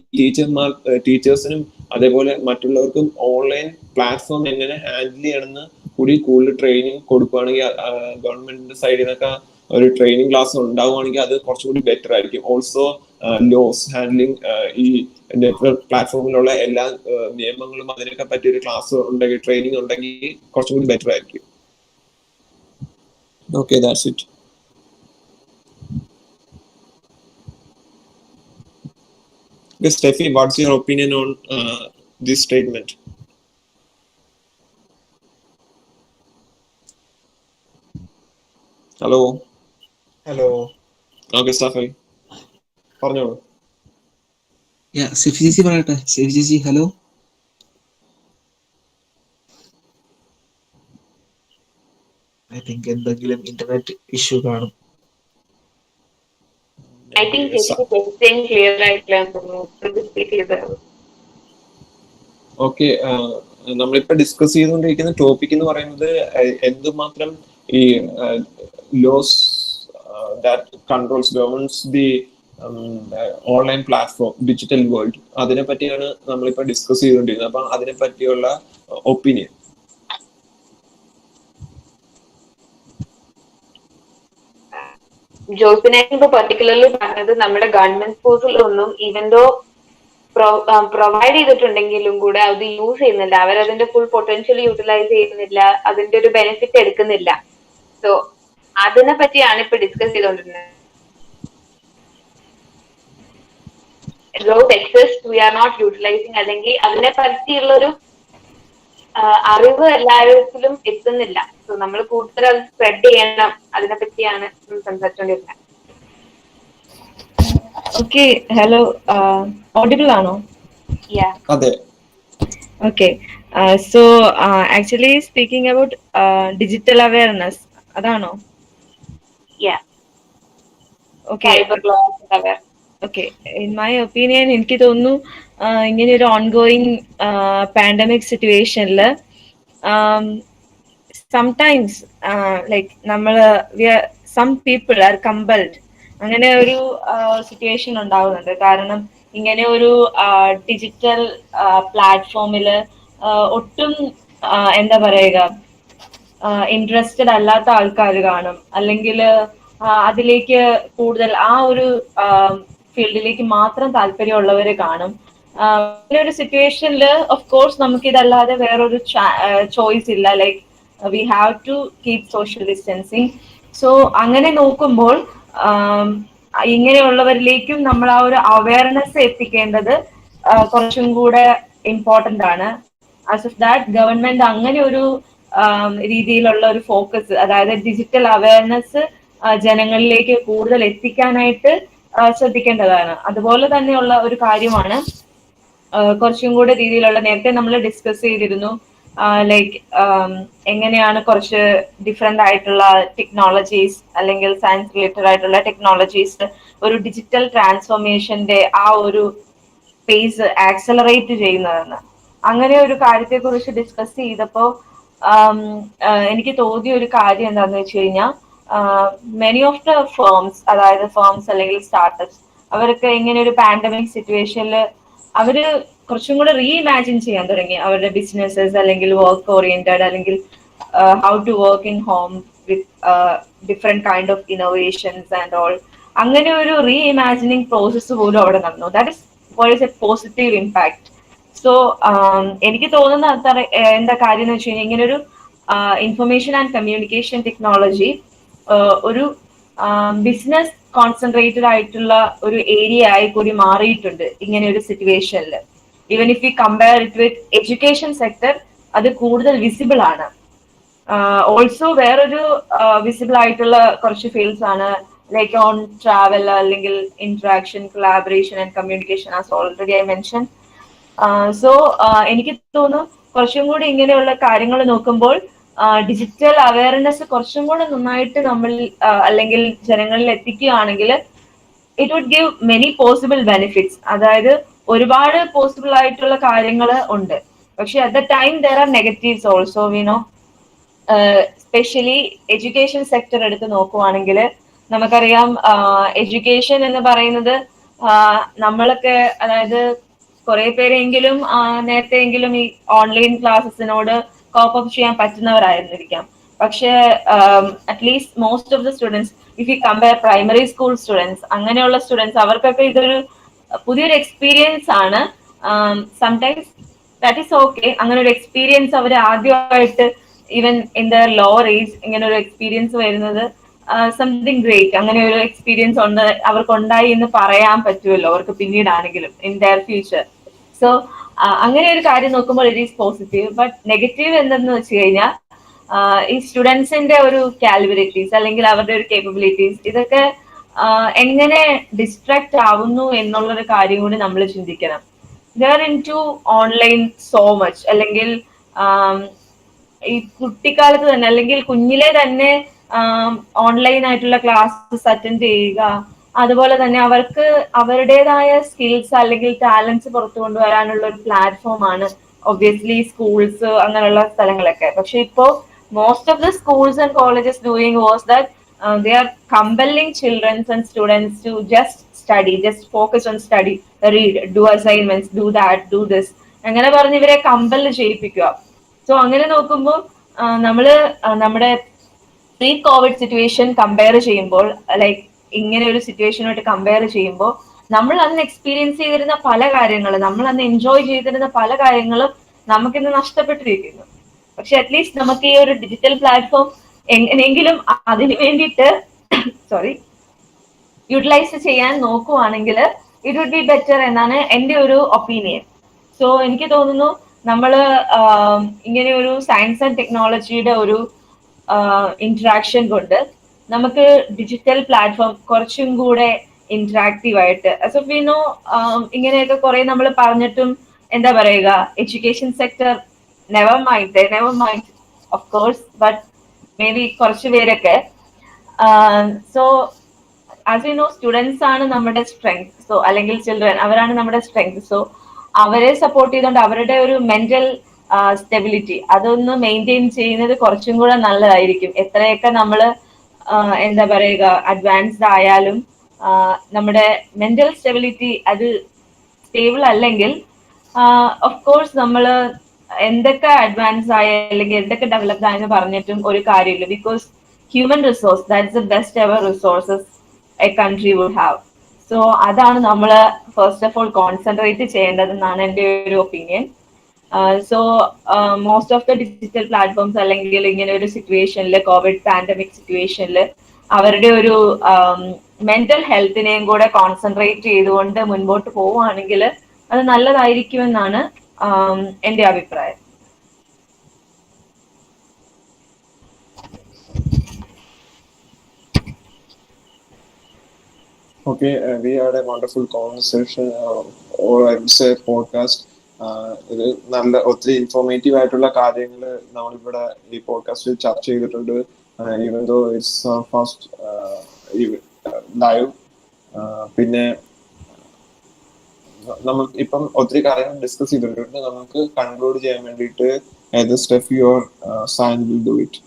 ടീച്ചേഴ്സിനും അതേപോലെ മറ്റുള്ളവർക്കും ഓൺലൈൻ പ്ലാറ്റ്ഫോം എങ്ങനെ ഹാൻഡിൽ ചെയ്യണമെന്ന് കൂടി കൂടുതൽ ട്രെയിനിങ് കൊടുക്കുകയാണെങ്കിൽ ഗവൺമെന്റിന്റെ സൈഡിൽ നിന്നൊക്കെ ഒരു ട്രെയിനിങ് ക്ലാസ് ഉണ്ടാവുകയാണെങ്കിൽ അത് കുറച്ചുകൂടി ബെറ്റർ ആയിരിക്കും. ഓൾസോ ലോസ് ഹാൻഡ്ലിങ് ഈ നെറ്റ്വർക്ക് പ്ലാറ്റ്ഫോമിലുള്ള എല്ലാ നിയമങ്ങളും അതിനൊക്കെ പറ്റിയ ഒരു ക്ലാസ് ഉണ്ടെങ്കിൽ ട്രെയിനിങ് ഉണ്ടെങ്കിൽ കുറച്ചും കൂടി ബെറ്റർ ആയിരിക്കും. Okay, that's it. Steffi, what's your opinion on this statement? Hello. Okay, Steffi. പറഞ്ഞോളൂ. സിഫി ചേച്ചി പറയട്ടെ. സിഫി ചേച്ചി, ഹലോ. ഐ തിങ്ക് എന്തെങ്കിലും ഇന്റർനെറ്റ് ഇഷ്യൂ കാണും. I think clear ആയിട്ടില്ല. ഓക്കെ, നമ്മളിപ്പോ ഡിസ്കസ് ചെയ്തുകൊണ്ടിരിക്കുന്ന ടോപ്പിക് എന്ന് പറയുന്നത് എന്തുമാത്രം ഈ laws that controls governs the online platform digital world, അതിനെ പറ്റിയാണ് നമ്മളിപ്പോ ഡിസ്കസ് ചെയ്തുകൊണ്ടിരുന്നത്. അപ്പൊ അതിനെ പറ്റിയുള്ള ഒപ്പീനിയൻ. ജോസിനായിട്ട് ഇപ്പൊ പെർട്ടിക്കുലർലി പറഞ്ഞത് നമ്മുടെ ഗവൺമെന്റ് സ്കൂൾസിലൊന്നും ഈവൻതോ പ്രൊവൈഡ് ചെയ്തിട്ടുണ്ടെങ്കിലും കൂടെ അത് യൂസ് ചെയ്യുന്നില്ല. അവരതിന്റെ ഫുൾ പൊട്ടൻഷ്യൽ യൂട്ടിലൈസ് ചെയ്യുന്നില്ല, അതിന്റെ ഒരു ബെനിഫിറ്റ് എടുക്കുന്നില്ല. സോ അതിനെ പറ്റിയാണ് ഇപ്പൊ ഡിസ്കസ് ചെയ്തുകൊണ്ടിരുന്നത്. വി ആർ നോട്ട് യൂട്ടിലൈസിങ്, അല്ലെങ്കിൽ അതിനെ പറ്റിയുള്ളൊരു അറിവ് എല്ലാവരിലും എത്തുന്നില്ല. സോ നമ്മൾ കൂടുതൽ അത് സ്പ്രെഡ് ചെയ്യണം, അതിനെ പറ്റിയാണ് സംസാരിച്ചുകൊണ്ടിരുന്നത്. ഓക്കെ, ഹലോ, ഓഡിബിൾ ആണോ? അതെ. Okay, so actually speaking about digital awareness, അതാണോ? Okay, okay. In my opinion എനിക്ക് തോന്നുന്നു ഇങ്ങനെ ഒരു ഓൺഗോയിങ് പാൻഡമിക് സിറ്റുവേഷനിൽ sometimes like some people are compelled, അങ്ങനെ ഒരു സിറ്റുവേഷൻ ഉണ്ടാവുന്നുണ്ട്. കാരണം ഇങ്ങനെ ഒരു ഡിജിറ്റൽ പ്ലാറ്റ്ഫോമില് ഒട്ടും എന്താ പറയുക, ഇൻട്രസ്റ്റഡ് അല്ലാത്ത ആൾക്കാർ കാണും, അല്ലെങ്കിൽ അതിലേക്ക് കൂടുതൽ ആ ഒരു ഫീൽഡിലേക്ക് മാത്രം താല്പര്യമുള്ളവർ കാണും. അങ്ങനെ ഒരു സിറ്റുവേഷനിൽ ഓഫ് കോഴ്സ് നമുക്ക് ഇതല്ലാതെ വേറൊരു ചോയ്സ് ഇല്ല. Like we have to keep social distancing. So അങ്ങനെ നോക്കുമ്പോൾ ഇങ്ങനെയുള്ളവരിലേക്കും നമ്മൾ ആ ഒരു അവയർനെസ് എത്തിക്കേണ്ടത് കുറച്ചും കൂടെ ഇമ്പോർട്ടന്റ് ആണ്. ആസ് ഓഫ് ദാറ്റ് ഗവൺമെന്റ് അങ്ങനെ ഒരു രീതിയിലുള്ള ഒരു ഫോക്കസ്, അതായത് ഡിജിറ്റൽ അവയർനെസ് ജനങ്ങളിലേക്ക് കൂടുതൽ എത്തിക്കാനായിട്ട് ശ്രദ്ധിക്കേണ്ടതാണ്. അതുപോലെ തന്നെയുള്ള ഒരു കാര്യമാണ് കുറച്ചും കൂടെ രീതിയിലുള്ള, നേരത്തെ നമ്മൾ ഡിസ്കസ് ചെയ്തിരുന്നു, ലൈക്ക് എങ്ങനെയാണ് കുറച്ച് ഡിഫറെന്റ് ആയിട്ടുള്ള ടെക്നോളജീസ് അല്ലെങ്കിൽ സയൻസ് റിലേറ്റഡ് ആയിട്ടുള്ള ടെക്നോളജീസ് ഒരു ഡിജിറ്റൽ ട്രാൻസ്ഫോർമേഷന്റെ ആ ഒരു പേസ് ആക്സലറേറ്റ് ചെയ്യുന്നതെന്ന്. അങ്ങനെ ഒരു കാര്യത്തെ കുറിച്ച് ഡിസ്കസ് ചെയ്തപ്പോൾ എനിക്ക് തോന്നിയ ഒരു കാര്യം എന്താണെന്ന് വെച്ച് കഴിഞ്ഞാൽ, മെനി ഓഫ് ദ ഫേംസ്, അതായത് ഫേംസ് അല്ലെങ്കിൽ സ്റ്റാർട്ടപ്സ്, അവർക്ക് ഇങ്ങനെ ഒരു പാൻഡമിക് സിറ്റുവേഷനിൽ അവര് കുറച്ചും കൂടെ റീഇമാജിൻ ചെയ്യാൻ തുടങ്ങി അവരുടെ ബിസിനസ്സസ്, അല്ലെങ്കിൽ വർക്ക് ഓറിയന്റഡ്, അല്ലെങ്കിൽ how to work in home with different kind of innovations and all. അങ്ങനെ ഒരു റീഇമാജിനിങ് പ്രോസസ്സ് പോലും അവിടെ നടന്നു. That is what is a positive impact. So എനിക്ക് തോന്നുന്ന അത്ര എന്താ കാര്യം എന്ന് വെച്ച് കഴിഞ്ഞാൽ, ഇങ്ങനെ ഒരു ഇൻഫർമേഷൻ ആൻഡ് കമ്മ്യൂണിക്കേഷൻ ടെക്നോളജി ഒരു ബിസിനസ് കോൺസെൻട്രേറ്റഡ് ആയിട്ടുള്ള ഒരു ഏരിയ ആയി കൂടി മാറിയിട്ടുണ്ട് ഇങ്ങനെ ഒരു സിറ്റുവേഷനിൽ. Even if you compare it with education sector, അത് കൂടുതൽ വിസിബിൾ ആണ്. ഓൾസോ വേറൊരു വിസിബിൾ ആയിട്ടുള്ള കുറച്ച് ഫീൽഡ്സ് ആണ്, ലൈക്ക് ഓൺ ട്രാവൽ, അല്ലെങ്കിൽ interaction, collaboration and communication, as already I mention. So എനിക്ക് തോന്നുന്നു കുറച്ചും കൂടി ഇങ്ങനെയുള്ള കാര്യങ്ങൾ നോക്കുമ്പോൾ ഡിജിറ്റൽ അവയർനെസ് കുറച്ചും കൂടെ നന്നായിട്ട് നമ്മൾ അല്ലെങ്കിൽ ജനങ്ങളിൽ എത്തിക്കുകയാണെങ്കിൽ it would give many possible benefits. അതായത് ഒരുപാട് പോസിബിൾ ആയിട്ടുള്ള കാര്യങ്ങൾ ഉണ്ട്, പക്ഷെ at the time there are negatives also, we know. Specially education sector എടുത്ത് നോക്കുവാണെങ്കിൽ നമുക്കറിയാം, എഡ്യൂക്കേഷൻ എന്ന് പറയുന്നത് നമ്മളൊക്കെ, അതായത് കുറെ പേരെങ്കിലും നേരത്തെയെങ്കിലും ഈ ഓൺലൈൻ ക്ലാസ്സസിനോട് കോപ്പ് അപ്പ് ചെയ്യാൻ പറ്റുന്നവരായിരുന്നിരിക്കാം. പക്ഷെ at least most of the students, if you compare primary school students, അങ്ങനെയുള്ള സ്റ്റുഡൻസ്, അവർക്കൊക്കെ ഇതൊരു പുതിയൊരു എക്സ്പീരിയൻസ് ആണ്. Sometimes that is okay. അങ്ങനെ ഒരു എക്സ്പീരിയൻസ് അവർ ആദ്യമായിട്ട്, even in the lower age, ഇങ്ങനെ ഒരു എക്സ്പീരിയൻസ് വരുന്നത് സംതിങ് ഗ്രേറ്റ്. അങ്ങനെ ഒരു എക്സ്പീരിയൻസ് അവർക്ക് ഉണ്ടായി എന്ന് പറയാൻ പറ്റുമല്ലോ അവർക്ക് പിന്നീടാണെങ്കിലും ഇൻ ദയർ ഫ്യൂച്ചർ. സോ അങ്ങനെ ഒരു കാര്യം നോക്കുമ്പോൾ it is positive. But negative എന്തെന്ന് വെച്ച് കഴിഞ്ഞാൽ, ഈ സ്റ്റുഡൻസിന്റെ ഒരു കാലിബിലിറ്റീസ് അല്ലെങ്കിൽ അവരുടെ ഒരു കേപ്പബിലിറ്റീസ്, ഇതൊക്കെ എങ്ങനെ ഡിസ്ട്രാക്ട് ആവുന്നു എന്നുള്ളൊരു കാര്യം കൂടി നമ്മൾ ചിന്തിക്കണം. There in to online so much, അല്ലെങ്കിൽ ഈ കുട്ടിക്കാലത്ത് തന്നെ അല്ലെങ്കിൽ കുഞ്ഞിലെ തന്നെ ഓൺലൈൻ ആയിട്ടുള്ള ക്ലാസ്സസ് അറ്റൻഡ് ചെയ്യുക, അതുപോലെ തന്നെ അവർക്ക് അവരുടേതായ സ്കിൽസ് അല്ലെങ്കിൽ ടാലൻസ് പുറത്തു കൊണ്ടുവരാനുള്ള ഒരു പ്ലാറ്റ്ഫോം ആണ് ഒബ്വിയസ്ലി സ്കൂൾസ്, അങ്ങനെയുള്ള സ്ഥലങ്ങളൊക്കെ. പക്ഷെ ഇപ്പോ most of the schools and colleges doing was that they are compelling children and students to just study, just focus on study, read, do assignments, do that, do this, അങ്ങനെ പറഞ്ഞ് ഇവരെ compel ചെയ്യിപ്പിക്കുക. So അങ്ങനെ നോക്കുമ്പോൾ നമ്മള് നമ്മുടെ pre Covid situation compare ചെയ്യുമ്പോൾ, like ഇങ്ങനെ ഒരു സിറ്റുവേഷനുമായിട്ട് കമ്പയർ ചെയ്യുമ്പോൾ, നമ്മൾ അന്ന് എക്സ്പീരിയൻസ് ചെയ്തിരുന്ന പല കാര്യങ്ങളും, നമ്മൾ അന്ന് എൻജോയ് ചെയ്തിരുന്ന പല കാര്യങ്ങളും നമുക്കിന്ന് നഷ്ടപ്പെട്ടിരിക്കുന്നു. പക്ഷെ അറ്റ്ലീസ്റ്റ് നമുക്ക് ഈ ഒരു ഡിജിറ്റൽ പ്ലാറ്റ്ഫോം എങ്ങനെയെങ്കിലും അതിന് വേണ്ടിയിട്ട് യൂട്ടിലൈസ് ചെയ്യാൻ നോക്കുവാണെങ്കിൽ ഇറ്റ് വുഡ് ബി ബെറ്റർ എന്നാണ് എൻ്റെ ഒരു ഒപ്പീനിയൻ. സോ എനിക്ക് തോന്നുന്നു നമ്മൾ ഇങ്ങനെ ഒരു സയൻസ് ആൻഡ് ടെക്നോളജിയുടെ ഒരു ഇന്ററാക്ഷൻ കൊണ്ട് നമുക്ക് ഡിജിറ്റൽ പ്ലാറ്റ്ഫോം കുറച്ചും കൂടെ ഇന്ററാക്റ്റീവ് ആയിട്ട്, ആസ് ഓഫ് വി നോ, ഇങ്ങനെയൊക്കെ കുറെ നമ്മൾ പറഞ്ഞിട്ടും എന്താ പറയുക, education sector never mind of course, but may be കുറച്ച് പേരൊക്കെ. So as you know, students ആണ് നമ്മുടെ സ്ട്രെങ്ത്. സോ അല്ലെങ്കിൽ ചിൽഡ്രൻ, അവരാണ് നമ്മുടെ സ്ട്രെങ്ത്. സോ അവരെ സപ്പോർട്ട് ചെയ്തുകൊണ്ട് അവരുടെ ഒരു മെന്റൽ സ്റ്റെബിലിറ്റി അതൊന്ന് മെയിൻറ്റെയിൻ ചെയ്യുന്നത് കുറച്ചും കൂടെ നല്ലതായിരിക്കും. എത്രയൊക്കെ നമ്മൾ എന്താ പറയുക അഡ്വാൻസ്ഡ് ആയാലും നമ്മുടെ മെന്റൽ സ്റ്റെബിലിറ്റി അത് സ്റ്റേബിൾ അല്ലെങ്കിൽ ഓഫ് കോഴ്സ് നമ്മൾ എന്തൊക്കെ അഡ്വാൻസ് ആയ അല്ലെങ്കിൽ എന്തൊക്കെ ഡെവലപ്ഡ് ആയെന്ന് പറഞ്ഞിട്ടും ഒരു കാര്യമില്ല. Because human resource that's the best ever resources a country would have. So അതാണ് നമ്മൾ ഫസ്റ്റ് ഓഫ് ഓൾ കോൺസെൻട്രേറ്റ് ചെയ്യേണ്ടതെന്നാണ് എൻ്റെ ഒരു opinion. So most of the digital platforms അല്ലെങ്കിൽ ഇങ്ങനെ ഒരു സിറ്റുവേഷനിൽ കോവിഡ് പാൻഡമിക് സിറ്റുവേഷനിൽ അവരുടെ ഒരു മെന്റൽ ഹെൽത്തിനെയും കൂടെ കോൺസെൻട്രേറ്റ് ചെയ്തുകൊണ്ട് മുൻപോട്ട് പോവുകയാണെങ്കിൽ അത് നല്ലതായിരിക്കുമെന്നാണ് എൻ്റെ അഭിപ്രായം. Okay, we had a wonderful conversation, or I would say podcast. ഇത് നല്ല ഒത്തിരി ഇൻഫോർമേറ്റീവ് ആയിട്ടുള്ള കാര്യങ്ങൾ നമ്മളിവിടെ ഈ പോഡ്കാസ്റ്റിൽ ചർച്ച ചെയ്തിട്ടുണ്ട്. Even though it's first live. പിന്നെ നമ്മൾ ഇപ്പം ഒത്തിരി കാര്യങ്ങൾ ഡിസ്കസ് ചെയ്തിട്ടുണ്ട്. നമുക്ക് കൺക്ലൂഡ് ചെയ്യാൻ വേണ്ടിയിട്ട് ഏത് step your sign will do it.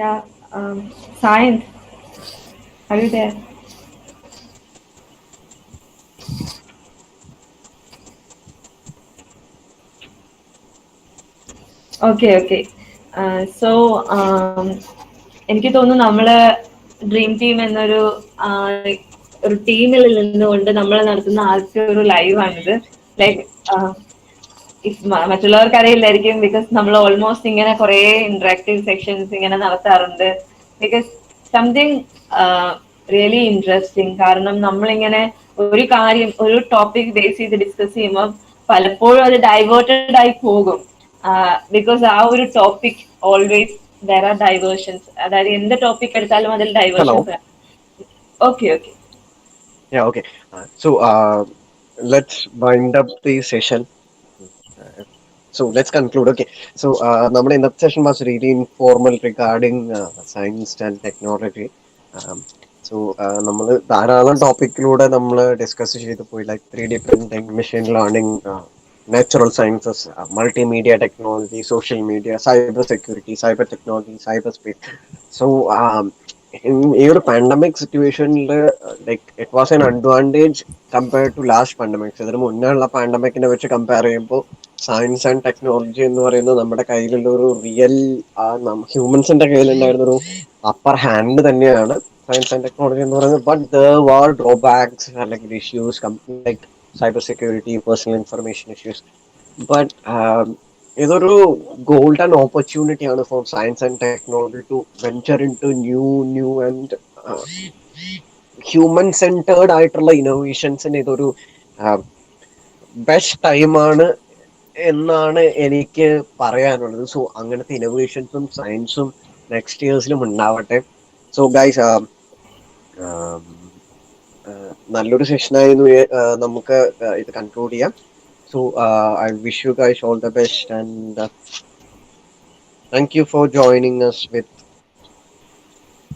Yeah, Science, are you there? Okay. So എനിക്ക് തോന്നുന്നു നമ്മള് ഡ്രീം ടീം എന്നൊരു ഒരു ടീമിൽ നിന്നുകൊണ്ട് നമ്മൾ നടത്തുന്ന ആദ്യത്തെ ഒരു ലൈവാണിത്. ലൈക്ക് മറ്റുള്ളവർക്ക് അറിയില്ലായിരിക്കും, ബിക്കോസ് നമ്മൾ ഓൾമോസ്റ്റ് ഇങ്ങനെ കുറെ ഇന്ററാക്റ്റീവ് സെക്ഷൻസ് ഇങ്ങനെ നടത്താറുണ്ട്. Because something really interesting. കാരണം നമ്മളിങ്ങനെ ഒരു കാര്യം ഒരു ടോപ്പിക് ബേസ് ചെയ്ത് ഡിസ്കസ് ചെയ്യുമ്പോൾ പലപ്പോഴും അത് ഡൈവേർട്ടഡ് ആയി പോകും. ബിക്കോസ് ആ ഒരു topic always there are diversions. അതായത് എന്ത് ടോപ്പിക് എടുത്താലും അതിൽ diversions. Okay. Yeah, okay. So let's wind up the session. So let's conclude. Okay. So നമ്മുടെ ഇന്നത്തെ session was really informal regarding science and technology. So നമ്മൾ ധാരാളം ടോപ്പിക്കിലൂടെ നമ്മൾ ഡിസ്കസ് ചെയ്തു പോയി, like 3D printing, machine learning, natural sciences, multimedia technology, social media, cyber security, cyber technology, cyber space. So ഈ ഒരു pandemic സിറ്റുവേഷനിൽ like it was an advantage compared to last pandemics. ഇതിന് മുന്നേ ഉള്ള പാൻഡമിക്കിനെ വെച്ച് കമ്പയർ ചെയ്യുമ്പോൾ സയൻസ് ആൻഡ് ടെക്നോളജി എന്ന് പറയുന്നത് നമ്മുടെ കയ്യിലുള്ള ഒരു റിയൽ ഹ്യൂമൻസിന്റെ കയ്യിലുണ്ടായിരുന്ന ഒരു അപ്പർ ഹാൻഡ് തന്നെയാണ് സയൻസ് ആൻഡ് ടെക്നോളജി എന്ന് പറയുന്നത്. ബട്ട് ദർ വാർ ഡ്രോബാക്സ് അല്ലെങ്കിൽ issues like cyber security, personal information issues. But ഇതൊരു ഗോൾഡൻ ഓപ്പർച്യൂണിറ്റി ആണ് for science and technology to venture into new and human centred ആയിട്ടുള്ള ഇന്നോവേഷൻസിന് ഇതൊരു best ടൈമാണ് എന്നാണ് എനിക്ക് പറയാനുള്ളത്. സോ അങ്ങനത്തെ ഇന്നോവേഷൻസും സയൻസും നെക്സ്റ്റ് ഇയേഴ്സിലും ഉണ്ടാവട്ടെ. സോ ഗൈസ്, നല്ലൊരു സെഷനായിരുന്നു. നമുക്ക് ഇത് കൺക്ലൂഡ് ചെയ്യാം. So I wish you guys all the best and thank you for joining us with